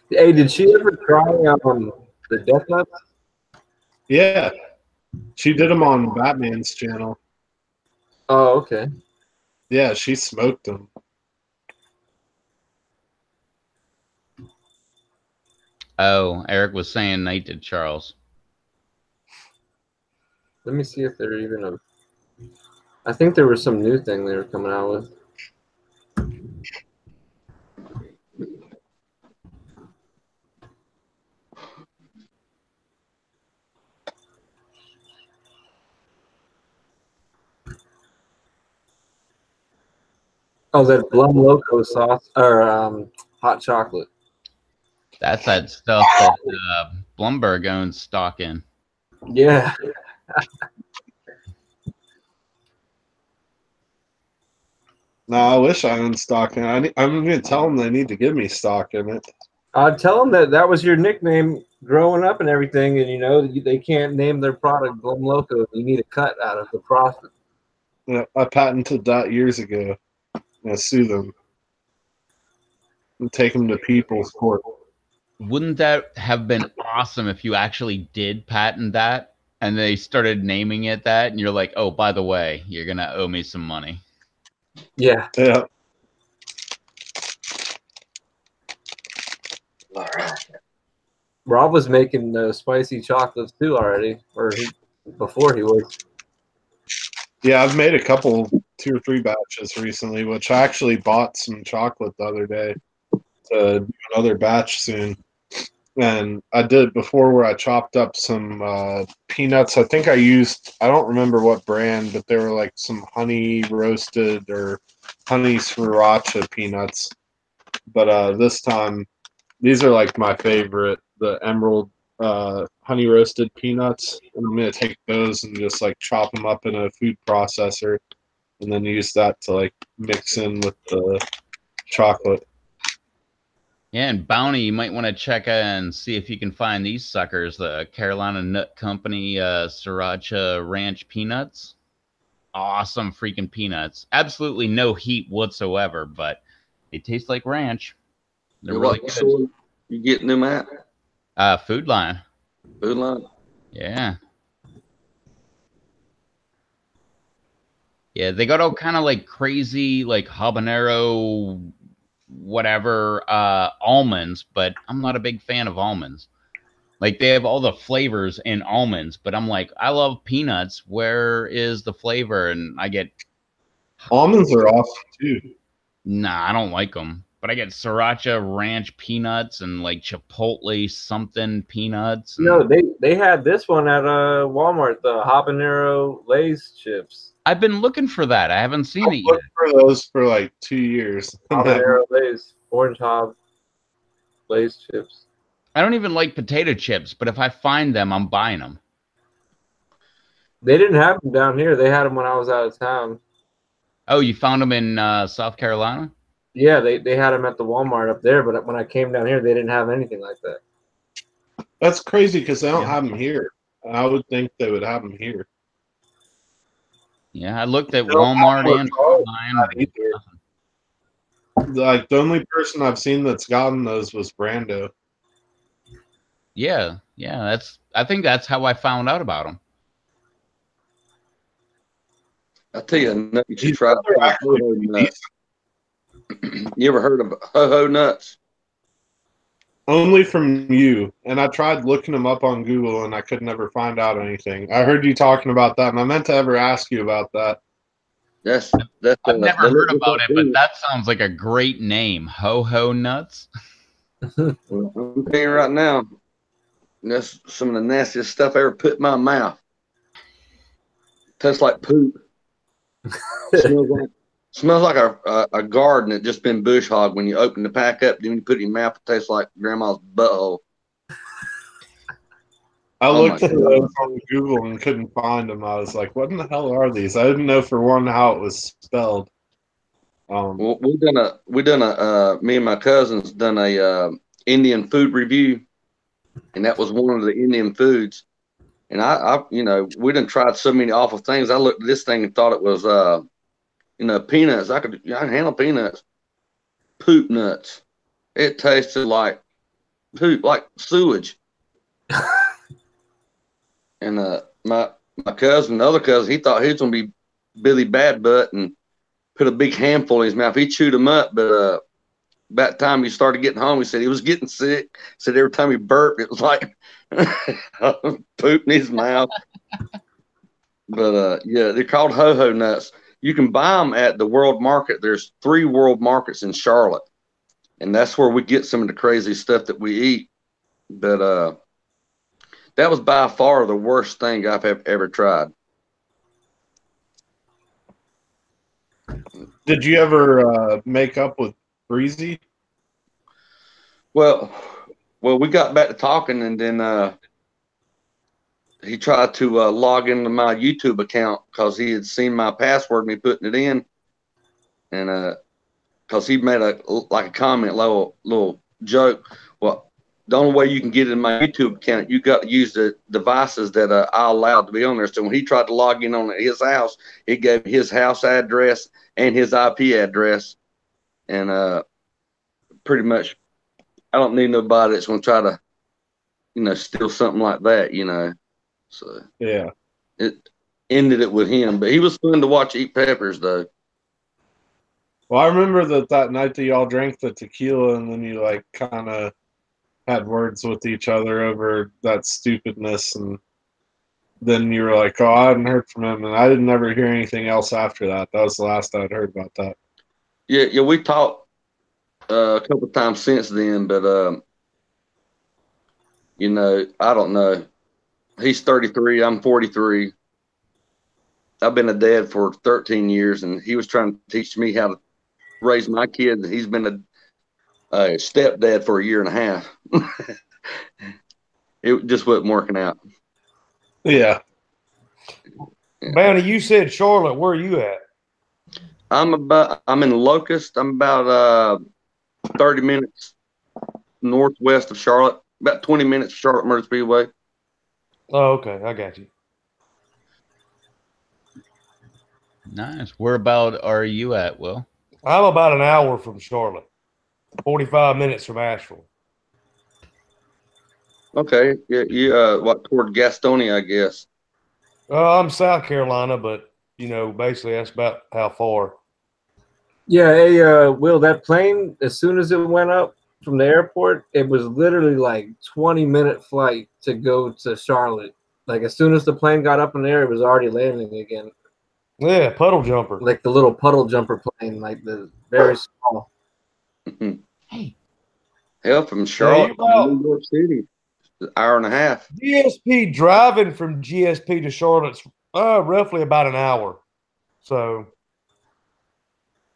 Hey, did she ever try the Death Nuts? Yeah, she did them on Batman's channel. Oh, okay. Yeah, she smoked them. Oh, Eric was saying night to Charles. Let me see if they're even I think there was some new thing they were coming out with. Oh, that Blum Loco sauce or hot chocolate. That's that stuff that Blumberg owns stock in. Yeah. No, I wish I owned stock in it. I'm going to tell them they need to give me stock in it. Tell them that was your nickname growing up and everything, and you know they can't name their product Blum Loco. You need a cut out of the profit. Yeah, I patented that years ago. I sue them and take them to people's court. Wouldn't that have been awesome if you actually did patent that and they started naming it that and you're like, oh, by the way, you're going to owe me some money. Yeah. Yeah. All right. Rob was making spicy chocolates too already, or before he was. Yeah, I've made a couple, 2 or 3 batches recently, which I actually bought some chocolate the other day to do another batch soon. And I did before where I chopped up some peanuts. I think I don't remember what brand, but they were like some honey roasted or honey sriracha peanuts. But this time, these are like my favorite, the emerald honey roasted peanuts. And I'm going to take those and just like chop them up in a food processor and then use that to like mix in with the chocolate. Yeah, and Bounty, you might want to check and see if you can find these suckers, the Carolina Nut Company Sriracha Ranch Peanuts. Awesome freaking peanuts. Absolutely no heat whatsoever, but they taste like ranch. They're really good. Store you getting them at? Food Line. Food Line? Yeah. Yeah, they got all kind of like crazy, like habanero, whatever, almonds, but I'm not a big fan of almonds. Like they have all the flavors in almonds, but I'm like, I love peanuts. Where is the flavor? And I get Almonds are awesome too. Nah, I don't like them. But I get sriracha ranch peanuts and like chipotle something peanuts. And No, they had this one at Walmart, the habanero Lay's chips. I've been looking for that. I haven't seen it I've yet. looked for those for like 2 years. Habanero Lay's, orange hob Lay's chips. I don't even like potato chips, but if I find them, I'm buying them. They didn't have them down here. They had them when I was out of town. Oh, you found them in South Carolina? Yeah, they had them at the Walmart up there, but when I came down here, they didn't have anything like that. That's crazy because they don't have them here. I would think they would have them here. Yeah, I looked at They don't have Walmart them and at all, online. like the only person I've seen that's gotten those was Brando. Yeah, I think that's how I found out about them. I tell you, a nut you should These try. are actually Ho-ho pretty nut. You ever heard of ho-ho nuts? Only from you. And I tried looking them up on Google and I could never find out anything. I heard you talking about that and I meant to ever ask you about that. I've never heard about it, but that sounds like a great name. Ho-ho nuts. Well, I'm telling you right now, that's some of the nastiest stuff I ever put in my mouth. Tastes like poop. Smells like a garden that just been bush hogged. When you open the pack up, then you put it in your mouth, it tastes like grandma's butthole. I Oh looked my for those on Google and couldn't find them. I was like, what in the hell are these? I didn't know for one how it was spelled. Well, me and my cousins done a Indian food review, and that was one of the Indian foods. And I we done tried so many awful things. I looked at this thing and thought it was, peanuts. I can handle peanuts. Poop nuts. It tasted like poop, like sewage. And my cousin, the other cousin, he thought he was gonna be Billy Bad Butt and put a big handful in his mouth. He chewed them up, but about the time he started getting home, he said he was getting sick. He said every time he burped, it was like poop in his mouth. But yeah, they're called ho-ho nuts. You can buy them at the World Market. There's 3 World Markets in Charlotte, and that's where we get some of the crazy stuff that we eat. But that was by far the worst thing I've ever tried. Did you ever make up with Breezy? Well, we got back to talking, and then he tried to log into my YouTube account because he had seen my password, me putting it in, and because he made a comment, little joke. Well, the only way you can get in my YouTube account, you got to use the devices that I allowed to be on there. So when he tried to log in on his house, it gave his house address and his IP address, and pretty much, I don't need nobody that's going to try to, steal something like that. So Yeah. it ended it with him, but he was fun to watch eat peppers, though. Well, I remember that night that y'all drank the tequila, and then you like kind of had words with each other over that stupidness, and then you were like, "Oh, I hadn't heard from him," and I didn't ever hear anything else after that. That was the last I'd heard about that. Yeah, we talked a couple of times since then, but I don't know. He's 33. I'm 43. I've been a dad for 13 years, and he was trying to teach me how to raise my kids. He's been a stepdad for a year and a half. It just wasn't working out. Yeah. Bounty, you said Charlotte. Where are you at? I'm in Locust. I'm about 30 minutes northwest of Charlotte. About 20 minutes Charlotte Murray Speedway. Oh, okay. I got you. Nice. Where about are you at, Will? I'm about an hour from Charlotte, 45 minutes from Asheville. Okay. Yeah, you what, toward Gastonia, I guess. I'm South Carolina, but basically that's about how far. Yeah, hey, Will, that plane, as soon as it went up from the airport, it was literally like 20-minute flight to go to Charlotte. Like as soon as the plane got up in the air, it was already landing again. Yeah, puddle jumper. Like the little puddle jumper plane, like the very small. Hey. Hell, from Charlotte to New York City, an hour and a half. GSP driving from GSP to Charlotte's roughly about an hour. So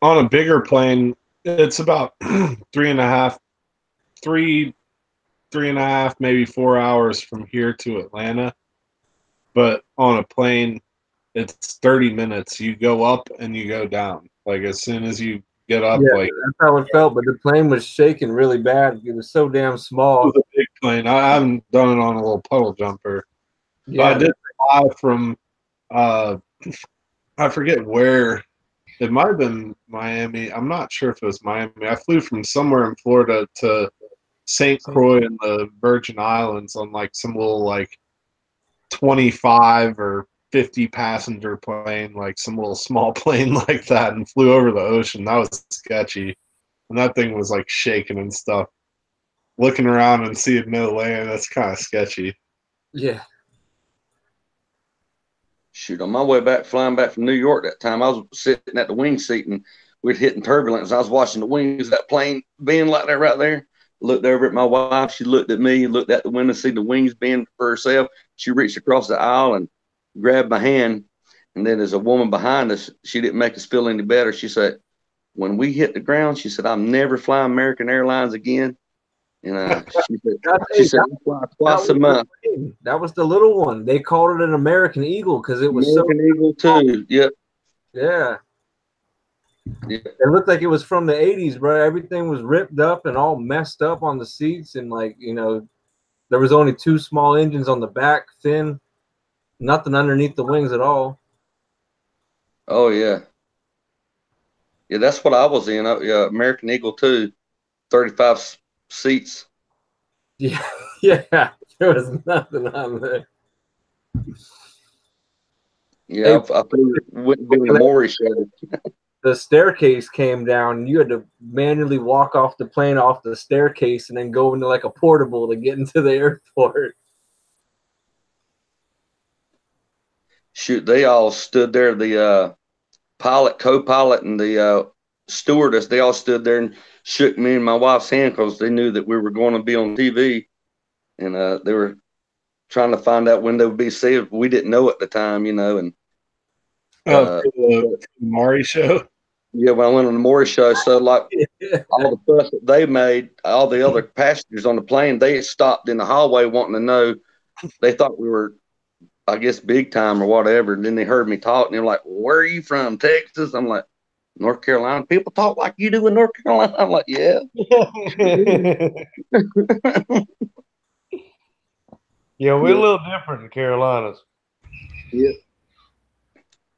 on a bigger plane, it's about 3.5, maybe 4 hours from here to Atlanta. But on a plane, it's 30 minutes. You go up and you go down. Like as soon as you get up, Yeah, like that's how it felt. But the plane was shaking really bad. It was so damn small. it was a big plane. I haven't done it on a little puddle jumper. Yeah, I did fly from I forget where. It might have been Miami. I'm not sure if it was Miami. I flew from somewhere in Florida to St. Croix in the Virgin Islands on like some little like 25 or 50 passenger plane, like some little small plane like that, and flew over the ocean. That was sketchy. And that thing was like shaking and stuff. Looking around and seeing no land, that's kind of sketchy. yeah. Shoot, on my way back, flying back from New York that time, I was sitting at the wing seat and we'd hitting turbulence. I was watching the wings of that plane being like that right there. Looked over at my wife. She looked at me, looked out the window, see the wings bend for herself. She reached across the aisle and grabbed my hand. And then there's a woman behind us. She didn't make us feel any better. She said, when we hit the ground, she said, I'm never flying American Airlines again. And she said, I fly twice a month. That was the little one. They called it an American Eagle because it was American Eagle too. Yep. Yeah. Yeah. It looked like it was from the 80s, bro. Everything was ripped up and all messed up on the seats. And there was only two small engines on the back, thin, nothing underneath the wings at all. Oh, yeah. Yeah, that's what I was in. Yeah, American Eagle too. 35 seats. Yeah. Yeah. There was nothing on there. Yeah, I wouldn't be in the Maury show. The staircase came down, and you had to manually walk off the plane off the staircase and then go into like a portable to get into the airport. Shoot, they all stood there. The pilot, co-pilot, and the stewardess, they all stood there and shook me and my wife's hand because they knew that we were going to be on TV. And they were trying to find out when they would be saved. We didn't know at the time, and the Maury show. Yeah, when I went on the Maury show, so like all the fuss that they made, all the other passengers on the plane, they stopped in the hallway wanting to know. They thought we were, I guess, big time or whatever. And then they heard me talk, and they're like, well, "Where are you from? Texas?" I'm like, "North Carolina." People talk like you do in North Carolina. I'm like, "Yeah." Yeah, we're a little different in Carolinas. Yeah.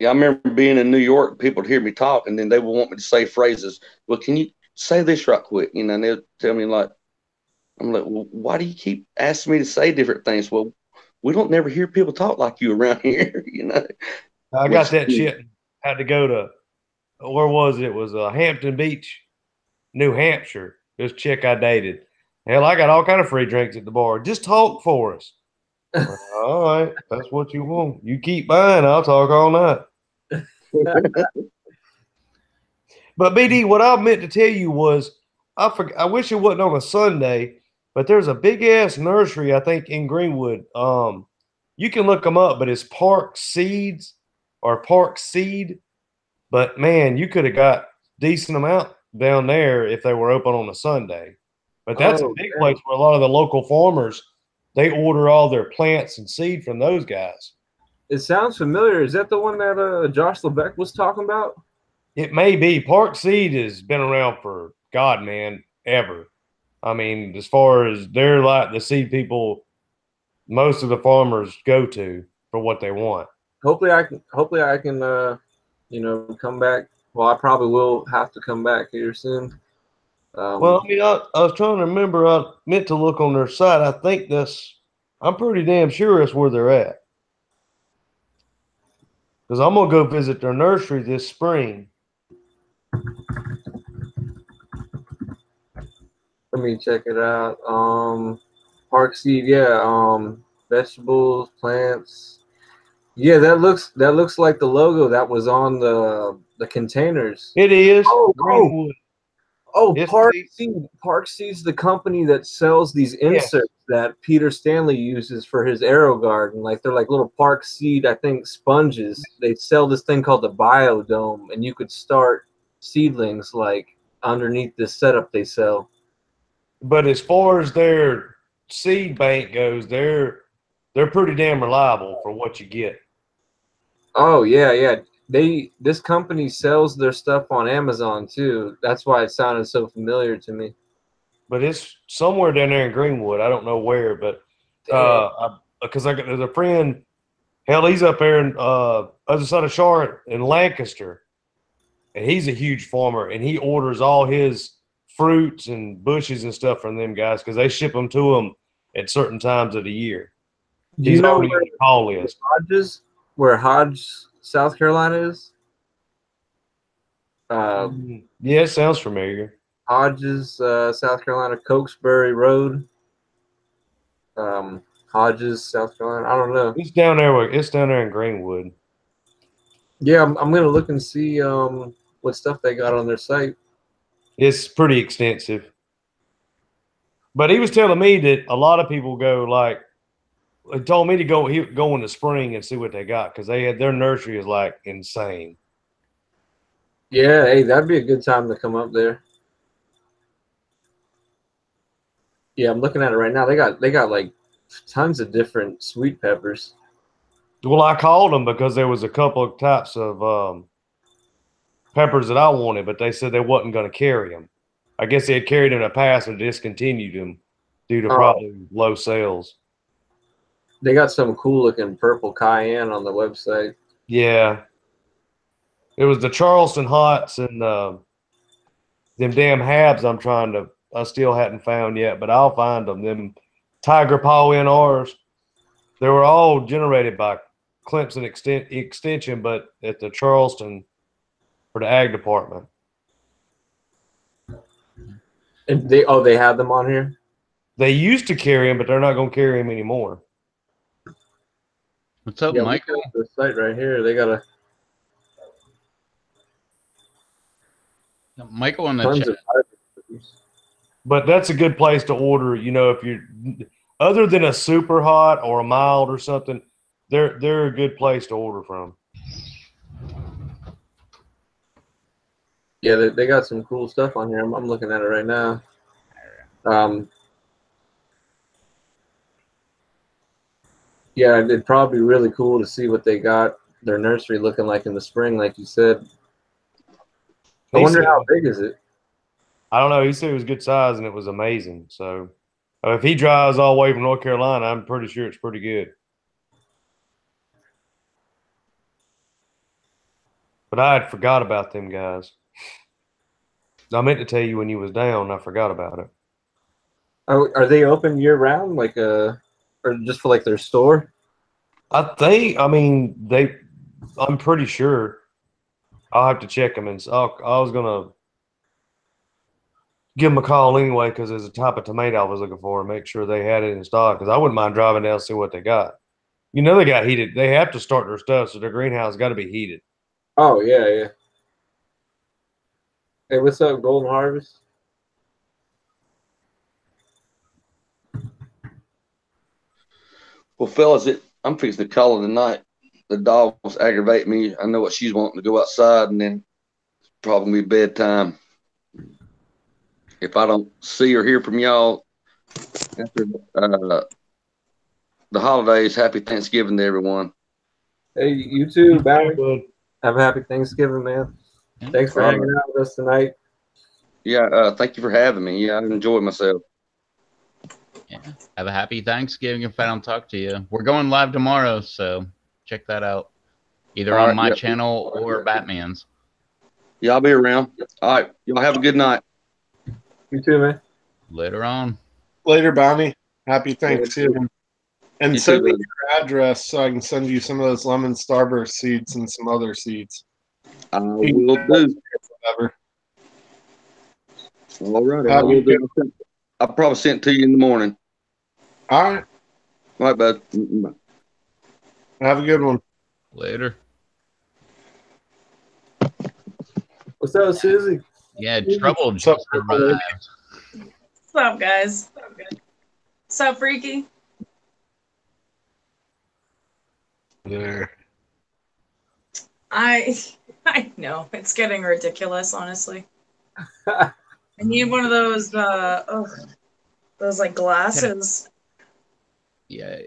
Yeah, I remember being in New York, people would hear me talk, and then they would want me to say phrases. Well, can you say this right quick? You know, and they'll tell me like, I'm like, well, why do you keep asking me to say different things? Well, we don't never hear people talk like you around here, you know. I got that shit. Had to go to, where was it? It was Hampton Beach, New Hampshire. This chick I dated. Hell, I got all kind of free drinks at the bar. Just talk for us. All right, that's what you want. You keep buying, I'll talk all night. But BD, what I meant to tell you was, I wish it wasn't on a Sunday, but there's a big ass nursery I think in Greenwood. You can look them up, but it's Park Seeds or Park Seed. But man, you could have got decent amount down there if they were open on a Sunday. But that's a big place where a lot of the local farmers, they order all their plants and seed from those guys. It sounds familiar. Is that the one that Josh LeBeck was talking about? It may be. Park Seed has been around for God, man, ever. I mean, as far as they're like the seed people, most of the farmers go to for what they want. Hopefully, I can, come back. Well, I probably will have to come back here soon. Well, I mean, I was trying to remember. I meant to look on their site. I think I'm pretty damn sure that's where they're at. Because I'm gonna go visit their nursery this spring. Let me check it out. Park Seed, yeah. Vegetables, plants. Yeah, that looks like the logo that was on the containers. It is. Park Seed's the company that sells these inserts that Peter Stanley uses for his Aero Garden. Like they're like little Park Seed, I think, sponges. They sell this thing called the Biodome, and you could start seedlings like underneath this setup they sell. But as far as their seed bank goes, they're pretty damn reliable for what you get. Oh yeah. This company sells their stuff on Amazon too. That's why it sounded so familiar to me. But it's somewhere down there in Greenwood. I don't know where, but because there's a friend. Hell, he's up there in other side of Charlotte in Lancaster, and he's a huge farmer, and he orders all his fruits and bushes and stuff from them guys because they ship them to him at certain times of the year. Do you know where Hodge, South Carolina is? Yeah, it sounds familiar. Hodges, South Carolina, Cokesbury Road. Hodges, South Carolina. I don't know. It's down there. It's down there in Greenwood. Yeah, I'm gonna look and see what stuff they got on their site. It's pretty extensive. But he was telling me that a lot of people go like. He told me to go in the spring and see what they got because their nursery is like insane. Yeah, hey, that'd be a good time to come up there. Yeah, I'm looking at it right now. They got like tons of different sweet peppers. Well, I called them because there was a couple of types of peppers that I wanted, but they said they wasn't going to carry them. I guess they had carried them in the past and discontinued them due to probably low sales. They got some cool looking purple cayenne on the website. Yeah. It was the Charleston Hots and them damn Habs I still hadn't found yet, but I'll find them. Them Tiger Paw NRs. They were all generated by Clemson Extension, but at the Charleston for the ag department. And they have them on here? They used to carry them, but they're not going to carry them anymore. What's up, Michael? The site right here. They got Michael on the chat. But that's a good place to order. You know, if you're other than a super hot or a mild or something, they're a good place to order from. Yeah, they got some cool stuff on here. I'm looking at it right now. Yeah, it'd probably be really cool to see what they got their nursery looking like in the spring, like you said. I wonder how big is it? I don't know. He said it was good size and it was amazing. So if he drives all the way from North Carolina, I'm pretty sure it's pretty good. But I had forgot about them guys. I meant to tell you when you was down. I forgot about it. Oh, are they open year round, like or just for like their store? I mean, I'm pretty sure. I'll have to check them, and I was gonna give them a call anyway because there's a type of tomato I was looking for, and make sure they had it in stock. Because I wouldn't mind driving down and see what they got. You know, they got heated. They have to start their stuff, so their greenhouse got to be heated. Oh yeah, yeah. Hey, what's up, Golden Harvest? Well, fellas, I'm fixing to call it a night. The dogs aggravate me. I know what she's wanting to go outside, and then it's probably bedtime. If I don't see or hear from y'all after the holidays, happy Thanksgiving to everyone. Hey, you too, Barry. Have a happy Thanksgiving, man. Yeah. Thanks for hanging out with us tonight. Yeah, thank you for having me. Yeah, I enjoyed myself. Yeah. Have a happy Thanksgiving if I don't talk to you. We're going live tomorrow, so check that out. Either on my channel or Batman's. Yeah, I'll be around. All right. Y'all have a good night. You too, man. Later on. Later, Bounty. Happy Thanksgiving. And You send too, me buddy. your address so I can send you some of those lemon starburst seeds and some other seeds. I will do. Whatever. All right. I will do. I'll probably send it to you in the morning. All right. All right, bud. Bye. Have a good one. Later. What's up, Susie? Yeah, trouble just arrived. What's up, guys? What's up, Freaky? There. I know it's getting ridiculous, honestly. I need one of those those like glasses. Yeah.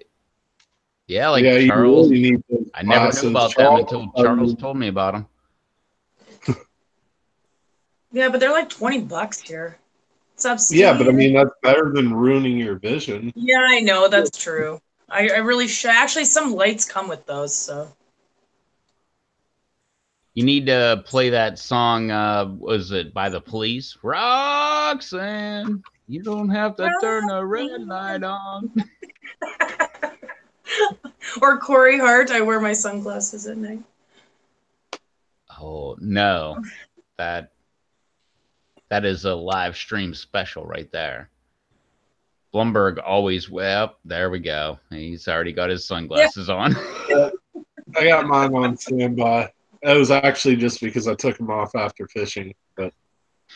Yeah, like Yeah, Charles. you really need those I never glasses. knew about them until Charles told me about them. Yeah, but they're like $20 here. What's up, Steve? Yeah, but I mean that's better than ruining your vision. Yeah, I know that's true. I really should. Actually, some lights come with those, so. You need to play that song, was it by the Police? Roxanne, you don't have to turn the red light on. Or Corey Hart, I wear my sunglasses at night. Oh, no. That is a live stream special right there. Blumberg always, well, there we go. He's already got his sunglasses on. I got mine on standby. It was actually just because I took them off after fishing, but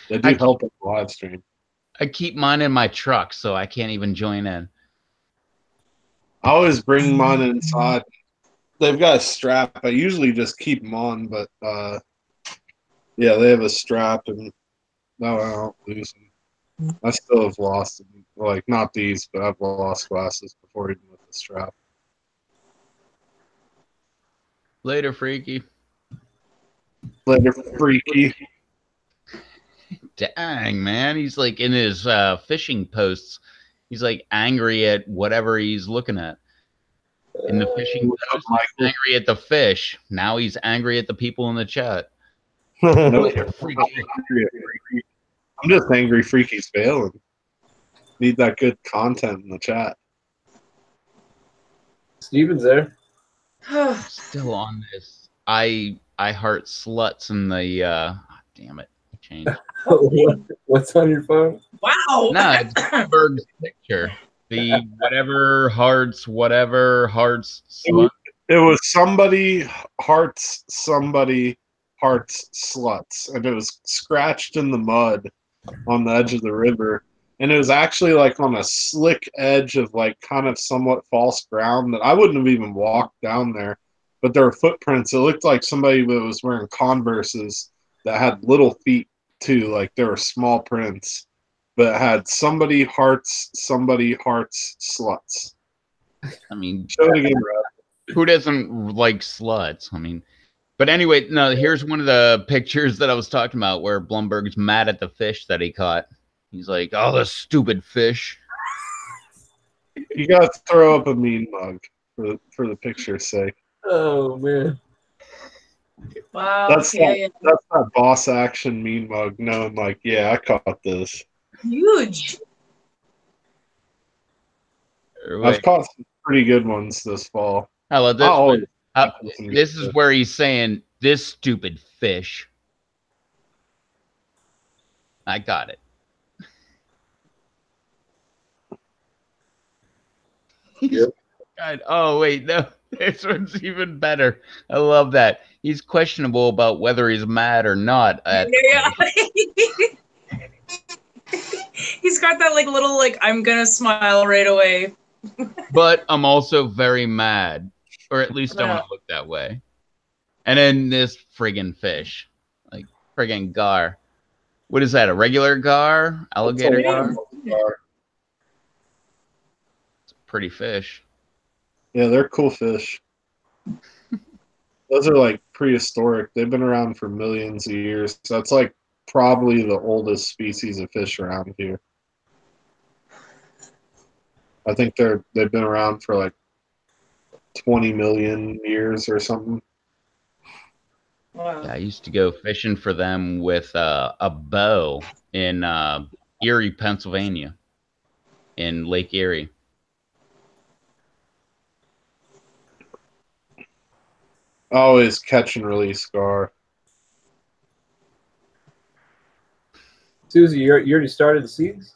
they do help with the live stream. I keep mine in my truck, so I can't even join in. I always bring mine inside. They've got a strap. I usually just keep them on, but yeah, they have a strap, and no, I don't lose them. I still have lost them. Like, not these, but I've lost glasses before even with the strap. Later, Freaky. Later, Freaky. Dang, man. He's like in his fishing posts. He's like angry at whatever he's looking at. In the fishing post, he's angry at the fish. Now he's angry at the people in the chat. Later, Freaky. I'm just angry Freaky's failing. Need that good content in the chat. Steven's there. Still on this. I heart sluts in the damn it. Change. What's on your phone? Wow. No, it's Blumberg's picture. The whatever hearts slut. It was somebody hearts sluts, and it was scratched in the mud on the edge of the river, and it was actually like on a slick edge of like kind of somewhat false ground that I wouldn't have even walked down there, but there were footprints. It looked like somebody that was wearing Converses that had little feet too, like there were small prints, but it had somebody hearts, sluts. I mean, Show it again, Rob. who doesn't like sluts? I mean, but anyway, no, here's one of the pictures that I was talking about where Blumberg's mad at the fish that he caught. He's like, oh, the stupid fish. You got to throw up a mean mug for the picture's sake. Oh man. Wow. That's yeah. that boss action mean mug knowing like, yeah, I caught this. Huge. I've caught some pretty good ones this fall. How about I always this? This is where he's saying, this stupid fish. I got it. Yep. God, oh, wait, no. This one's even better. I love that. He's questionable about whether he's mad or not. Yeah. He's got that like little like I'm gonna smile right away. But I'm also very mad. Or at least I want to look that way. And then this friggin' fish. Like friggin' gar. What is that? A regular gar? Alligator gar? It's a pretty fish. Yeah, they're cool fish. Those are like prehistoric. They've been around for millions of years. So that's like probably the oldest species of fish around here. I think they've been around for like 20 million years or something. Wow. Yeah, I used to go fishing for them with a bow in Erie, Pennsylvania, in Lake Erie. Always catch and release gar. Susie, you already started the seeds?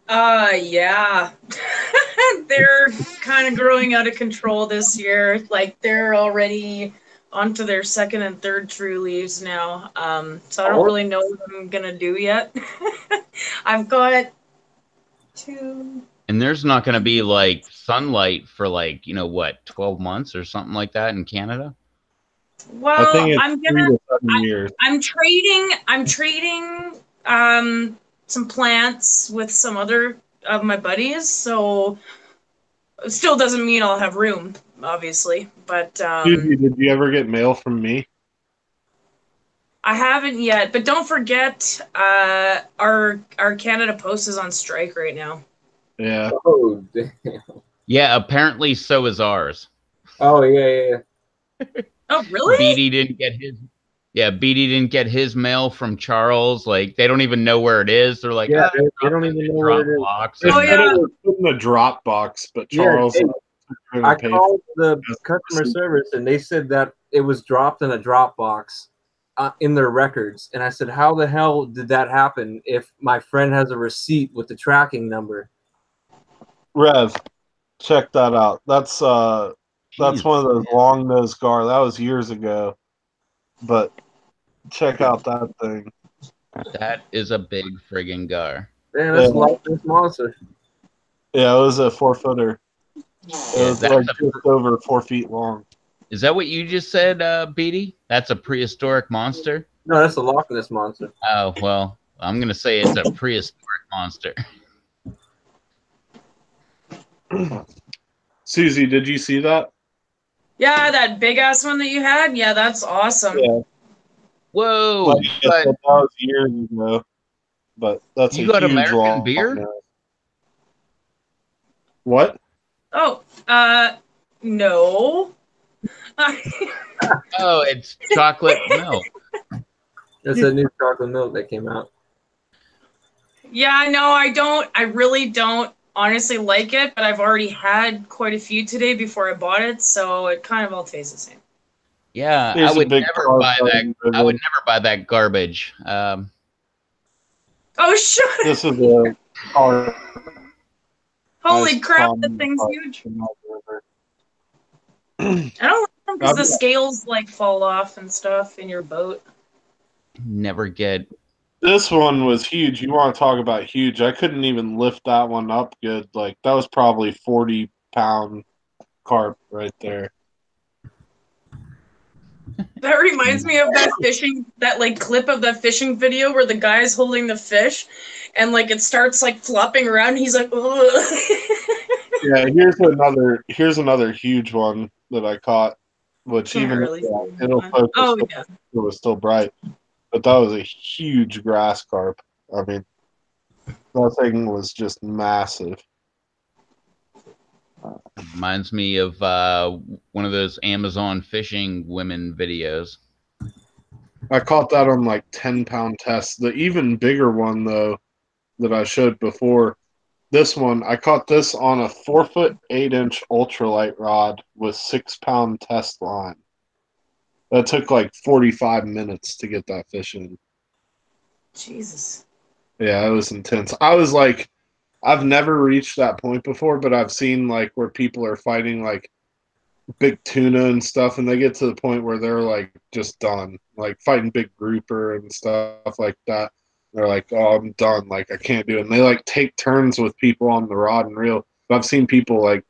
Yeah. They're kind of growing out of control this year. Like they're already onto their second and third true leaves now. So I don't really know what I'm gonna do yet. I've got 2. And there's not going to be like sunlight for like, 12 months or something like that in Canada? Well, I think it's I'm 3 to 7 years. I'm trading some plants with some other of my buddies, so it still doesn't mean I'll have room, obviously. But Susie, did you ever get mail from me? I haven't yet. But don't forget, our Canada Post is on strike right now. Yeah. Oh damn. Yeah, apparently so is ours. Oh yeah. Oh really? Beatty didn't get his. Yeah, Beatty didn't get his mail from Charles. Like they don't even know where it is. They're like, Yeah, they don't even know where it is. box. They Oh, said yeah. it was put in the drop box, but Charles. I called the customer service and they said that it was dropped in a drop box in their records. And I said, how the hell did that happen if my friend has a receipt with the tracking number? Rev, check that out. That's one of those long nosed gar. That was years ago. But check out that thing. That is a big friggin' gar. Man, that's like this monster. Yeah, it was a 4-footer. It was like just over 4 feet long. Is that what you just said, Beatty? That's a prehistoric monster? No, that's a Loch Ness monster. Oh, well, I'm going to say it's a prehistoric monster. Susie, did you see that? Yeah, that big ass one that you had. Yeah, that's awesome. Yeah. Whoa! Like, that was years ago. But that's You a got huge American long beer? nose. What? Oh, no. Oh, it's chocolate milk. That's a new chocolate milk that came out. Yeah, no, I really don't honestly like it, but I've already had quite a few today before I bought it, so it kind of all tastes the same. Yeah, There's I a would big never car buy that. party with I would it. never buy that garbage. Oh, shut up. This is a car. Holy Nice crap, calm that thing's car. huge. I don't like them because the scales like fall off and stuff in your boat. Never get. This one was huge. You want to talk about huge? I couldn't even lift that one up good. Like that was probably 40-pound carp right there. That reminds me of that fishing, that like clip of that fishing video where the guy's holding the fish, and like it starts like flopping around. And he's like, ugh. Yeah, here's another huge one that I caught, which Can't even really see it'll that. focus Oh so yeah. it was still bright. But that was a huge grass carp. I mean, that thing was just massive. Reminds me of one of those Amazon fishing women videos. I caught that on like 10-pound tests. The even bigger one though that I showed before, this one I caught this on a 4-foot 8-inch ultralight rod with 6-pound test line. That took like 45 minutes to get that fish in. Jesus. Yeah, it was intense. I was like, I've never reached that point before, but I've seen like where people are fighting like big tuna and stuff, and they get to the point where they're like just done, like fighting big grouper and stuff like that. They're like, "Oh, I'm done. Like I can't do it." And they like take turns with people on the rod and reel. But I've seen people like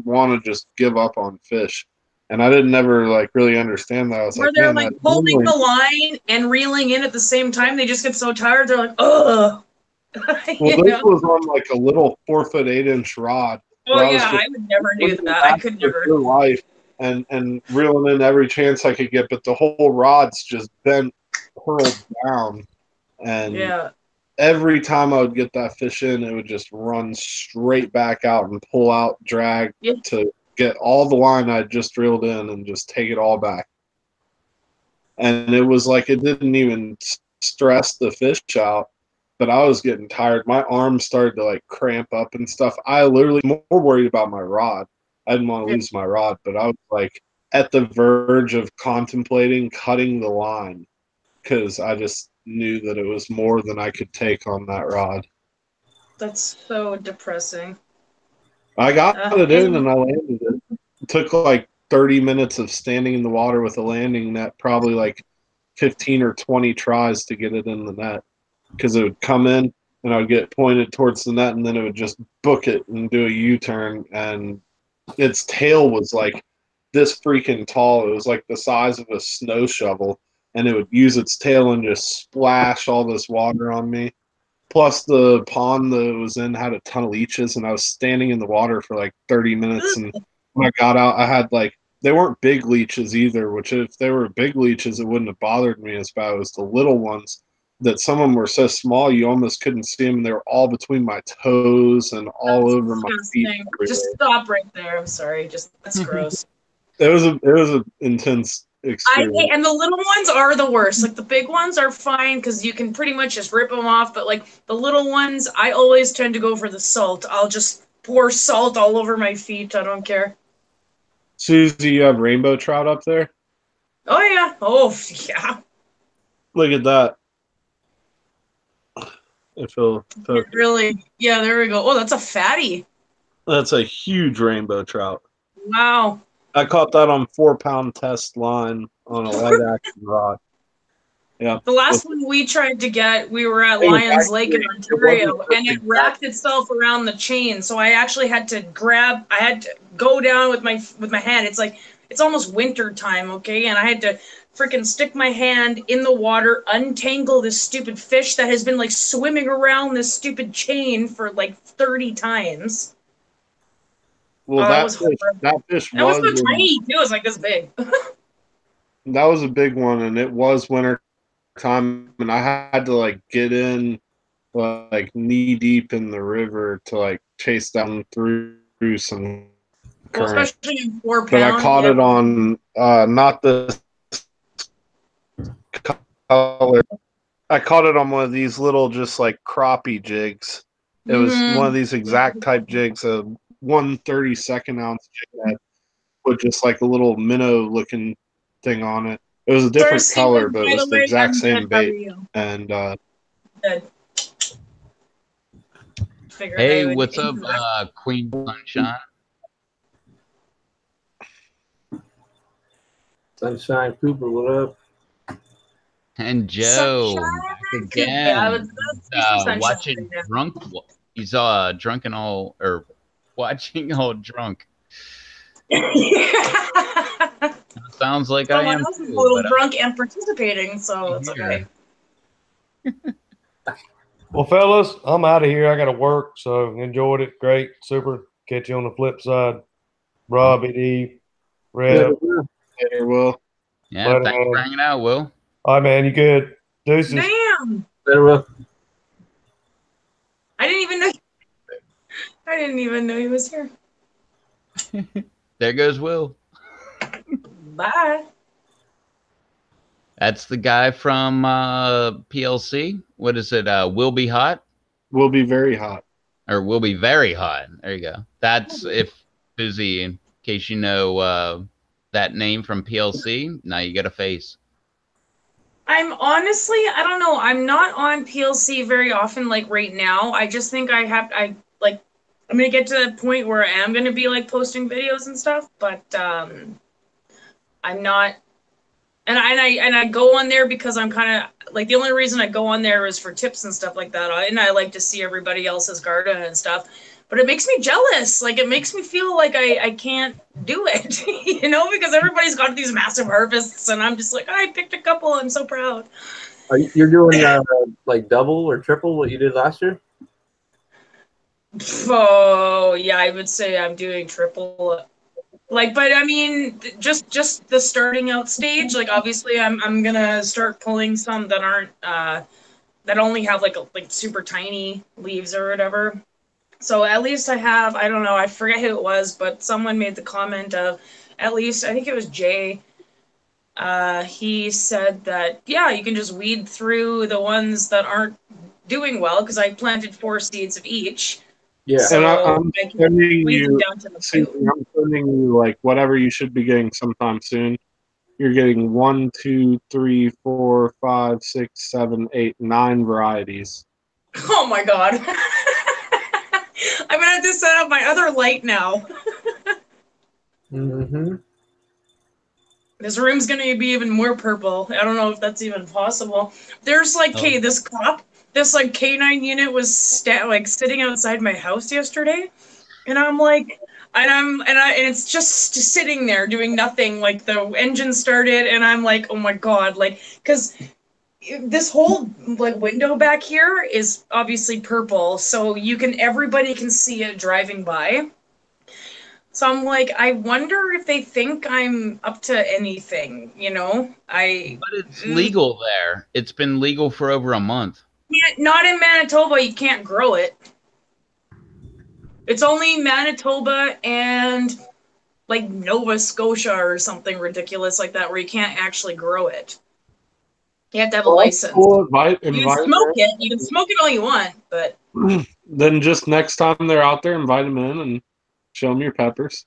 want to just give up on fish, and I didn't ever like really understand that. I was Where like, they're man, like that holding normally, the line and reeling in at the same time. They just get so tired. They're like, ugh. well, You this know? was on like a little 4-foot 8-inch rod. Oh Where I was yeah, just I would never do looking that. I back could for never. dear life and reeling in every chance I could get, but the whole rod's just bent, hurled down, and Yeah. every time I would get that fish in, it would just run straight back out and pull out, drag Yeah. to get all the line I'd just reeled in and just take it all back. And it was like it didn't even stress the fish out, but I was getting tired. My arms started to like cramp up and stuff. I literally more worried about my rod. I didn't want to lose my rod, but I was like at the verge of contemplating cutting the line because I just knew that it was more than I could take on that rod. That's so depressing. I got it in And and I landed it. It took like 30 minutes of standing in the water with a landing net, probably like 15 or 20 tries to get it in the net because it would come in and I would get pointed towards the net and then it would just book it and do a U-turn, and its tail was like this freaking tall. It was like the size of a snow shovel, and it would use its tail and just splash all this water on me. Plus, the pond that it was in had a ton of leeches, and I was standing in the water for like 30 minutes. And when I got out, I had like, they weren't big leeches either, which if they were big leeches, it wouldn't have bothered me as bad. It was the little ones that some of them were so small you almost couldn't see them. And they were all between my toes and all over my feet. disgusting. Just stop right there. I'm sorry. Just that's gross. It was an intense experience. And the little ones are the worst. Like the big ones are fine because you can pretty much just rip them off. But like the little ones, I always tend to go for the salt. I'll just pour salt all over my feet. I don't care. Susie, you have rainbow trout up there? Oh yeah. Oh yeah. Look at that. If it'll focus. Really? Yeah. There we go. Oh, that's a fatty. That's a huge rainbow trout. Wow. I caught that on 4-pound test line on a light action rod. Yeah. The last one we tried to get, we were at Hey, Lions Lake in actually, Ontario, it and it wrapped itself around the chain. So I actually had to go down with my hand. It's like it's almost winter time, okay? And I had to freaking stick my hand in the water, untangle this stupid fish that has been like swimming around this stupid chain for like 30 times. Well, that was that fish That was was so tiny too. It was like this big. that was a big one, and it was winter time, and I had to like get in like knee deep in the river to like chase down through some Well, current. especially in 4 pound. But I caught it on not the color. I caught it on one of these little just like crappie jigs. It was one of these exact type jigs, a 1/32 ounce jig head with just like a little minnow looking thing on it. It was a different color, but it was the exact same bait. And hey, what's up, Queen Sunshine? Sunshine Cooper, what up? And Joe, back again. Watching drunk. He's drunk and all, or watching all drunk. Sounds like I Someone am else is a too. little But drunk and participating, so it's okay. Well, fellas, I'm out of here. I got to work, so enjoyed it. Great, super. Catch you on the flip side. Robbie D, Rev. Later, Will. yeah, Later, thanks for man. hanging out, Will. All right, man. You good? Deuces. Damn! Later, Will. I didn't even know. I didn't even know he was here. There goes Will. Bye. That's the guy from PLC. What is it? Will Be Hot? Will be very hot. Or Will Be Very Hot. There you go. That's if Susie, in case you know that name from PLC, now you get a face. I'm honestly, I don't know. I'm not on PLC very often, like right now. I just think I'm gonna get to the point where I am gonna be like posting videos and stuff, but I'm not. And I go on there because I'm kind of like the only reason I go on there is for tips and stuff like that. And I like to see everybody else's garden and stuff. But it makes me jealous. Like it makes me feel like I can't do it, you know, because everybody's got these massive harvests, and I'm just like, I picked a couple. I'm so proud. You're doing like double or triple what you did last year? Oh yeah, I would say I'm doing triple. Like, but I mean, just the starting out stage. Like, obviously, I'm gonna start pulling some that aren't that only have like super tiny leaves or whatever. So at least I have. I don't know. I forget who it was, but someone made the comment of at least I think it was Jay. He said that yeah, you can just weed through the ones that aren't doing well because I planted 4 seeds of each. Yeah. So And I'm I can sending weed them you, down to the 2. I'm sending you like whatever you should be getting sometime soon. You're getting 1, 2, 3, 4, 5, 6, 7, 8, 9 varieties. Oh my god. I'm gonna have to set up my other light now. Mm-hmm. This room's gonna be even more purple. I don't know if that's even possible. There's like, hey, this cop, this like K9 unit was sitting outside my house yesterday, and I'm like, and it's just sitting there doing nothing. Like the engine started, and I'm like, oh my god, like, because this whole like window back here is obviously purple, so everybody can see it driving by. So I'm like, I wonder if they think I'm up to anything, you know? But it's legal there. It's been legal for over a month. Not in Manitoba, you can't grow it. It's only Manitoba and like Nova Scotia or something ridiculous like that where you can't actually grow it. You have to have a license. Cool. You can smoke it. You can smoke it all you want, but then just next time they're out there, invite them in and show them your peppers.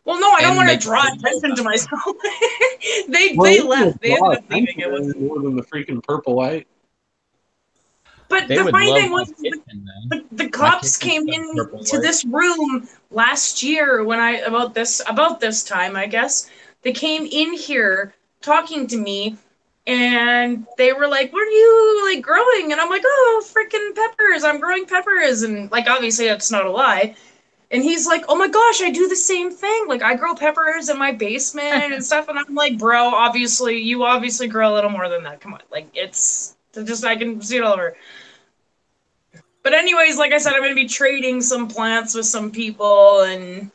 well, no, I don't want to draw attention to myself. they left. They ended up leaving. It was more than the freaking purple light. But They the would funny love thing my was, kitchen, man. the cops came kitchen's got purple in to light. this room last year when about this time, I guess. They came in here talking to me, and they were like, "What are you like growing?" And I'm like, "Oh, freaking peppers! I'm growing peppers." And like, obviously, that's not a lie. And he's like, "Oh my gosh, I do the same thing. Like, I grow peppers in my basement and stuff." And I'm like, "Bro, you obviously grow a little more than that. Come on, like, it's just I can see it all over." But anyways, like I said, I'm going to be trading some plants with some people and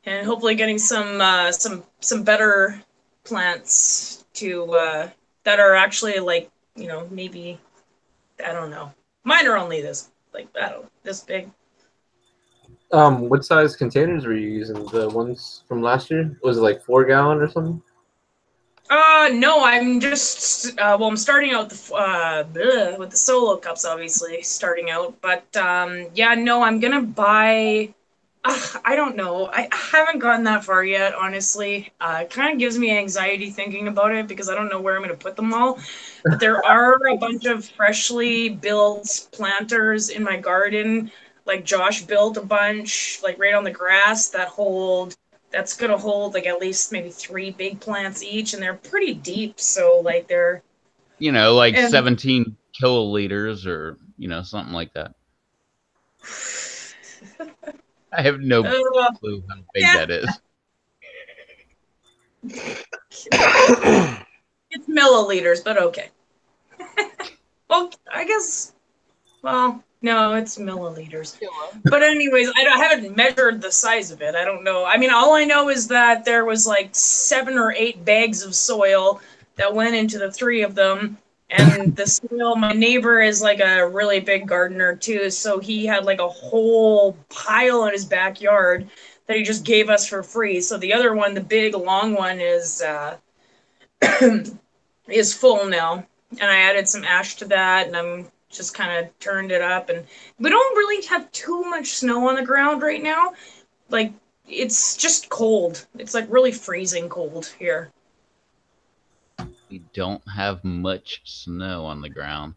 hopefully getting some better plants to that are actually like, you know, maybe I don't know. Mine are only this this big. What size containers were you using? The ones from last year? Was it like 4-gallon or something? No, I'm just I'm starting out with the solo cups, obviously starting out. But yeah, no, I'm gonna buy. I don't know. I haven't gotten that far yet, honestly. It kind of gives me anxiety thinking about it because I don't know where I'm gonna put them all. But there are a bunch of freshly built planters in my garden. Like Josh built a bunch, like right on the grass that's gonna hold like at least maybe 3 big plants each, and they're pretty deep. So like they're, You know, like and 17 kiloliters or, you know, something like that. I have no clue how big yeah. that is. It's milliliters, but okay. Well, I guess. Well, no, it's milliliters. But anyways, I haven't measured the size of it. I don't know. I mean, all I know is that there was like 7 or 8 bags of soil that went into the 3 of them. And the soil, my neighbor is like a really big gardener too, so he had like a whole pile in his backyard that he just gave us for free. So the other one, the big long one, is full now, and I added some ash to that, and I'm just kind of turned it up. And we don't really have too much snow on the ground right now. Like, it's just cold. It's like really freezing cold here. We don't have much snow on the ground.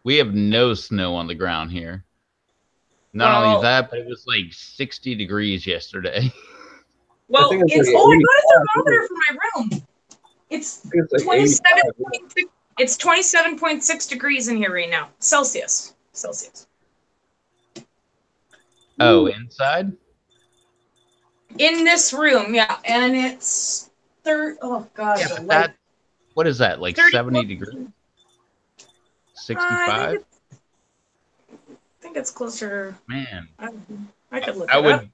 We have no snow on the ground here. Not only that, but it was like 60 degrees yesterday. Well, I got a thermometer for my room. It's 27.6. It's 27.6 degrees in here right now. Celsius. Oh, inside? In this room, yeah, and it's oh god. Yeah, but what is that? Like 70 degrees? 65? I think it's closer. Man, I could look it up.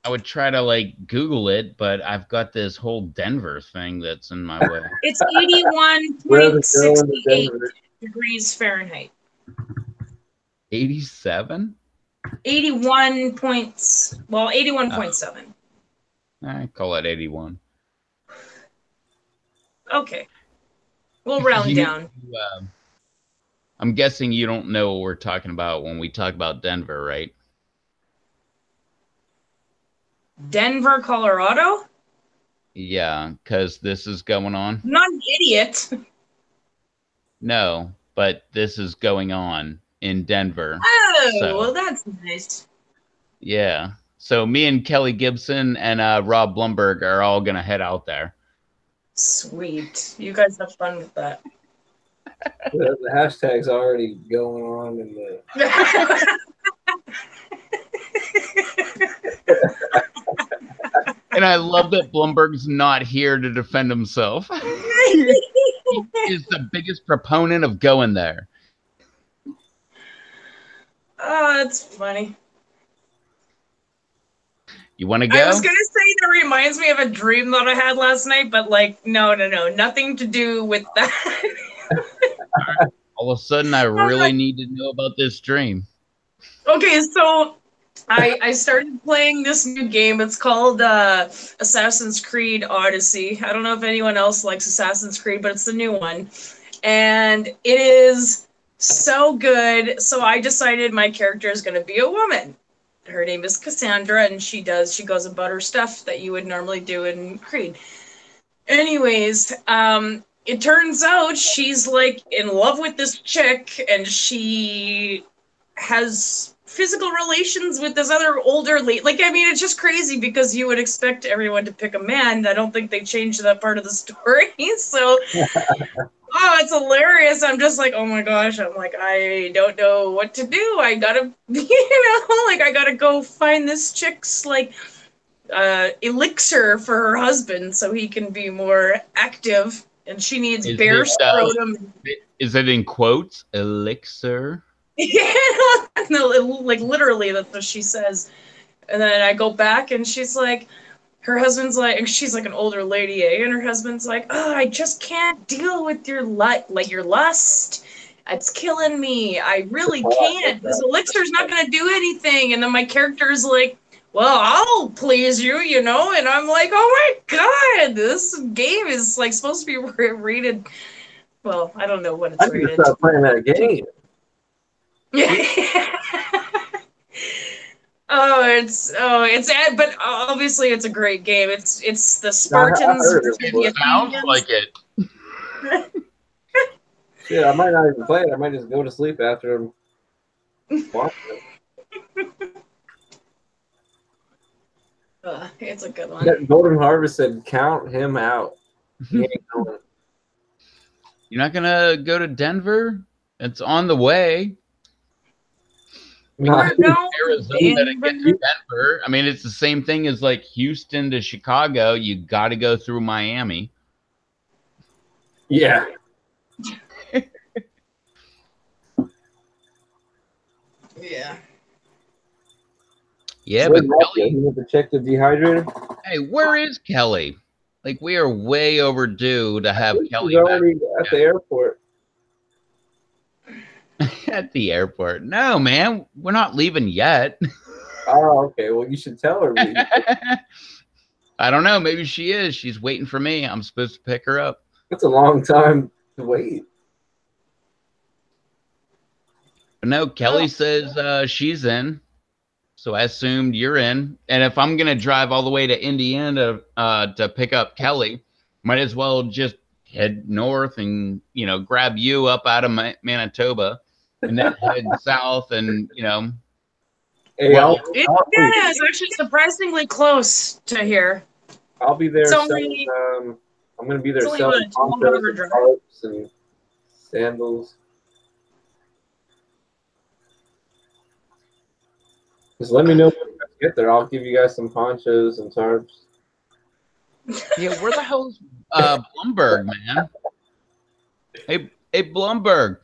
I would try to like Google it, but I've got this whole Denver thing that's in my way. It's 81.68 degrees Fahrenheit. 87? 81.7. I call it 81. Okay. We'll round down. I'm guessing you don't know what we're talking about when we talk about Denver, right? Denver, Colorado? Yeah, because this is going on. I'm not an idiot. No, but this is going on in Denver. Oh, well, that's nice. Yeah. So me and Kelly Gibson and Rob Blumberg are all going to head out there. Sweet. You guys have fun with that. The hashtag's already going on in the... And I love that Blumberg's not here to defend himself. He is the biggest proponent of going there. Oh, that's funny. You want to go? I was going to say that reminds me of a dream that I had last night, but like, no. Nothing to do with that. All of a sudden, I really need to know about this dream. Okay, so I started playing this new game. It's called Assassin's Creed Odyssey. I don't know if anyone else likes Assassin's Creed, but it's the new one. And it is so good. So I decided my character is going to be a woman. Her name is Cassandra, and she goes about her stuff that you would normally do in Creed. Anyways, it turns out she's like in love with this chick, and she has physical relations with this other older lady. Like, I mean, it's just crazy because you would expect everyone to pick a man. I don't think they changed that part of the story. So, oh, it's hilarious. I'm just like, oh my gosh. I'm like, I don't know what to do. I gotta, I gotta go find this chick's, like, elixir for her husband so he can be more active. And she needs bear scrotum. Is it in quotes? Elixir? Yeah, no, like literally that's what she says. And then I go back and she's like, her husband's like, and she's like an older lady, and her husband's like, oh, I just can't deal with your lust. It's killing me. I really can't. This elixir's not gonna do anything. And then my character's like, well, I'll please you, and I'm like, oh my god, this game is like supposed to be rated. Well, I don't know what it's rated. I can start playing that game. But obviously it's a great game. It's the Spartans. It sounds like it. Yeah, I might not even play it. I might just go to sleep after I'm watching it. It's a good one. Golden Harvest said, "Count him out." He ain't going. You're not gonna go to Denver? It's on the way. No, Arizona to get to Denver. I mean, it's the same thing as like Houston to Chicago. You got to go through Miami. Yeah. Yeah. Yeah, Where's but Rob? Kelly, You have to check the dehydrator. hey, where is Kelly? Like, we are way overdue to have Kelly He's already at the airport. at the airport. No, man, we're not leaving yet. Oh, okay. Well, you should tell her. I don't know. Maybe she is. She's waiting for me. I'm supposed to pick her up. That's a long time to wait. But no, Kelly says she's in. So I assumed you're in. And if I'm going to drive all the way to Indiana to pick up Kelly, might as well just head north and, grab you up out of Manitoba and then head south and, Hey, well, Indiana is actually surprisingly close to here. I'll be there. It's Selling, only, I'm going to be there it's only selling about a 12 ponchos hour and drive. tarps and sandals. Just let me know when you guys get there. I'll give you guys some ponchos and tarps. yeah, where the hell's Blumberg, man? Hey, Blumberg.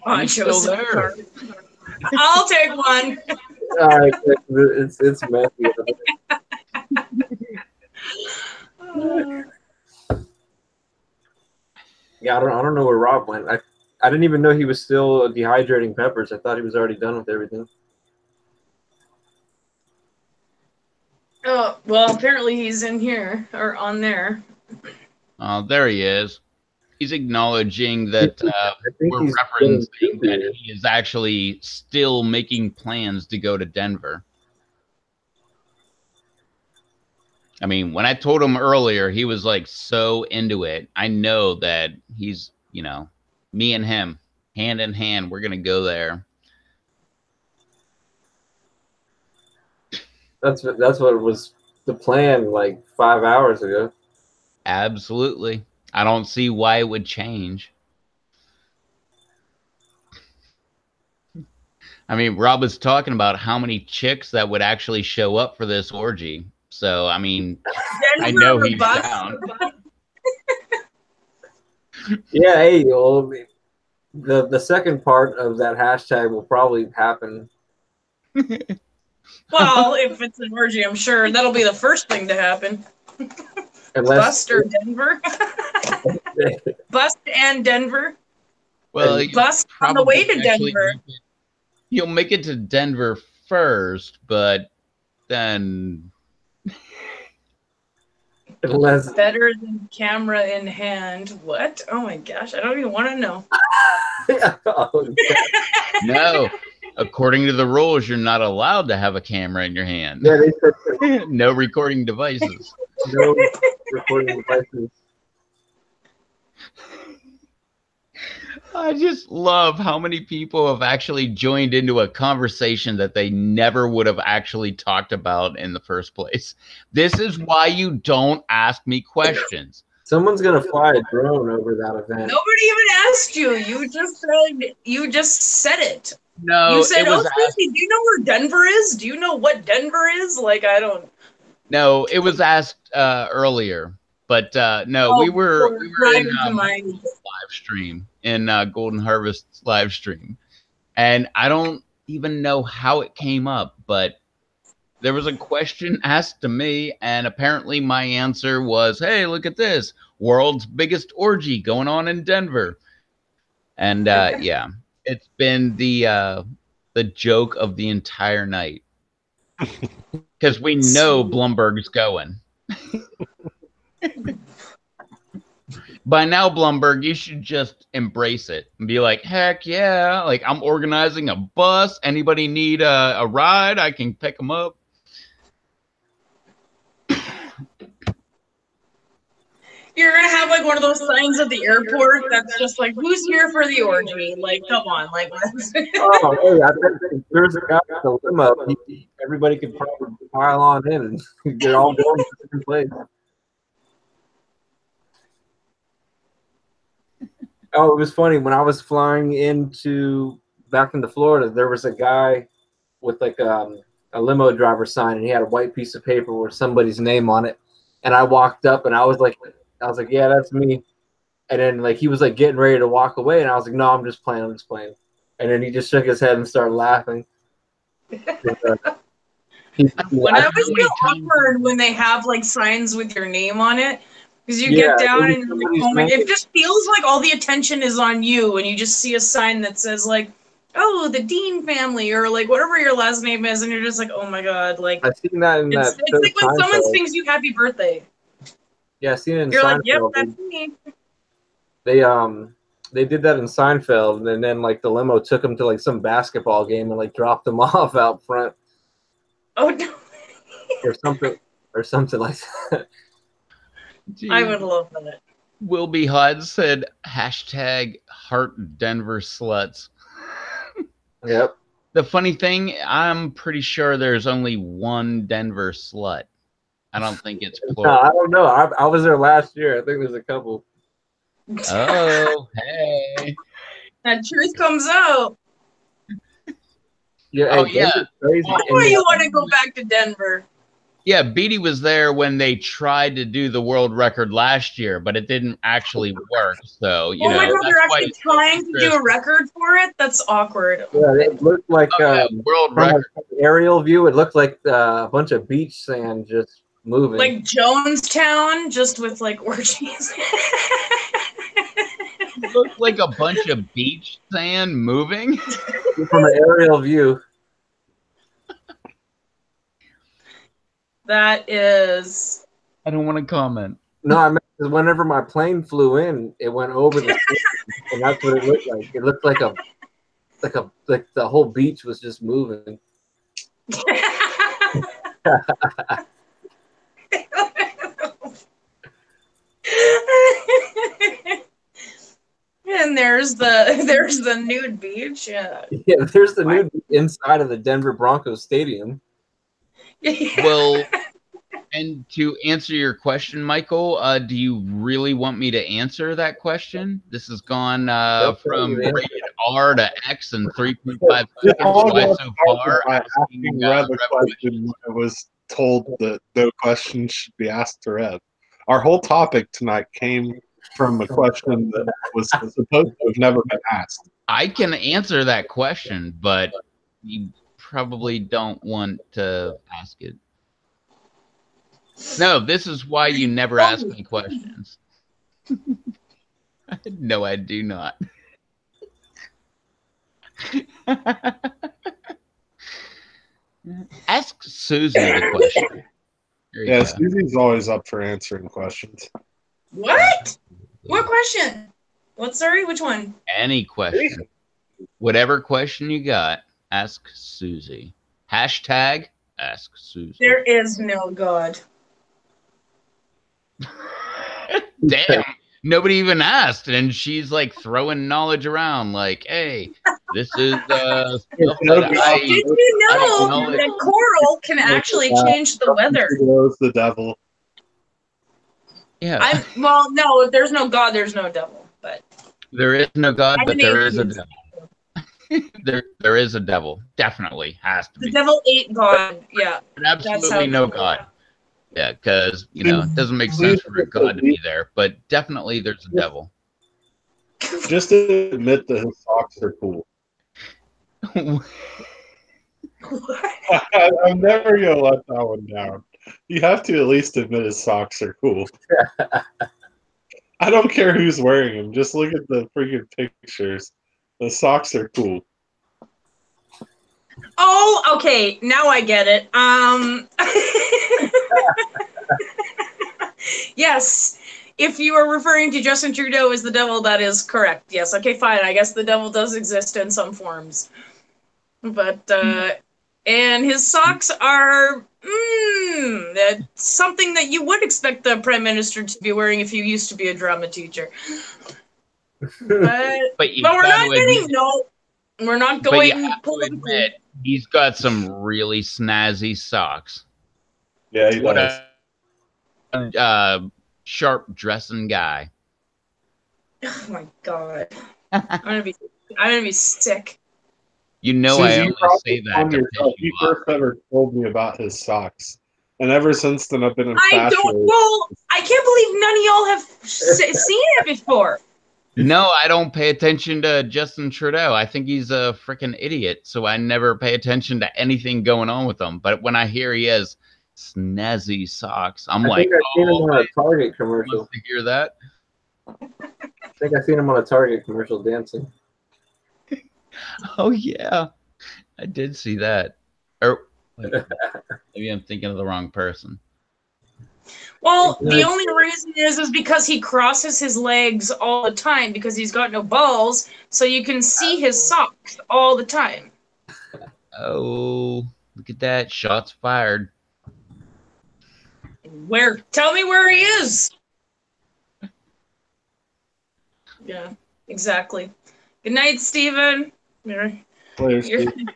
Are you still there? I'll take one. All right, it's messy. Yeah, I don't know where Rob went. I didn't even know he was still dehydrating peppers. I thought he was already done with everything. Oh, well, apparently he's in here or on there. Oh, there he is. He's acknowledging that we're he's referencing that he is actually still making plans to go to Denver. I mean, when I told him earlier, he was like so into it. I know that he's, me and him, hand in hand, we're going to go there. That's what was the plan like 5 hours ago. Absolutely. I don't see why it would change. I mean, Rob was talking about how many chicks that would actually show up for this orgy. So, I mean, I know he's down. Yeah, hey, well, the second part of that hashtag will probably happen. Well, if it's an orgy, I'm sure that'll be the first thing to happen. Unless Bust or Denver. Bust and Denver. Well, Bust on the way to Denver. You'll make it to Denver first, but then unless better than camera in hand. What? Oh my gosh, I don't even want to know. No. According to the rules, you're not allowed to have a camera in your hand. Yeah, they said no recording devices. No recording devices. I just love how many people have actually joined into a conversation that they never would have actually talked about in the first place. This is why you don't ask me questions. Someone's gonna fly a drone over that event. Nobody even asked you. You just said it. No, you said, "Oh, Stacy, do you know where Denver is? Do you know what Denver is?" Like, I don't. No, it was asked earlier, but no, we were in live stream in Golden Harvest's live stream, and I don't even know how it came up, but there was a question asked to me, and apparently my answer was, "Hey, look at this, world's biggest orgy going on in Denver," and yeah, it's been the joke of the entire night. Because we know Blumberg's going. By now, Blumberg, you should just embrace it and be like, heck yeah. Like, I'm organizing a bus. Anybody need a ride? I can pick them up. You're going to have like one of those signs at the airport that's just like, who's here for the orgy? Like, come on. Like, oh, hey, I think there's a guy with a limo. Everybody could probably pile on in and get all going to the same place. Oh, it was funny. When I was flying back into Florida, there was a guy with like a limo driver sign, and he had a white piece of paper with somebody's name on it. And I walked up, and I was like, yeah, that's me. And then like he was like getting ready to walk away, and I was like, no, I'm just playing. And then he just shook his head and started laughing. When I always feel awkward when they have like signs with your name on it, because you get down and you're like, oh my, it just feels like all the attention is on you, and you just see a sign that says like, oh, the Dean family, or like whatever your last name is, and you're just like, oh my god, like I've seen that in it's like when someone sings you happy birthday. Yeah, I've seen it in You're like, yep, Seinfeld. that's me. They did that in Seinfeld, and then like the limo took him to like some basketball game and like dropped him off out front. Oh no. or something like that. Gee, I would love that. Wilby Hud said hashtag heart Denver sluts. Yep. The funny thing, I'm pretty sure there's only one Denver slut. I don't think it's plural. No, I don't know. I was there last year. I think there's a couple. Oh, hey. That truth comes out. Yeah. Oh, yeah. Crazy. That's why you want to go back to Denver. Yeah, Beatty was there when they tried to do the world record last year, but it didn't actually work. So, you know. Oh my god, they're that's why actually trying to do a record for it? That's awkward. Yeah, it looked like world from record. an aerial view. It looked like a bunch of beach sand just moving. Like Jonestown, just with like orgies. It looked like a bunch of beach sand moving. From an aerial view. That is. I don't want to comment. No, I meant whenever my plane flew in, it went over the sea, and that's what it looked like. It looked like like the whole beach was just moving. And there's the nude beach. Yeah. Yeah, there's the nude beach inside of the Denver Broncos stadium. Well, and to answer your question, Michael, do you really want me to answer that question? This has gone from rated R to X in 3.5 seconds. Why so far? Asking Rev a question, I was told that no question should be asked to Rev. Our whole topic tonight came from a question that was supposed to have never been asked. I can answer that question, but you probably don't want to ask it. No, this is why you never ask me questions. No, I do not. Ask Susie the question. Yeah, Susie's always up for answering questions. What? What question? What? Sorry, which one? Any question. Whatever question you got, ask Susie. Hashtag ask Susie. There is no God. Damn. Nobody even asked, and she's like throwing knowledge around, like, "Hey, this is stuff that Did you know that coral can actually change the weather? The devil. Yeah. Well, no. If there's no God, there's no devil. But there is no God, but there is a devil. there is a devil. Definitely has to be. The devil ate God. Yeah. But absolutely no God. Yeah, because, you know, it doesn't make sense for a God to be there, but definitely there's a devil. Just to admit that his socks are cool. I'm never going to let that one down. You have to at least admit his socks are cool. I don't care who's wearing them. Just look at the freaking pictures. The socks are cool. Oh, okay. Now I get it. Yes. If you are referring to Justin Trudeau as the devil, that is correct. Yes. Okay, fine. I guess the devil does exist in some forms. But, and his socks are something that you would expect the Prime Minister to be wearing if you used to be a drama teacher. But we're not getting, we're not going politically. He's got some really snazzy socks. Yeah, he what does. A sharp dressing guy. Oh my god. I'm gonna be sick. You know, Susie, I you only brought say this that on to yourself. piss you You off. first ever told me about his socks, and ever since then I've been I infatuated. don't. Well, I can't believe none of y'all have seen it before. No, I don't pay attention to Justin Trudeau. I think he's a freaking idiot, so I never pay attention to anything going on with him. But when I hear he has snazzy socks, I'm I like, think I've seen him oh, on I a Target commercial. must hear that. I think I've seen him on a Target commercial dancing. Oh yeah, I did see that. Or wait, maybe I'm thinking of the wrong person. Well, the only reason is because he crosses his legs all the time because he's got no balls, so you can see his socks all the time. Oh, look at that! Shots fired. Where? Tell me where he is. Yeah, exactly. Good night, Steven. Later, You're- Steve.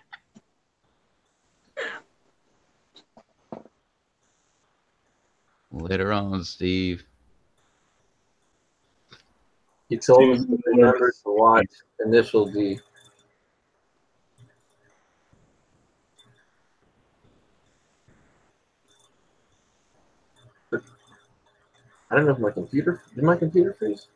Later on, Steve. He told us Steve to remember to watch Initial D. I don't know if did my computer freeze?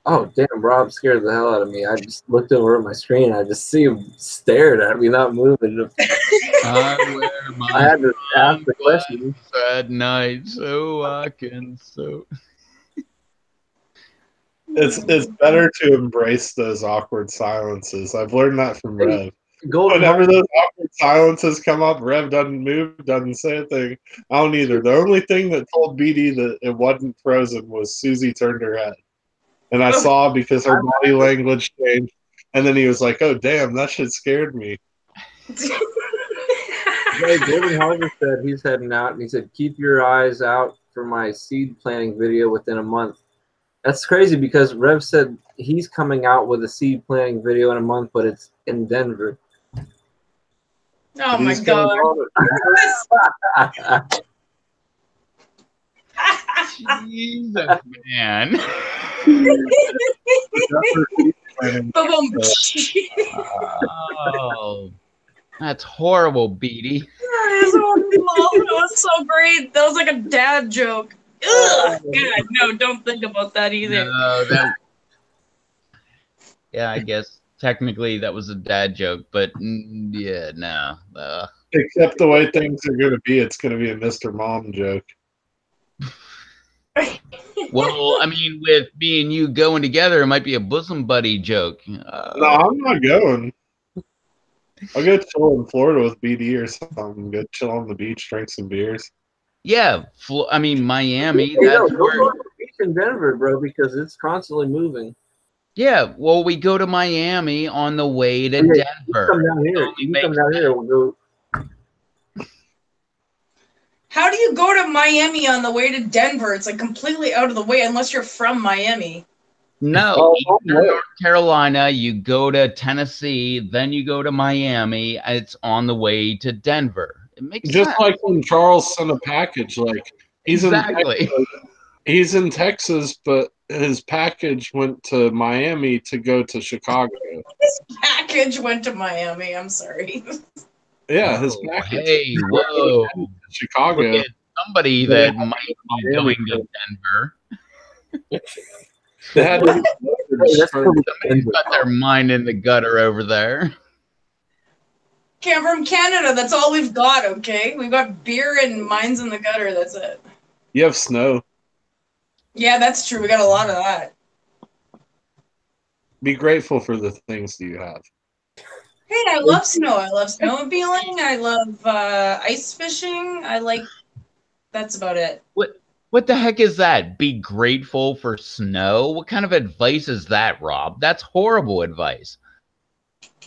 Oh, damn, Rob scared the hell out of me. I just looked over at my screen. I just see him stared at me, not moving. I wear I my had to ask the question. at night so I can so. It's better to embrace those awkward silences. I've learned that from Rev. Golden Whenever Harvest, those awkward silences come up, Rev doesn't move, doesn't say a thing. I don't either. The only thing that told BD that it wasn't frozen was Susie turned her head. And I saw because her body language changed. And then he was like, oh, damn, that shit scared me. Golden Harvest said he's heading out, and he said, keep your eyes out for my seed planting video within a month. That's crazy because Rev said he's coming out with a seed planting video in a month, but it's in Denver. Oh my He's gonna god. Jesus, man. Boom. Oh, that's horrible, Beatty. That was so great. That was like a dad joke. Ugh, God, no, don't think about that either. No, that. Yeah, I guess technically that was a dad joke, but yeah, no. Except the way things are going to be, it's going to be a Mr. Mom joke. Well, I mean, with me and you going together, it might be a bosom buddy joke. No, I'm not going. I'll go chill in Florida with BD or something. Go chill on the beach, drink some beers. Yeah, I mean Miami. Hey, That's go where. to the beach in Denver, bro, because it's constantly moving. Yeah, well, we go to Miami on the way to Yeah, Denver. Come down here. You can come down here. We'll go. How do you go to Miami on the way to Denver? It's like completely out of the way unless you're from Miami. No, Eastern North Carolina, you go to Tennessee, then you go to Miami. It's on the way to Denver. It makes Just sense. like when Charles sent a package, like he's in Texas, but his package went to Miami to go to Chicago. His package went to Miami. I'm sorry. Yeah, his package. Hey, whoa. To Chicago. Look at somebody that might be going to Denver. They had to Somebody's got their mind in the gutter over there. Came from Canada. That's all we've got, okay? We've got beer and mines in the gutter. That's it. You have snow. Yeah, that's true. We got a lot of that. Be grateful for the things that you have. Hey, I love snow. I love snowmobiling. I love ice fishing. That's about it. What the heck is that? Be grateful for snow? What kind of advice is that, Rob? That's horrible advice.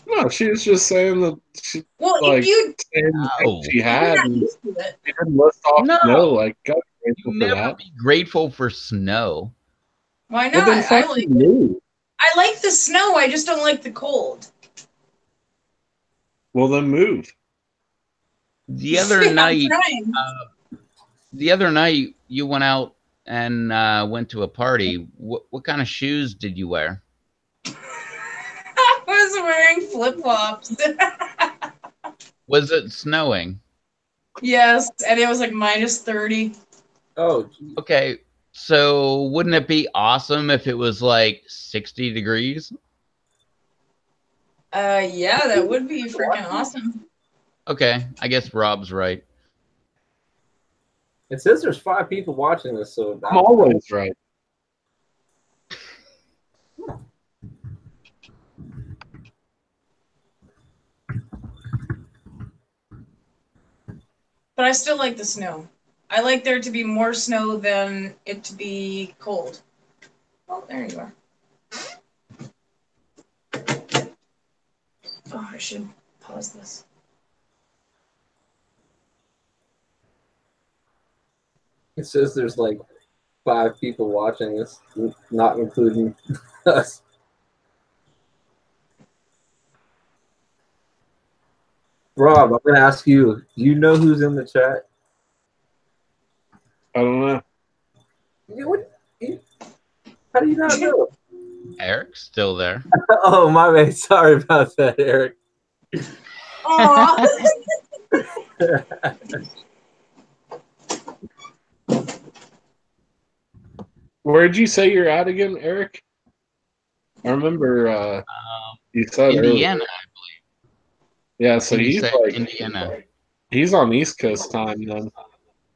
No, she was just saying that she, she had and she didn't list off snow. Like, God, grateful for that. Be grateful for snow. Why not? Well, then I like the snow. I just don't like the cold. Well, then move. The other night, you went out and went to a party. What kind of shoes did you wear? I was wearing flip flops. Was it snowing? Yes, and it was like -30. Oh, geez. Okay, so wouldn't it be awesome if it was like 60 degrees? Yeah, that would be freaking awesome. Okay, I guess Rob's right. It says there's 5 people watching this, so I'm always right. But I still like the snow. I like there to be more snow than it to be cold. Oh, there you are. Oh, I should pause this. It says there's like 5 people watching this, not including us. Rob, I'm gonna ask you. Do you know who's in the chat? I don't know. How do you not know? Eric's still there. Oh, my bad. Sorry about that, Eric. Aw. Where'd you say you're at again, Eric? I remember you said Indiana. earlier. Yeah, so You he's said like Indiana. he's on East Coast time then.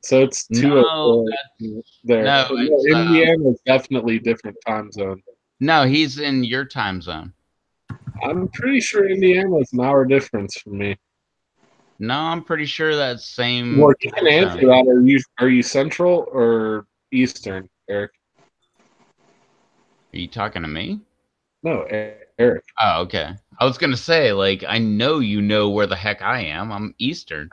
So it's No, 2:04 there. no, But it's, Indiana is definitely different time zone. no, he's in your time zone. I'm pretty sure Indiana is an hour difference from me. No, I'm pretty sure that's same. Well, you can time answer zone. that. Are you Central or Eastern, Eric? Are you talking to me? No, Eric. Oh, okay. I was gonna say, like, I know you know where the heck I am. I'm Eastern,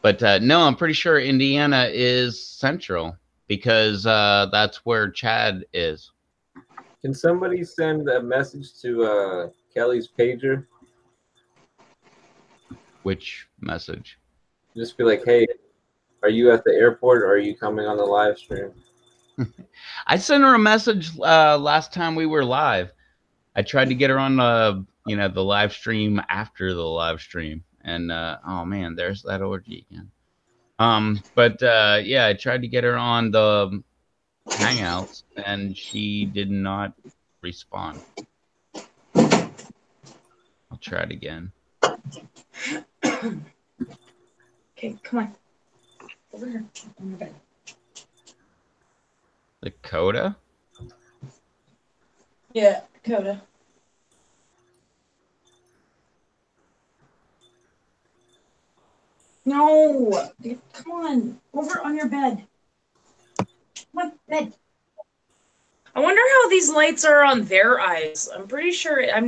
but no, I'm pretty sure Indiana is Central because that's where Chad is. Can somebody send a message to Kelly's pager? Which message? Just be like, hey, are you at the airport or are you coming on the live stream? I sent her a message last time we were live. I tried to get her on the live stream after the live stream, and oh man, there's that orgy again. But yeah, I tried to get her on the Hangouts, and she did not respond. I'll try it again. Okay, come on. Over here. On the bed. Dakota? Yeah, Dakota. No! Come on. Over on your bed. Come on, bed. I wonder how these lights are on their eyes. I'm pretty sure I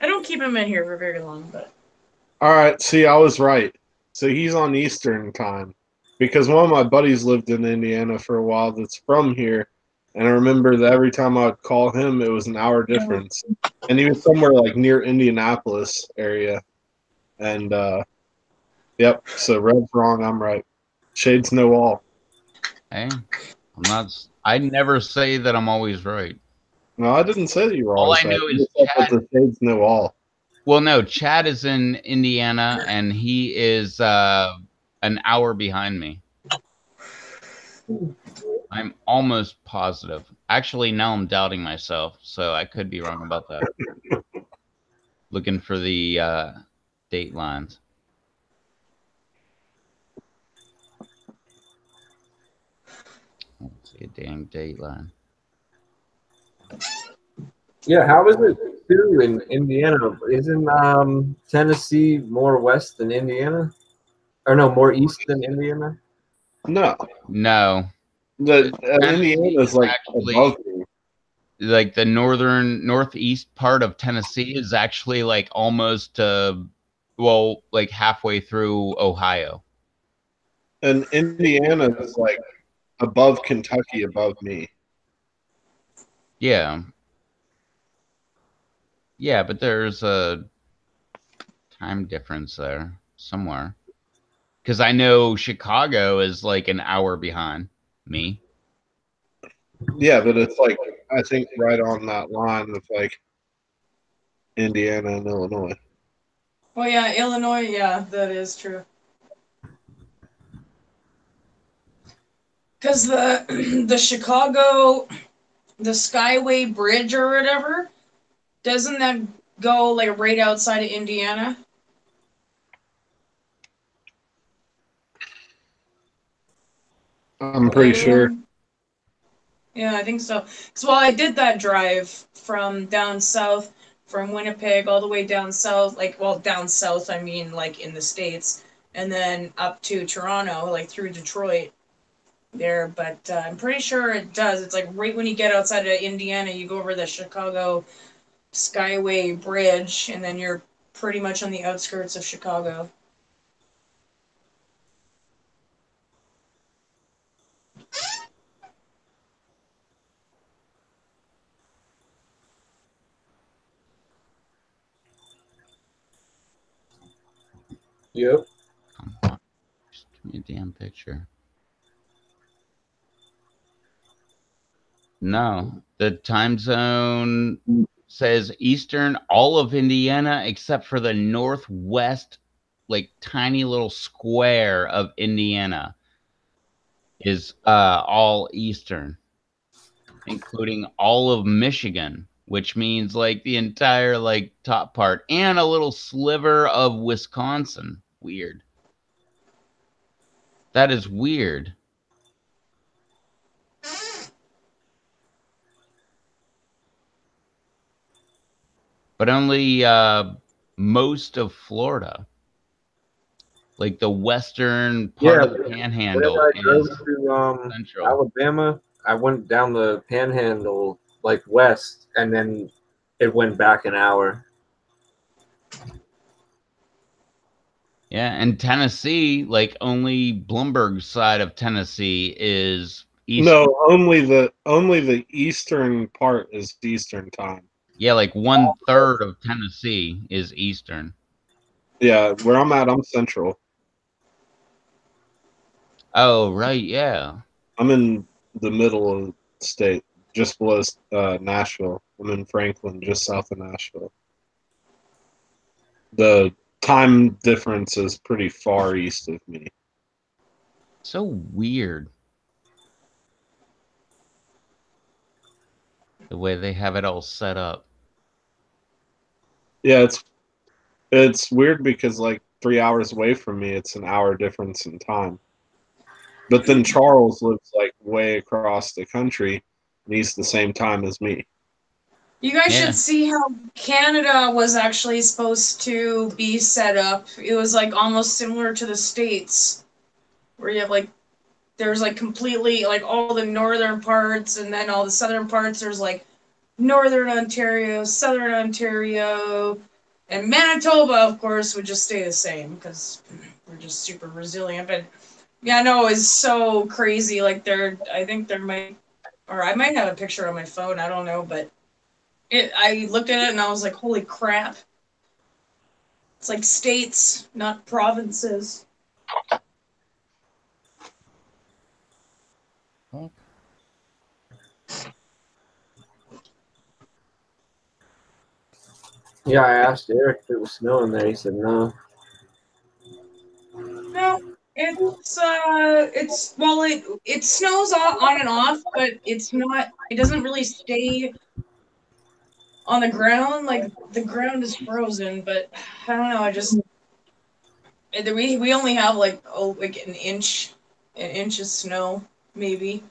don't keep him in here for very long, but All right, see, I was right. So he's on Eastern time because one of my buddies lived in Indiana for a while that's from here. And I remember that every time I would call him, it was an hour difference. And he was somewhere like near Indianapolis area. And yep, so Red's wrong, I'm right. Shades no all. Hey, I'm not. I never say that I'm always right. No, I didn't say that you were All always I right. know You is said that Chad. the shades know all. Well, no, Chad is in Indiana, and he is an hour behind me. I'm almost positive. Actually, now I'm doubting myself, so I could be wrong about that. Looking for the date lines. Let's see a dang date line. Yeah, how is it too in Indiana? Isn't Tennessee more west than Indiana? Or no, more east than Indiana? No. No. The Tennessee Indiana is like actually, above me. like the northeast part of Tennessee is actually like almost well, like halfway through Ohio. And Indiana is like above Kentucky, above me. Yeah. Yeah, but there's a time difference there somewhere. Because I know Chicago is like an hour behind me. Yeah, but it's like I think right on that line with like Indiana and Illinois. Well, yeah, Illinois. Yeah, that is true. Because the Chicago, the Skyway Bridge or whatever, doesn't that go like right outside of Indiana? I'm pretty sure. Yeah, I think so. 'Cause, well, I did that drive from down south, from Winnipeg all the way down south, like, well, down south, I mean, like in the States, and then up to Toronto, like through Detroit there. But I'm pretty sure it does. It's like right when you get outside of Indiana, you go over the Chicago Skyway Bridge, and then you're pretty much on the outskirts of Chicago. Yep. Just give me a damn picture. No, the time zone says Eastern, all of Indiana except for the northwest, like tiny little square of Indiana is all Eastern, including all of Michigan, which means like the entire like top part and a little sliver of Wisconsin. Weird. That is weird. But only most of Florida, like the western part of the Panhandle, Whenever I drove is to central. Alabama, I went down the Panhandle like west, and then it went back an hour. Yeah, and Tennessee, like only Bloomberg's side of Tennessee is east. No, only the eastern part is Eastern time. Yeah, like 1/3 of Tennessee is Eastern. Yeah, where I'm at, I'm Central. Oh, right, yeah. I'm in the middle of the state, just below Nashville. I'm in Franklin, just south of Nashville. The time difference is pretty far east of me. So weird. The way they have it all set up. Yeah, it's weird because like 3 hours away from me, it's an hour difference in time. But then Charles lives like way across the country, and he's the same time as me. You guys Yeah. should see how Canada was actually supposed to be set up. It was like almost similar to the States, where you have like there's like completely like all the northern parts, and then all the southern parts. There's like northern Ontario, southern Ontario, and Manitoba, of course, would just stay the same because we're just super resilient. But yeah, no, it's so crazy. Like I think there might, or I might have a picture on my phone. I don't know, but I looked at it and I was like, holy crap. It's like states, not provinces. Yeah, I asked Eric if it was snowing there. He said no. No, it's well, it snows on and off, but it's not. It doesn't really stay on the ground. Like the ground is frozen, but I don't know. We only have like an inch of snow maybe.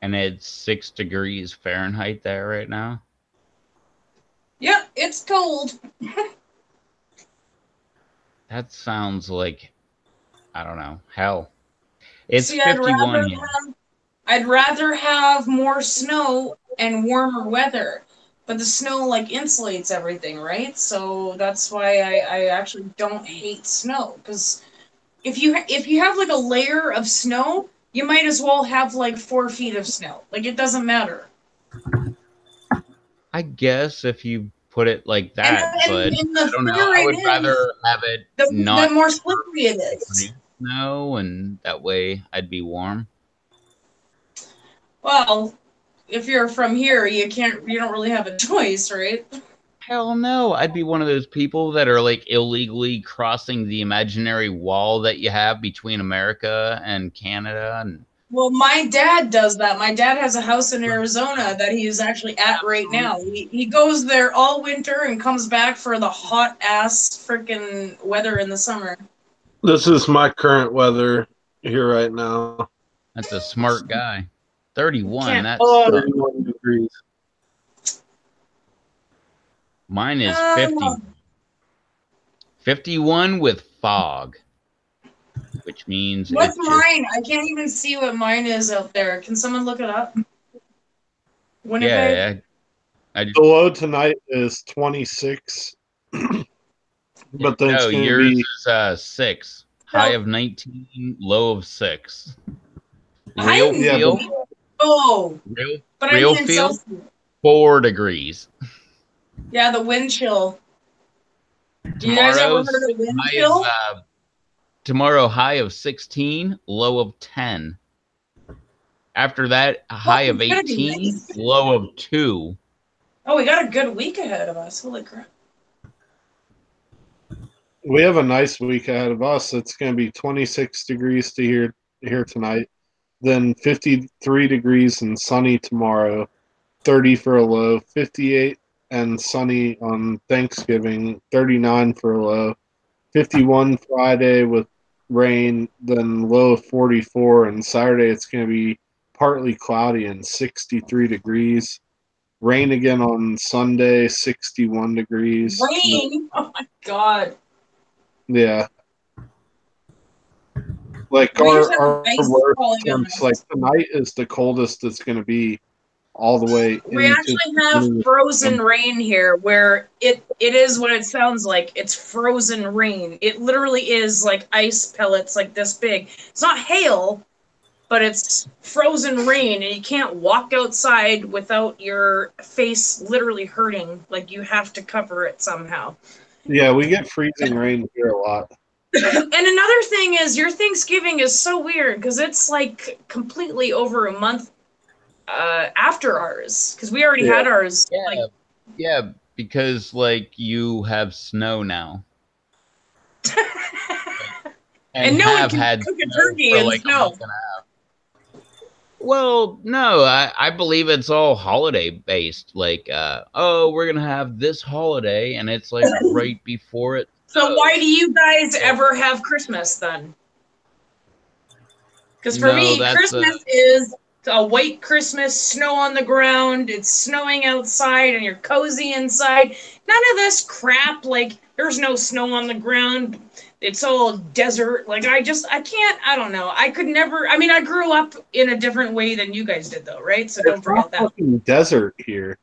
And it's 6 degrees Fahrenheit there right now. Yeah, it's cold. That sounds like, I don't know, hell. It's See, 51 here. I'd rather have more snow and warmer weather, but the snow like insulates everything, right? So that's why I actually don't hate snow, because if you have like a layer of snow, you might as well have like 4 feet of snow. Like it doesn't matter. I guess if you put it like that, but and I don't know. I would rather have it the more slippery it is. Snow, and that way I'd be warm. Well, if you're from here, you don't really have a choice, right? Hell no. I'd be one of those people that are like illegally crossing the imaginary wall that you have between America and Canada. And Well, my dad does that. My dad has a house in Arizona that he is actually at right now. He goes there all winter and comes back for the hot ass freaking weather in the summer. This is my current weather here right now. that's a smart guy. 31. Can't- That's 31 degrees. mine is 50. 51 with fog, which means What's it's mine? I can't even see what mine is out there. Can someone look it up? Winnipeg? yeah. I just, The low tonight is 26, but then it's no, going to yours be is 6. High of 19, low of 6. I Real didn't- feel, Oh, real, but I real mean in feel, Celsius. 4 degrees. Yeah, the wind chill. You guys ever Tomorrow's heard of wind high chill? of, tomorrow high of 16, low of 10. After that, a high of it's gonna be 18, nice. low of 2. Oh, we got a good week ahead of us. Holy crap. we have a nice week ahead of us. It's going to be 26 degrees to here tonight, then 53 degrees and sunny tomorrow, 30 for a low, 58 and sunny on Thanksgiving, 39 for a low, 51 Friday with rain, then low of 44, and Saturday it's going to be partly cloudy and 63 degrees. Rain again on Sunday, 61 degrees. Rain? Oh my god. Yeah. Like We used to have our ice worst falling on temps, us. like tonight is the coldest it's going to be all the way We into actually have frozen rain here where it is what it sounds like. It's frozen rain. It literally is like ice pellets like this big. It's not hail, but it's frozen rain and you can't walk outside without your face literally hurting. Like you have to cover it somehow. Yeah, we get freezing rain here a lot. And another thing is your Thanksgiving is so weird because it's like completely over a month after ours because we already had ours. Yeah, Like, yeah, because like you have snow now. and no one have can had cook a snow turkey for in like a snow. month and a half. Well, no, I believe it's all holiday based. Like, oh, we're gonna have this holiday, and it's like right before it. So why do you guys ever have Christmas then? Because for No, me, that's, Christmas is a white Christmas, snow on the ground, it's snowing outside, and you're cozy inside. None of this crap, like, there's no snow on the ground, it's all desert. Like, I can't, I don't know. I could never, I mean, I grew up in a different way than you guys did, though, right? So don't forget that. Fucking desert here.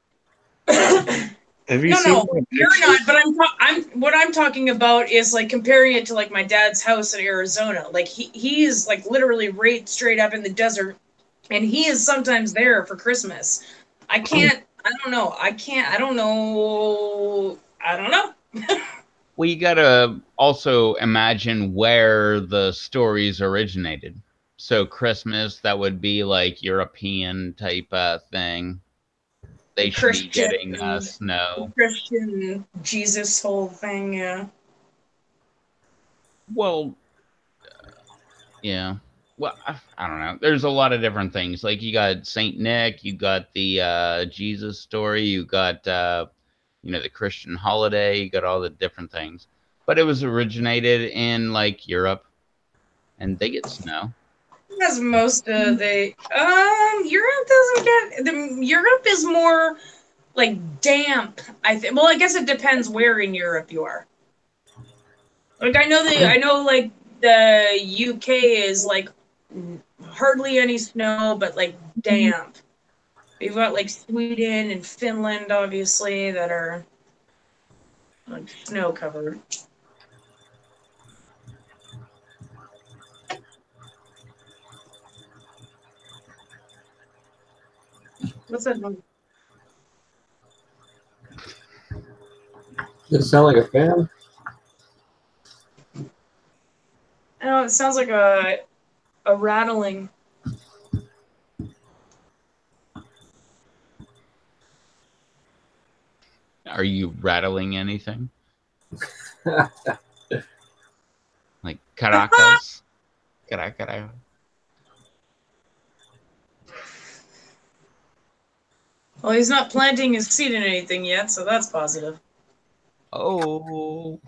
Have you seen No, my you're pictures? not. But what I'm talking about is like comparing it to like my dad's house in Arizona. Like he's like literally right straight up in the desert, and he is sometimes there for Christmas. I can't. I don't know. I can't. I don't know. I don't know. Well, you gotta also imagine where the stories originated. So Christmas, that would be like European type thing. They should be getting snow. Christian Jesus whole thing. Yeah. Well, yeah. Well, I don't know. There's a lot of different things. Like you got Saint Nick, you got the Jesus story, you got the Christian holiday, you got all the different things. But it was originated in like Europe, and they get snow. As most they Europe doesn't get Europe is more like damp. I think. Well, I guess it depends where in Europe you are. Like I know like the UK is like hardly any snow, but like damp. We've got like Sweden and Finland, obviously, that are like snow covered. What's that noise? Does it sound like a fan? Oh, it sounds like a rattling. Are you rattling anything? Like Caracas? Caracas. Well, he's not planting his seed in anything yet, so that's positive. Oh.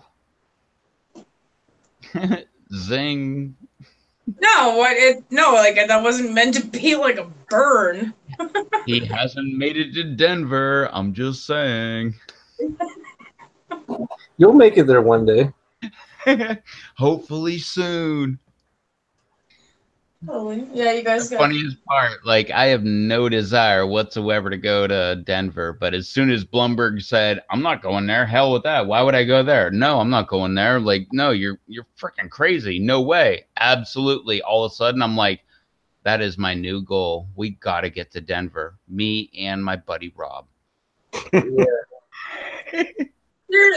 Zing. No, like that wasn't meant to be like a burn. He hasn't made it to Denver. I'm just saying. You'll make it there one day. Hopefully soon. Oh, yeah, you guys The got. funniest part, like, I have no desire whatsoever to go to Denver, but as soon as Blumberg said, "I'm not going there," hell with that. Why would I go there? No, I'm not going there. Like, no, you're freaking crazy. No way. Absolutely. All of a sudden, I'm like, that is my new goal. We got to get to Denver. Me and my buddy Rob. Yeah.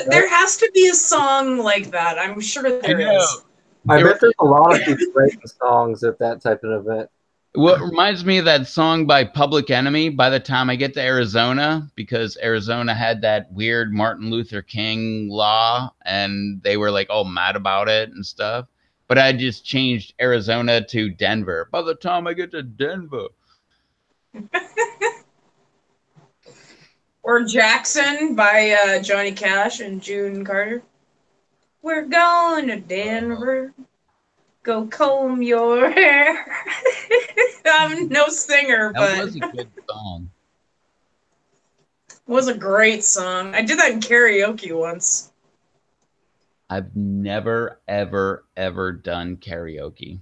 There has to be a song like that. I'm sure there is. I bet there's a lot of people writing songs at that type of event. What reminds me of that song by Public Enemy, By the Time I Get to Arizona, because Arizona had that weird Martin Luther King law and they were like all mad about it and stuff. But I just changed Arizona to Denver. By the time I get to Denver. Or Jackson by Johnny Cash and June Carter. We're going to Denver. Go comb your hair. I'm no singer, but that was a good song. It was a great song. I did that in karaoke once. I've never, ever, ever done karaoke.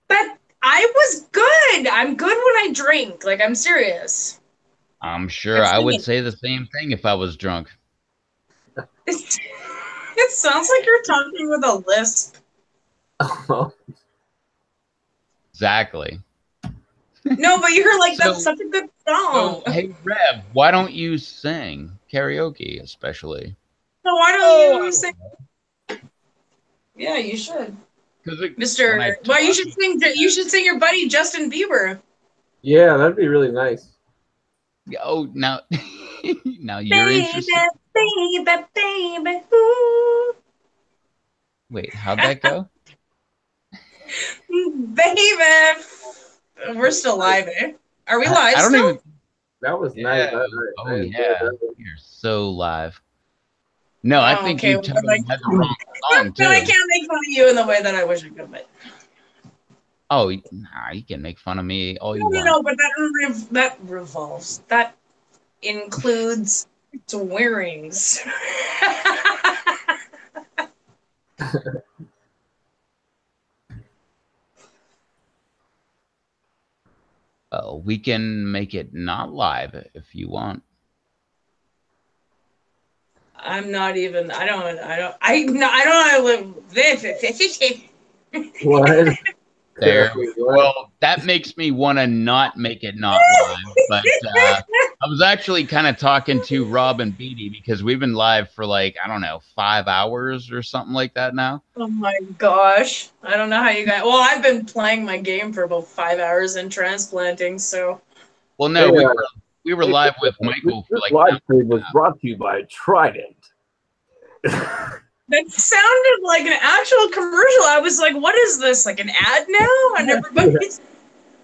But I was good. I'm good when I drink. Like, I'm serious. I'm sure I would say the same thing if I was drunk. It sounds like you're talking with a lisp. Exactly. No, but you're like, that's such a good song. So, hey, Rev, why don't you sing karaoke, especially? So why don't you sing? Yeah, you should. Mr. Well, you should sing. You should sing your buddy Justin Bieber. Yeah, that'd be really nice. Oh, now you're interested. Baby, ooh. Wait, how'd that go? Baby, we're still live, eh? Are we live? I don't still? even. That was nice. Oh yeah, you're so live. No, I think you totally had the wrong song too. But I can't make fun of you in the way that I wish I could. But oh, nah, you can make fun of me all you want. No, but that revolves. That includes swearings. Well, we can make it not live if you want. I'm not even. I don't live. What? There. Well, that makes me want to not make it not live. But I was actually kind of talking to Rob and Beatty because we've been live for like, I don't know, 5 hours or something like that now. Oh my gosh. I don't know how you guys. Well, I've been playing my game for about 5 hours and transplanting, so. Well, no, we were live with Michael for like. This live stream was brought to you by Trident. That sounded like an actual commercial. I was like, what is this? Like an ad now? And everybody's.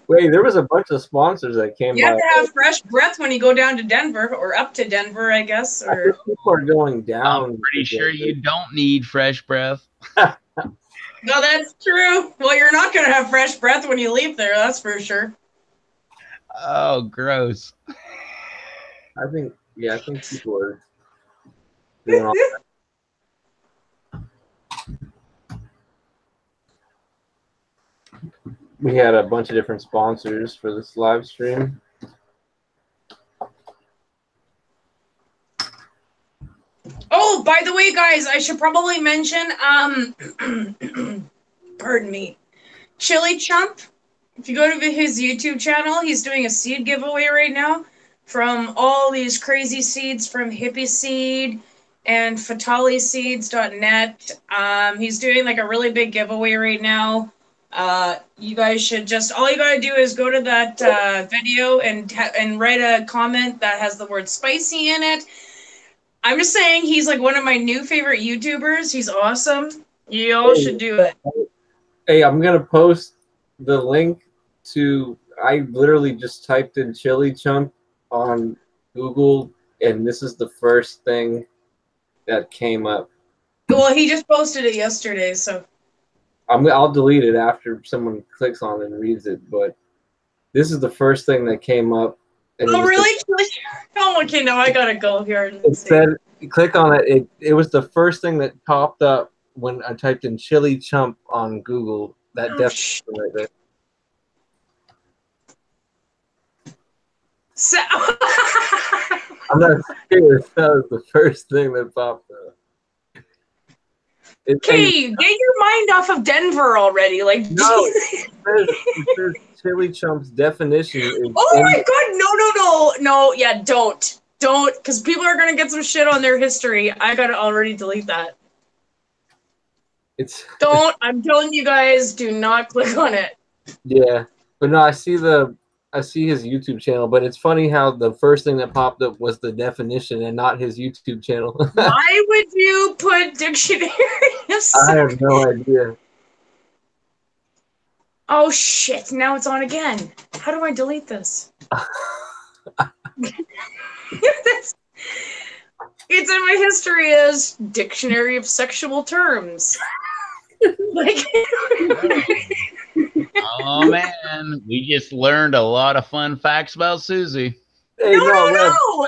Wait, there was a bunch of sponsors that came by. You have to have fresh breath when you go down to Denver, or up to Denver, I guess. Or people are going down. I'm pretty sure you don't need fresh breath. No, that's true. Well, you're not going to have fresh breath when you leave there, that's for sure. Oh, gross. I think people are doing all that. We had a bunch of different sponsors for this live stream. Oh, by the way, guys, I should probably mention, pardon me, Chili Chump. If you go to his YouTube channel, he's doing a seed giveaway right now from all these crazy seeds from Hippie Seed and fataliseeds.net. He's doing like a really big giveaway right now. You guys should all you gotta do is go to that video and write a comment that has the word spicy in it. I'm just saying he's like one of my new favorite YouTubers. He's awesome. You all should do it. Hey, I'm gonna post the link to. I literally just typed in chili chump on Google, and this is the first thing that came up. Well, he just posted it yesterday, so I'll delete it after someone clicks on it and reads it. But this is the first thing that came up. And oh really? Oh, okay, now I gotta go here and it see. said, click on it. It was the first thing that popped up when I typed in chili chump on Google. That definition right there. So I'm not serious. That was the first thing that popped up. Okay, get your mind off of Denver already. Like, no, it says chili chump's definition is. Oh my god, no, yeah, don't, because people are gonna get some shit on their history. I gotta already delete that. Don't. I'm telling you guys, do not click on it. Yeah, but no, I see his YouTube channel, but it's funny how the first thing that popped up was the definition and not his YouTube channel. Why would you put dictionary? I have no idea. Oh shit, now it's on again. How do I delete this? It's in my history as Dictionary of Sexual Terms. Like, oh man, we just learned a lot of fun facts about Susie. Hey, no.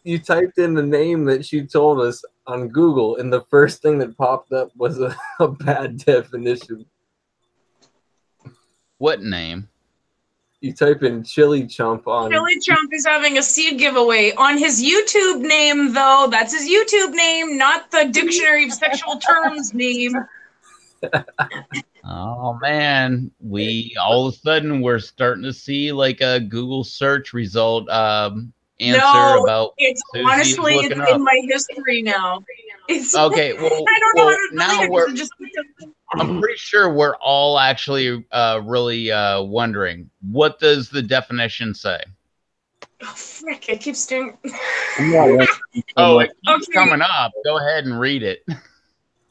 You typed in the name that she told us on Google, and the first thing that popped up was a bad definition. What name? You type in chili chump on. Chili Chump is having a seed giveaway on his YouTube name, though. That's his YouTube name, not the Dictionary of Sexual Terms name. Oh man, all of a sudden we're starting to see like a Google search result answer about it's Susie honestly looking it's up. in my history now. It's, Okay, well, I don't know how to delete it. I'm pretty sure we're all actually really wondering, what does the definition say? Oh, frick, it keeps doing... Oh, it keeps coming up. Go ahead and read it.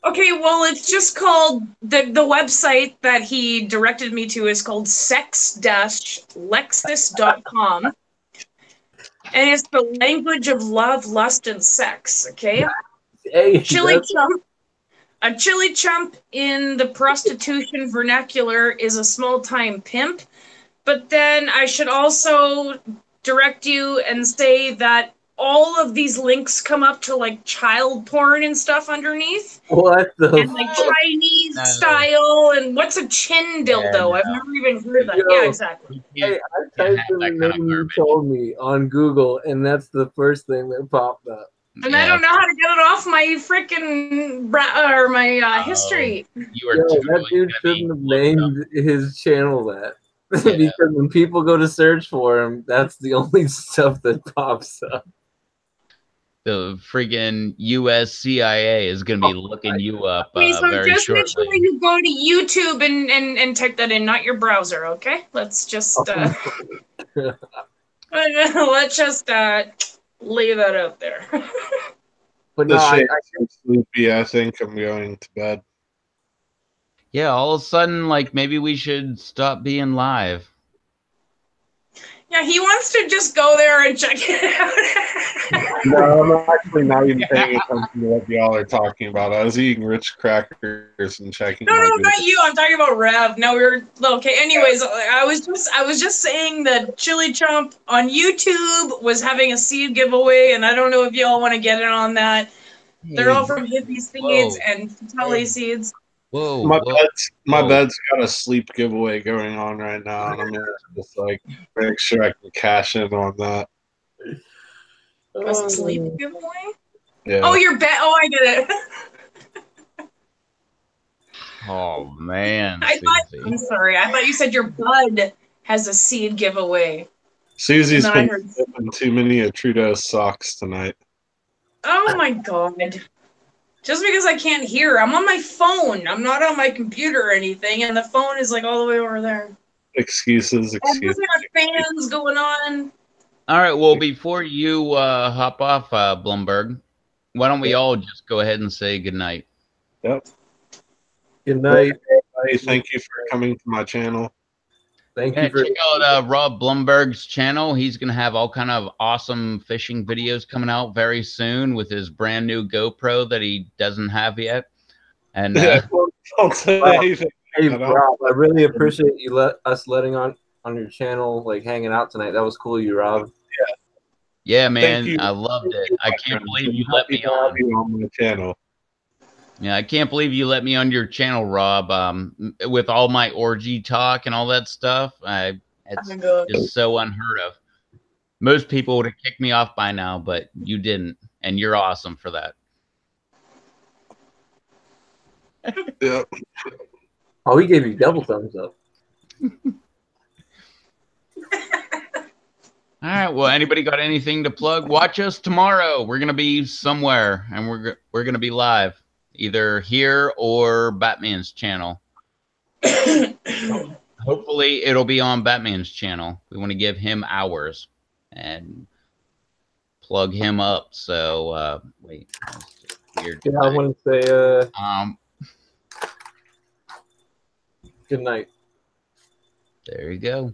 Okay, well, it's just called... The website that he directed me to is called sex-lexis.com. And it's the language of love, lust, and sex, okay? Chili chump. A chili chump in the prostitution vernacular is a small-time pimp. But then I should also direct you and say that all of these links come up to like child porn and stuff underneath. What the? And like Chinese style and what's a chin dildo? I've never even heard that. Yeah, exactly. Hey, I typed in the name you told me on Google, and that's the first thing that popped up. And I don't know how to get it off my freaking my history. You are that dude shouldn't have named his channel that. Because when people go to search for him, that's the only stuff that pops up. The friggin' US CIA is going to be looking you up Please, very just shortly. make sure you go to YouTube and type that in, not your browser, okay? Let's just let's just lay that out there. But no, no, I'm sleepy. I think I'm going to bed. Yeah, all of a sudden, like, maybe we should stop being live. Yeah, he wants to just go there and check it out. No, I'm actually not even paying attention to what y'all are talking about. I was eating Ritz crackers and checking. No, not you. I'm talking about Rev. No, we're okay. Anyways, I was just saying that Chili Chump on YouTube was having a seed giveaway, and I don't know if y'all want to get in on that. They're all from Hippie Seeds and Telly Seeds. Whoa, my bed's got a sleep giveaway going on right now, and I'm gonna just like make sure I can cash in on that. A sleep giveaway? Yeah. Oh, your bed. Oh, I get it. Oh man, I'm sorry. I thought you said your bud has a seed giveaway. Susie's been sipping too many of Trudeau's socks tonight. Oh my god. Just because I can't hear, I'm on my phone. I'm not on my computer or anything, and the phone is like all the way over there. Excuses. And there's like fans going on. All right. Well, before you hop off, Blumberg, why don't we all just go ahead and say goodnight? Yep. Good night. Hey, thank you for coming to my channel. Thank Yeah, you for check out Rob Blumberg's channel. He's gonna have all kind of awesome fishing videos coming out very soon with his brand new GoPro that he doesn't have yet. And Don't say anything. Hey Rob, I really appreciate you letting on your channel, like hanging out tonight. That was cool, you Rob. yeah, Thank man, you. I loved it. I can't believe you I'm let happy me to have on. you on my channel. Yeah, I can't believe you let me on your channel, Rob. With all my orgy talk and all that stuff, it's my God. just so unheard of. Most people would have kicked me off by now, but you didn't, and you're awesome for that. Yeah. Oh, he gave you double thumbs up. All right. Well, anybody got anything to plug? Watch us tomorrow. We're gonna be somewhere, and we're gonna be live, either here or Batman's channel. Hopefully, it'll be on Batman's channel. We want to give him ours and plug him up. So wait, that's just weird. Yeah, I want to say good night. There you go.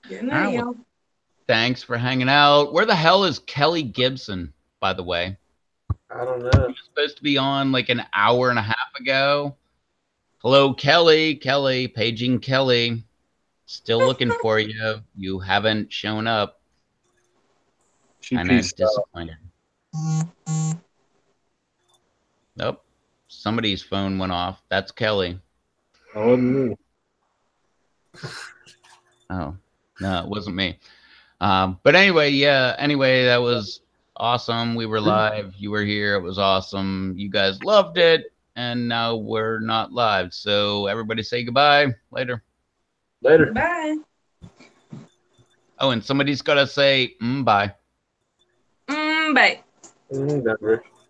Good All night, right, well, y'all. thanks for hanging out. Where the hell is Kelly Gibson, by the way? I don't know. He was supposed to be on like an hour and a half ago. Hello, Kelly. Kelly, paging Kelly. Still looking for you. You haven't shown up. She Kind of peaced out. disappointed. Nope. Somebody's phone went off. That's Kelly. That wasn't me. Oh, no, it wasn't me. But anyway, yeah. Anyway, that was awesome. We were live. You were here. It was awesome. You guys loved it. And now we're not live. So everybody say goodbye. Later. Later. Bye. Oh, and somebody's got to say bye. Bye. Never.